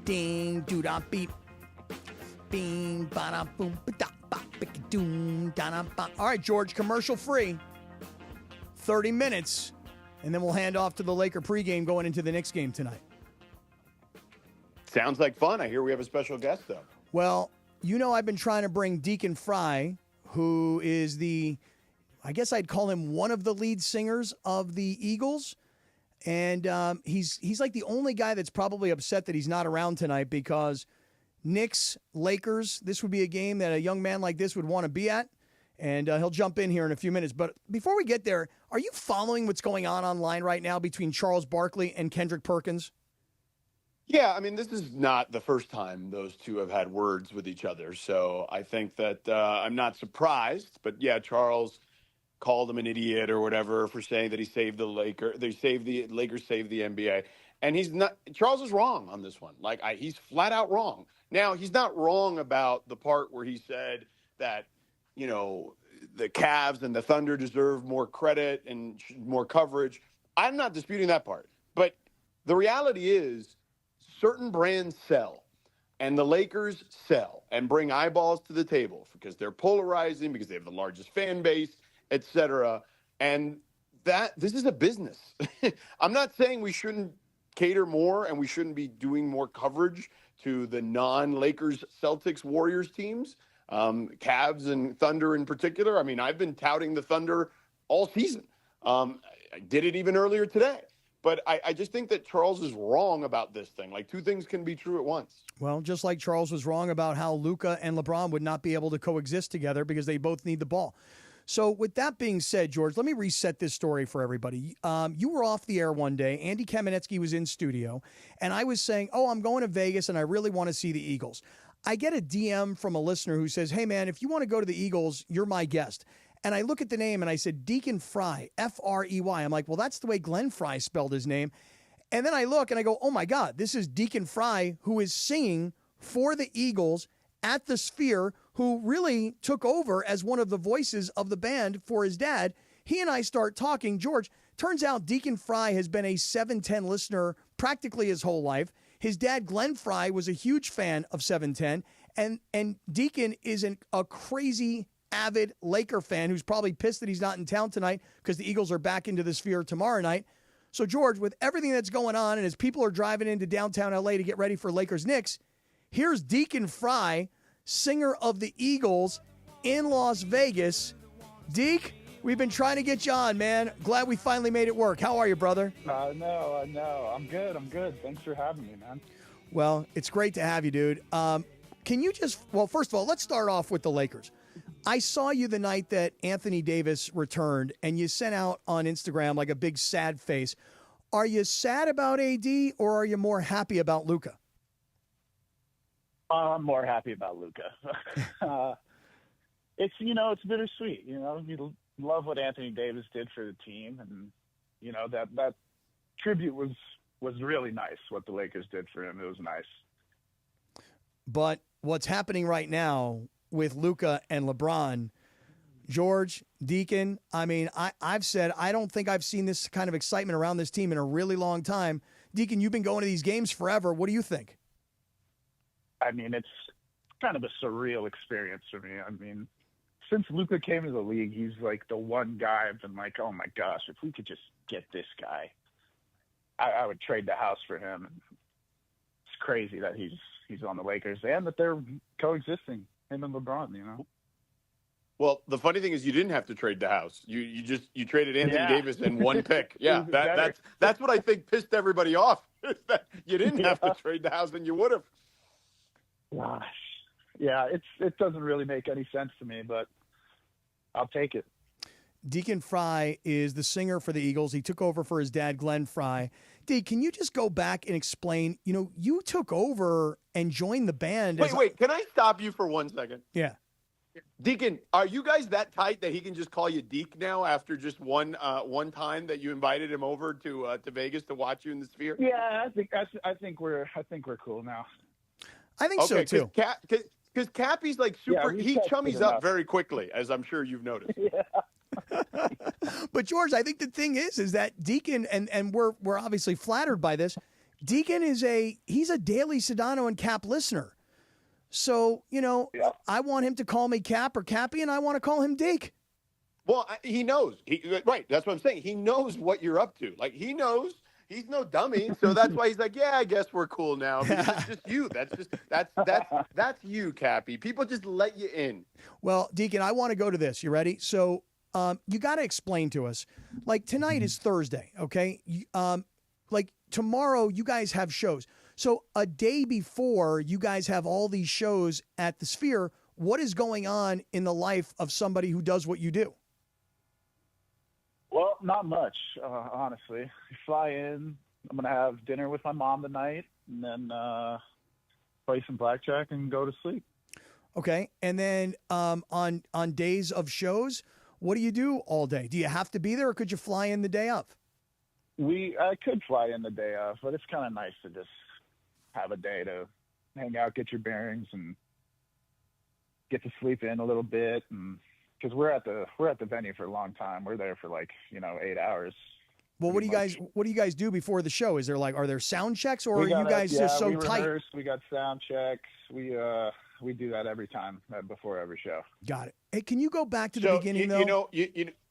Ding, doo-da-beep. Bing, ba-da-boom, ba-da-bop, bick-a-doom, da-da-bop. All right, George, commercial free. 30 minutes, and then we'll hand off to the Laker pregame going into the Knicks game tonight. Sounds like fun. I hear we have a special guest, though. Well, you know I've been trying to bring Deacon Fry, who is I guess I'd call him one of the lead singers of the Eagles. And he's like the only guy that's probably upset that he's not around tonight, because Knicks, Lakers, this would be a game that a young man like this would want to be at. And he'll jump in here in a few minutes. But before we get there, are you following what's going on online right now between Charles Barkley and Kendrick Perkins? Yeah, I mean, this is not the first time those two have had words with each other. So I think that I'm not surprised. But yeah, Charles called him an idiot or whatever for saying that he saved the Lakers. Lakers saved the NBA. And he's not. Charles is wrong on this one. He's flat out wrong. Now, he's not wrong about the part where he said that, the Cavs and the Thunder deserve more credit and more coverage. I'm not disputing that part. But the reality is, certain brands sell, and the Lakers sell and bring eyeballs to the table because they're polarizing, because they have the largest fan base, et cetera. And this is a business. I'm not saying we shouldn't cater more and we shouldn't be doing more coverage to the non-Lakers, Celtics, Warriors teams, Cavs and Thunder in particular. I mean, I've been touting the Thunder all season. I did it even earlier today. But I just think that Charles is wrong about this thing. Two things can be true at once. Well, just like Charles was wrong about how Luka and LeBron would not be able to coexist together because they both need the ball. So with that being said, George, let me reset this story for everybody. You were off the air one day. Andy Kamenetsky was in studio, and I was saying, I'm going to Vegas, and I really want to see the Eagles. I get a DM from a listener who says, hey, man, if you want to go to the Eagles, you're my guest. And I look at the name and I said, Deacon Fry, F-R-E-Y. I'm like, well, that's the way Glenn Fry spelled his name. And then I look and I go, oh, my God, this is Deacon Fry, who is singing for the Eagles at the Sphere, who really took over as one of the voices of the band for his dad. He and I start talking. George, turns out Deacon Fry has been a 710 listener practically his whole life. His dad, Glenn Fry, was a huge fan of 710. And Deacon is a crazy avid Laker fan who's probably pissed that he's not in town tonight because the Eagles are back into the Sphere tomorrow night. So, George, with everything that's going on and as people are driving into downtown L.A. to get ready for Lakers-Knicks, here's Deacon Fry, singer of the Eagles in Las Vegas. Deke, We've been trying to get you on, man. Glad we finally made it work. How are you, brother? I know. I'm good. Thanks for having me, man. Well, it's great to have you, dude. Can you first of all, let's start off with the Lakers. I saw you the night that Anthony Davis returned, and you sent out on Instagram like a big sad face. Are you sad about AD, or are you more happy about Luka? I'm more happy about Luka. It's bittersweet. You love what Anthony Davis did for the team, and that tribute was really nice. What the Lakers did for him, it was nice. But what's happening right now with Luka and LeBron, George, Deacon, I mean, I've said I don't think I've seen this kind of excitement around this team in a really long time. Deacon, you've been going to these games forever. What do you think? I mean, it's kind of a surreal experience for me. I mean, since Luka came to the league, he's like the one guy I've been like, oh my gosh, if we could just get this guy, I would trade the house for him. It's crazy that he's on the Lakers and that they're coexisting, him and LeBron, Well, the funny thing is you didn't have to trade the house. You traded Anthony Davis and one pick. Yeah, that's what I think pissed everybody off. That you didn't have to trade the house, and you would have. Gosh, yeah, it doesn't really make any sense to me, but I'll take it. Deacon Fry is the singer for the Eagles. He took over for his dad, Glenn Fry. Dee, can you just go back and explain, you took over and joined the band. Wait, can I stop you for 1 second? Yeah. Deacon, are you guys that tight that he can just call you Deke now after just one time that you invited him over to Vegas to watch you in the Sphere? Yeah, I think we're cool now. I think so too. Because Cappy's like super. Yeah, he chummies up very quickly, as I'm sure you've noticed. Yeah. But George, I think the thing is that Deacon, and we're obviously flattered by this. Deacon he's a daily Sedano and Cap listener. So, I want him to call me Cap or Cappy, and I want to call him Deke. Well, he knows. Right. That's what I'm saying. He knows what you're up to. Like, he knows. He's no dummy. So that's why he's like, yeah, I guess we're cool now. Because it's just you. That's you, Cappy. People just let you in. Well, Deacon, I want to go to this. You ready? So you got to explain to us. Like, tonight is Thursday, okay? Like, tomorrow you guys have shows. So a day before you guys have all these shows at the Sphere, what is going on in the life of somebody who does what you do? Well, not much, honestly. You fly in. I'm going to have dinner with my mom tonight and then play some blackjack and go to sleep. Okay. And then on days of shows, what do you do all day? Do you have to be there or could you fly in the day of? I could fly in the day of, but it's kind of nice to just have a day to hang out, get your bearings, and get to sleep in a little bit. And because we're at the venue for a long time, we're there for 8 hours. Well, what do you guys do before the show? Is there are there sound checks, or are you guys just so tight? We got sound checks. We do that every time before every show. Got it. Hey, can you go back to the beginning though?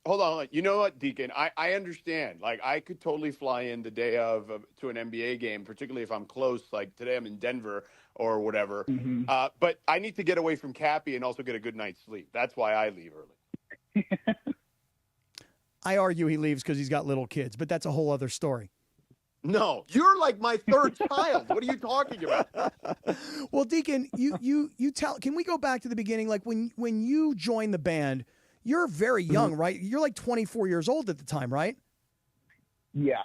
Hold on. You know what, Deacon? I understand. Like, I could totally fly in the day of to an NBA game, particularly if I'm close. Like today, I'm in Denver or whatever. Mm-hmm. But I need to get away from Cappy and also get a good night's sleep. That's why I leave early. I argue he leaves because he's got little kids, but that's a whole other story. No, you're like my third child. What are you talking about? Well, Deacon, you tell. Can we go back to the beginning? Like when you joined the band, you're very young, right? You're like 24 years old at the time, right? Yeah.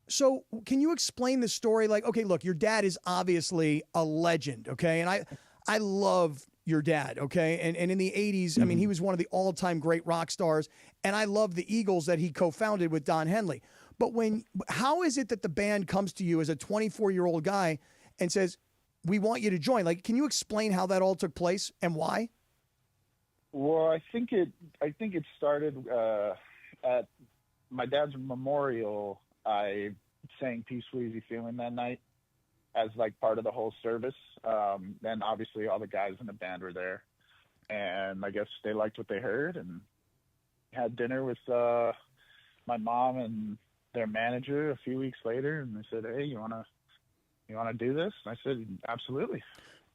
So can you explain the story? Like, okay, look, your dad is obviously a legend, okay? And I love your dad, okay? And in the 80s, I mean, he was one of the all-time great rock stars, and I love the Eagles that he co-founded with Don Henley. But how is it that the band comes to you as a 24-year-old guy and says, we want you to join? Like, can you explain how that all took place and why? Well, I think it started at my dad's memorial. I sang Peaceful Easy Feeling that night as part of the whole service. Then obviously all the guys in the band were there, and I guess they liked what they heard and had dinner with my mom and their manager a few weeks later, and they said, "Hey, you wanna do this?" And I said, "Absolutely."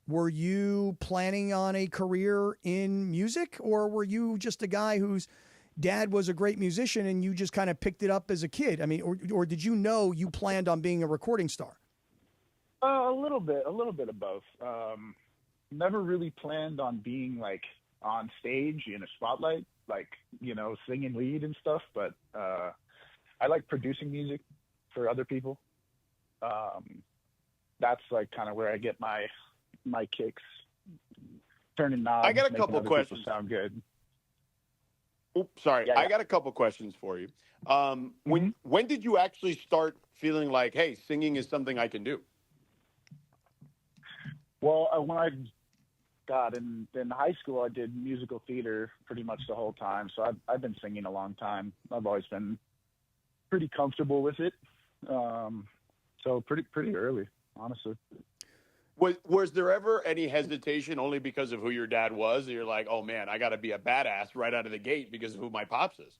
Were you planning on a career in music, or were you just a guy who's, Dad was a great musician and you just kind of picked it up as a kid? I mean, or did you know you planned on being a recording star? A little bit of both. Never really planned on being like on stage in a spotlight, like, you know, singing lead and stuff. But I like producing music for other people. That's like kind of where I get my kicks, turning knobs. I got a making couple other questions. people sound good. Oops, sorry. Yeah. I got a couple questions for you. When did you actually start feeling like, hey, singing is something I can do? Well, when I got in high school, I did musical theater pretty much the whole time. So I've been singing a long time. I've always been pretty comfortable with it. So pretty early, honestly. Was there ever any hesitation only because of who your dad was? You're like, oh man, I got to be a badass right out of the gate because of who my pops is.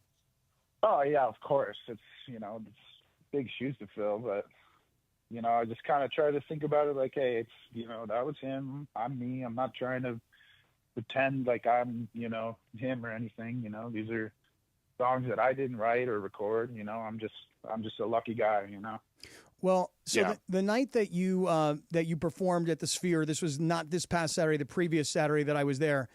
Oh yeah, of course. It's, you know, it's big shoes to fill, but you know, I just kind of try to think about it like, hey, it's, you know, that was him. I'm me. I'm not trying to pretend like I'm, you know, him or anything. You know, these are songs that I didn't write or record. You know, I'm just a lucky guy. You know. Well, so Yeah. the night that you performed at the Sphere, this was not this past Saturday, the previous Saturday that I was there.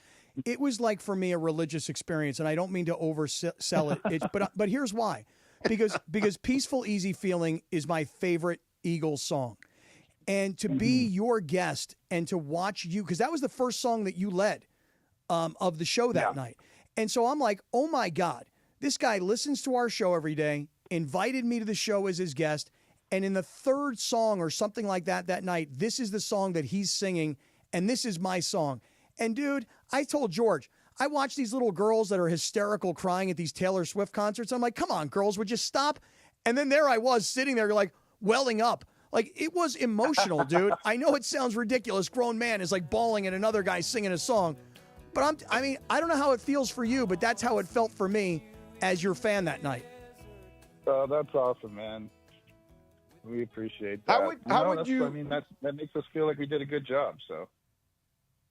It was like for me a religious experience, and I don't mean to oversell it. But here's why, because "Peaceful Easy Feeling" is my favorite Eagles song, and to be your guest and to watch you, because that was the first song that you led of the show that night, and so I'm like, oh my God, this guy listens to our show every day, invited me to the show as his guest. And in the third song or something like that night, this is the song that he's singing, and this is my song. And dude, I told George, I watch these little girls that are hysterical crying at these Taylor Swift concerts. I'm like, come on, girls, would you stop? And then there I was sitting there like welling up. Like, it was emotional, dude. I know it sounds ridiculous. Grown man is like bawling at another guy singing a song. But I mean, I don't know how it feels for you, but that's how it felt for me as your fan that night. Oh, that's awesome, man. We appreciate that. How would you? I mean, that makes us feel like we did a good job. So,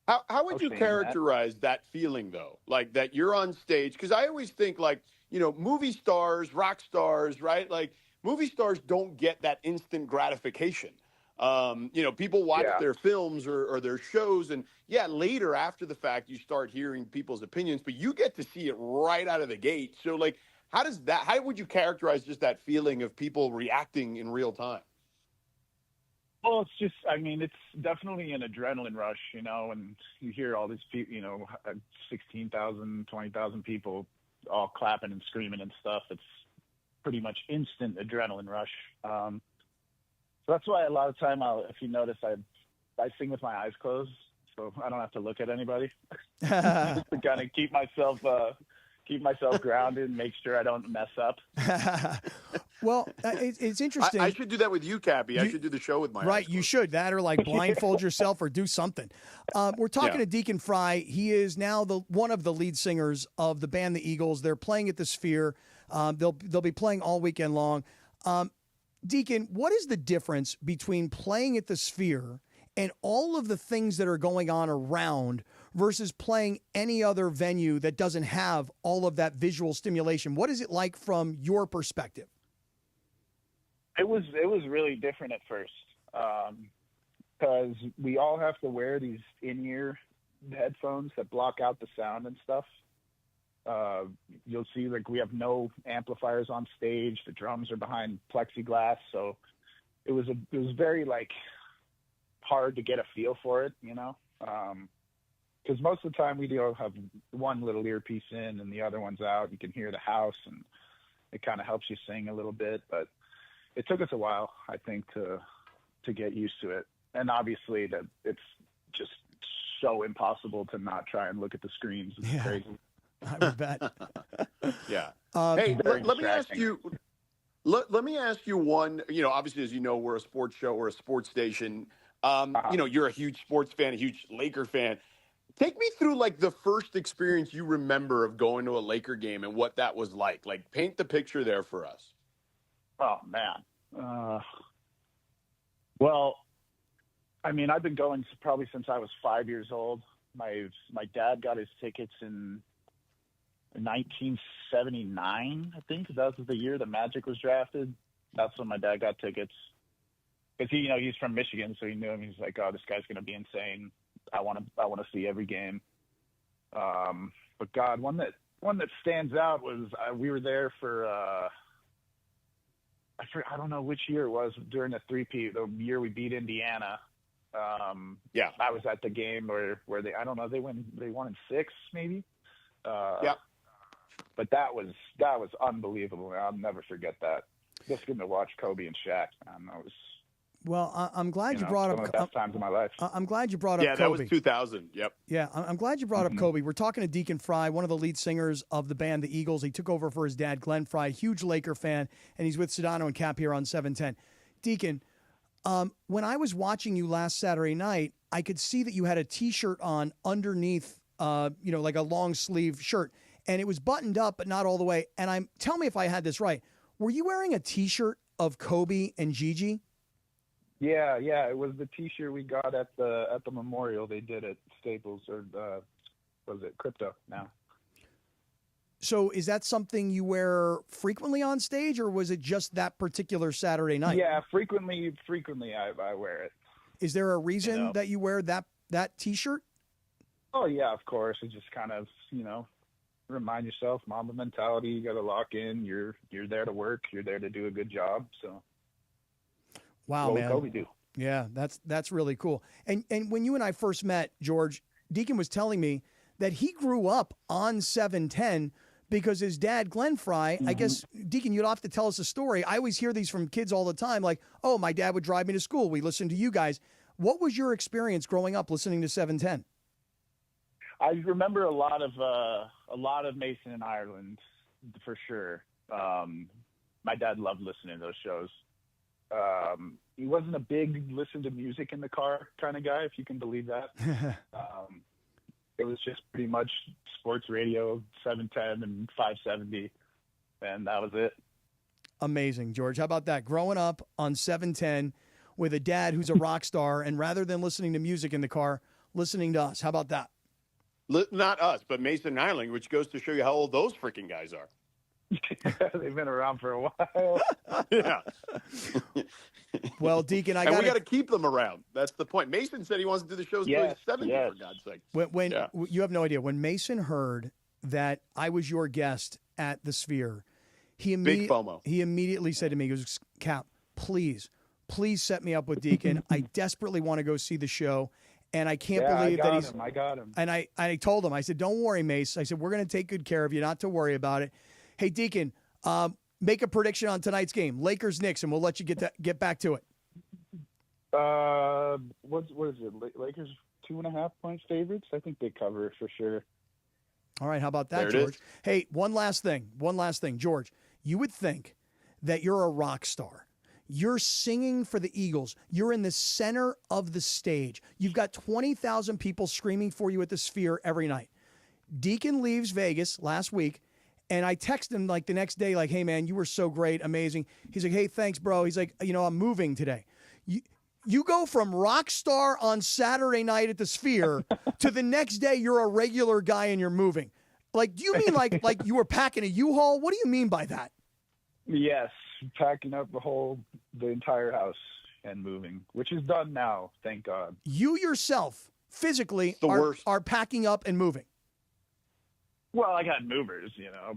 how would you characterize that feeling though? Like that you're on stage? Because I always think like, you know, movie stars, rock stars, right? Like movie stars don't get that instant gratification. You know, people watch their films or their shows, and later after the fact, you start hearing people's opinions, but you get to see it right out of the gate. So like, how would you characterize just that feeling of people reacting in real time? Well, it's just, I mean, it's definitely an adrenaline rush, you know, and you hear all these people, you know, 16,000, 20,000 people all clapping and screaming and stuff. It's pretty much instant adrenaline rush. So that's why a lot of time, if you notice, I sing with my eyes closed, so I don't have to look at anybody. Just to kind of keep myself grounded and make sure I don't mess up. Well, it's interesting. I should do that with you, Cappy. I should do the show with my eyes Right, you should. That or like blindfold yourself or do something. We're talking to Deacon Fry. He is now one of the lead singers of the band The Eagles. They're playing at the Sphere. They'll be playing all weekend long. Deacon, what is the difference between playing at the Sphere and all of the things that are going on around versus playing any other venue that doesn't have all of that visual stimulation? What is it like from your perspective? It was really different at first because we all have to wear these in-ear headphones that block out the sound and stuff. You'll see like we have no amplifiers on stage. The drums are behind plexiglass, so it was very like hard to get a feel for it, you know. Because most of the time we do have one little earpiece in and the other one's out. You can hear the house, and it kind of helps you sing a little bit. But it took us a while, I think, to get used to it. And obviously that it's just so impossible to not try and look at the screens. It's crazy. I would bet. Yeah. Hey, let me ask you. Let me ask you one. You know, obviously, as you know, we're a sports show, we're a sports station. You know, you're a huge sports fan, a huge Laker fan. Take me through like the first experience you remember of going to a Laker game and what that was like. Like, paint the picture there for us. Oh man. Well, I mean, I've been going probably since I was 5 years old. My dad got his tickets in 1979, I think. That was the year the Magic was drafted. That's when my dad got tickets. Because he's from Michigan, so he knew him. He's like, oh, this guy's going to be insane. I want to see every game. But God, one that stands out was we were there for I don't know which year it was during the three-peat, the year we beat Indiana. I was at the game where they won in 6 maybe. But that was unbelievable. I'll never forget that. Just getting to watch Kobe and Shaq, man, that was. Well, I'm glad you brought up some of the best times of my life. I'm glad you brought up Kobe. Yeah, that was 2000. Yep. Yeah, I'm glad you brought up Kobe. We're talking to Deacon Fry, one of the lead singers of the band The Eagles. He took over for his dad, Glenn Fry, huge Laker fan, and he's with Sedano and Kap here on 710. Deacon, when I was watching you last Saturday night, I could see that you had a T-shirt on underneath, like a long sleeve shirt, and it was buttoned up but not all the way. And tell me if I had this right. Were you wearing a T-shirt of Kobe and Gigi? Yeah, it was the T-shirt we got at the memorial they did at Staples, or was it Crypto now? So is that something you wear frequently on stage, or was it just that particular Saturday night? Yeah, frequently I wear it. Is there a reason that you wear that T-shirt? Oh yeah, of course. It just kind of remind yourself, Mamba mentality. You got to lock in. You're there to work. You're there to do a good job. So. Wow, what man. Kobe do? Yeah, that's really cool. And when you and I first met, George, Deacon was telling me that he grew up on 710 because his dad, Glenn Fry, I guess, Deacon, you'd have to tell us a story. I always hear these from kids all the time, like, oh, my dad would drive me to school. We listened to you guys. What was your experience growing up listening to 710? I remember a lot of Mason and Ireland, for sure. My dad loved listening to those shows. He wasn't a big listen to music in the car kind of guy, if you can believe that. It was just pretty much sports radio, 710 and 570, and that was it. Amazing, George. How about that? Growing up on 710 with a dad who's a rock star, and rather than listening to music in the car, listening to us. How about that? Not us, but Mason and Ireland, which goes to show you how old those freaking guys are. They've been around for a while. Yeah. Well, Deacon, we got to keep them around. That's the point. Mason said he wants to do the shows until he's 70, for God's sake. When you have no idea. When Mason heard that I was your guest at the Sphere, big FOMO. He immediately said to me, he goes, Kap, please set me up with Deacon. I desperately want to go see the show. And I can't believe that he's. I got him. And I told him, I said, don't worry, Mace. I said, we're going to take good care of you, not to worry about it. Hey, Deacon, make a prediction on tonight's game, Lakers Knicks, and we'll let you get back to it. What is it? Lakers 2.5 point favorites. I think they cover for sure. All right, how about that, George? Hey, one last thing, George. You would think that you're a rock star. You're singing for the Eagles. You're in the center of the stage. You've got 20,000 people screaming for you at the Sphere every night. Deacon leaves Vegas last week, and I text him like the next day, like, hey, man, you were so great, amazing. He's like, hey, thanks, bro. He's like, I'm moving today. You go from rock star on Saturday night at the Sphere to the next day you're a regular guy and you're moving. Like, do you mean like you were packing a U-Haul? What do you mean by that? Yes, packing up the entire house and moving, which is done now, thank God. You yourself physically are packing up and moving. Well, I got movers,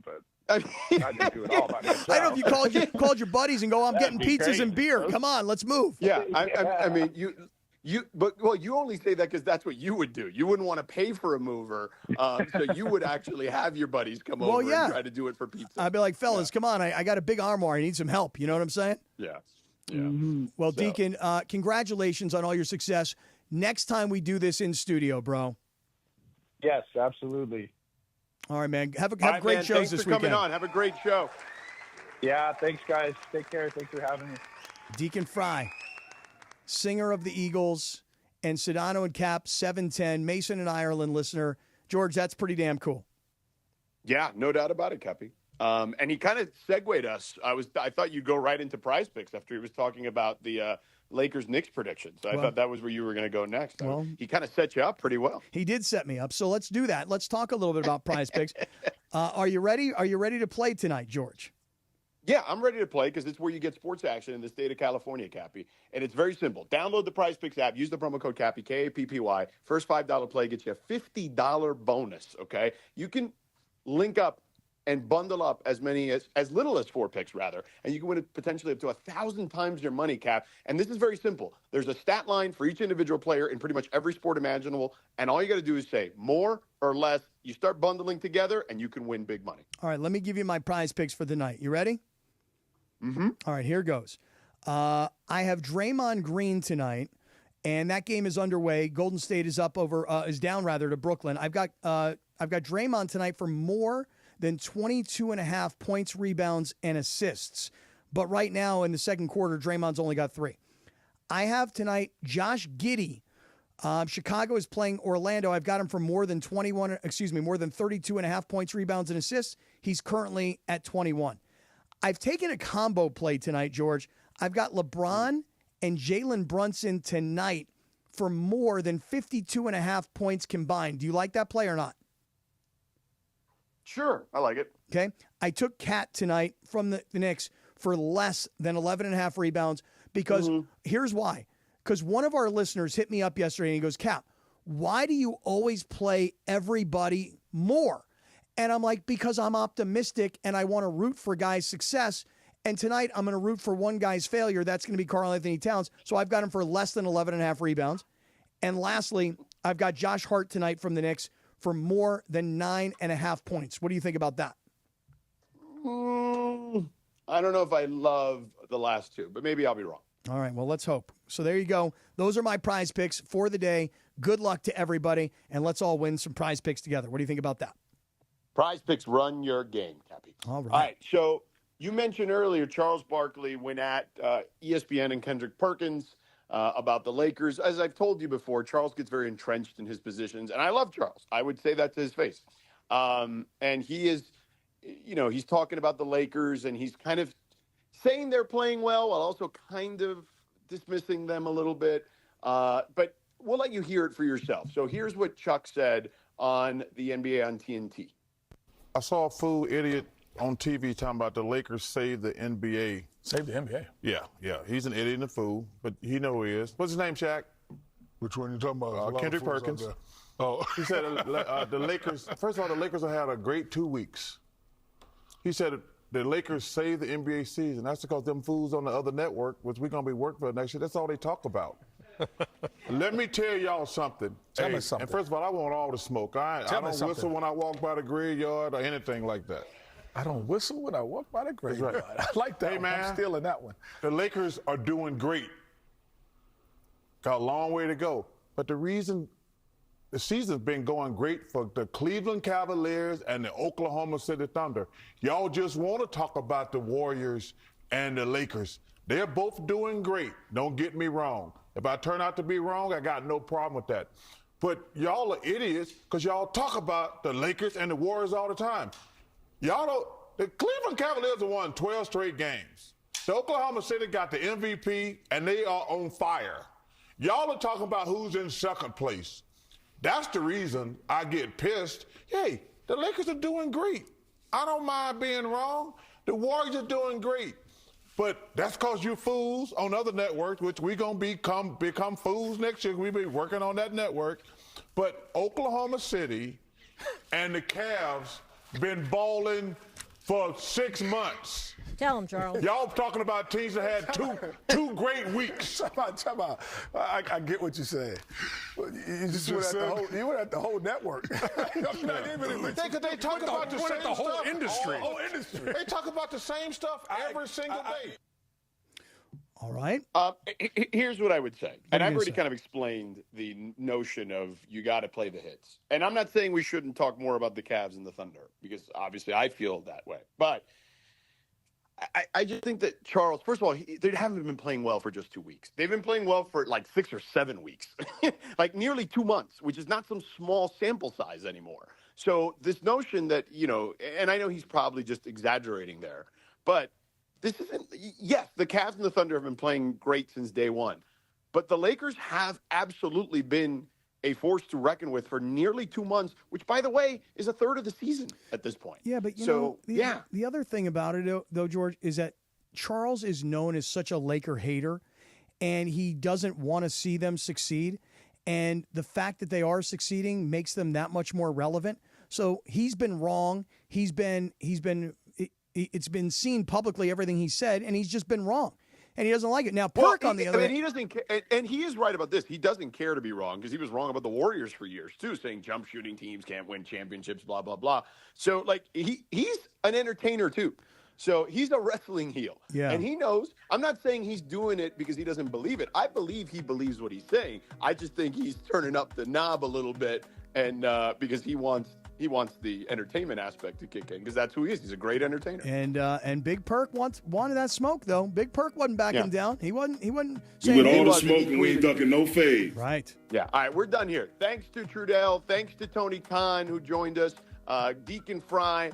but I didn't do it all by myself. I don't know if you called your buddies and go, I'm getting pizzas crazy, and beer. Come on, let's move. Yeah, I mean, you only say that because that's what you would do. You wouldn't want to pay for a mover, so you would actually have your buddies come over and try to do it for pizza. I'd be like, fellas, come on, I got a big armoire. I need some help. You know what I'm saying? Yeah. Well, Deacon, congratulations on all your success. Next time we do this in studio, bro. Yes, absolutely. All right, man. Have great shows this weekend. Thanks for coming on. Have a great show. Yeah, thanks, guys. Take care. Thanks for having me. Deacon Fry, singer of the Eagles, and Sedano and Kap, 710, Mason and Ireland listener. George, that's pretty damn cool. Yeah, no doubt about it, Cappy. And he kind of segued us. I thought you'd go right into Prize Picks after he was talking about the Lakers-Knicks predictions. I thought that was where you were going to go next. He kind of set you up pretty well. He did set me up, so let's do that. Let's talk a little bit about Prize Picks. Are you ready? Are you ready to play tonight, George? Yeah, I'm ready to play because it's where you get sports action in the state of California, Cappy. And it's very simple. Download the Prize Picks app. Use the promo code Cappy, K-A-P-P-Y. First $5 play gets you a $50 bonus, okay? You can link up and bundle up as little as 4 picks, rather, and you can win potentially up to 1,000 times your money, Cap. And this is very simple. There's a stat line for each individual player in pretty much every sport imaginable, and all you got to do is say more or less. You start bundling together, and you can win big money. All right, let me give you my Prize Picks for the night. You ready? Mm-hmm. All right, here goes. I have Draymond Green tonight, and that game is underway. Golden State is down to Brooklyn. I've got Draymond tonight for more than 22.5 points, rebounds, and assists. But right now in the second quarter, Draymond's only got 3. I have tonight Josh Giddey. Chicago is playing Orlando. I've got him for more than 32.5 points, rebounds, and assists. He's currently at 21. I've taken a combo play tonight, George. I've got LeBron and Jalen Brunson tonight for more than 52.5 points combined. Do you like that play or not? Sure, I like it. Okay. I took Cat tonight from the Knicks for less than 11.5 rebounds because here's why. Because one of our listeners hit me up yesterday and he goes, Cap, why do you always play everybody more? And I'm like, because I'm optimistic and I want to root for guys' success. And tonight I'm going to root for one guy's failure. That's going to be Karl Anthony Towns. So I've got him for less than 11.5 rebounds. And lastly, I've got Josh Hart tonight from the Knicks for more than 9.5 points. What do you think about that? I don't know if I love the last two, but maybe I'll be wrong. All right, well, let's hope. So there you go. Those are my Prize Picks for the day. Good luck to everybody, and let's all win some Prize Picks together. What do you think about that? Prize Picks, run your game, Cappy. All right. All right, so you mentioned earlier Charles Barkley went at ESPN and Kendrick Perkins about the Lakers. As I've told you before, Charles gets very entrenched in his positions, and I love Charles. I would say that to his face. And he is, he's talking about the Lakers, and he's kind of saying they're playing well while also kind of dismissing them a little bit. But we'll let you hear it for yourself. So here's what Chuck said on the NBA on TNT. I saw a fool idiot on TV talking about the Lakers save the NBA. Save the NBA? Yeah. He's an idiot and a fool, but he know who he is. What's his name, Shaq? Which one you talking about? Kendrick Perkins. Oh. He said the Lakers, first of all, the Lakers have had a great 2 weeks. He said the Lakers saved the NBA season. That's because them fools on the other network, which we're going to be working for next year, that's all they talk about. Let me tell y'all something. Tell me something. And first of all, I want all the smoke. I don't whistle when I walk by the graveyard or anything like that. I don't whistle when I walk by the graveyard. Right. I like that. Hey, man, I'm stealing that one. The Lakers are doing great. Got a long way to go. But the reason the season's been going great for the Cleveland Cavaliers and the Oklahoma City Thunder. Y'all just want to talk about the Warriors and the Lakers. They're both doing great. Don't get me wrong. If I turn out to be wrong, I got no problem with that. But y'all are idiots because y'all talk about the Lakers and the Warriors all the time. Y'all don't. The Cleveland Cavaliers have won 12 straight games. The Oklahoma City got the MVP, and they are on fire. Y'all are talking about who's in second place. That's the reason I get pissed. Hey, the Lakers are doing great. I don't mind being wrong. The Warriors are doing great. But that's because you fools on other networks, which we're going to become fools next year. We'll be working on that network. But Oklahoma City and the Cavs been balling for 6 months. Tell him, Charles. Y'all talking about teams that had two great weeks. Time out. I get what you're saying. You just went at the whole network. They talk about the same whole stuff. industry. Whole industry. They talk about the same stuff every single day. All right. Here's what I would say. And I've already kind of explained the notion of you got to play the hits. And I'm not saying we shouldn't talk more about the Cavs and the Thunder because obviously I feel that way. But I just think that Charles, first of all, they haven't been playing well for just 2 weeks. They've been playing well for like 6 or 7 weeks, like nearly 2 months, which is not some small sample size anymore. So this notion that, and I know he's probably just exaggerating there, but this isn't, yes, the Cavs and the Thunder have been playing great since day one, but the Lakers have absolutely been a force to reckon with for nearly 2 months, which, by the way, is a third of the season at this point. Yeah, but the other thing about it, though, George, is that Charles is known as such a Laker hater, and he doesn't want to see them succeed. And the fact that they are succeeding makes them that much more relevant. So he's been wrong. It's been seen publicly, everything he said, and he's just been wrong. And he doesn't like it. Now, Perk, on the other hand, he doesn't care, and he is right about this. He doesn't care to be wrong because he was wrong about the Warriors for years, too, saying jump shooting teams can't win championships, blah, blah, blah. So, like, he's an entertainer, too. So he's a wrestling heel. Yeah. And he knows. I'm not saying he's doing it because he doesn't believe it. I believe he believes what he's saying. I just think he's turning up the knob a little bit, and because he wants the entertainment aspect to kick in because that's who he is. He's a great entertainer. And Big Perk wanted that smoke though. Big Perk wasn't backing down. He wasn't saying with all the smoke and we ain't ducking no fade. Right. Yeah. All right, we're done here. Thanks to Trudell. Thanks to Tony Khan who joined us. Deacon Fry.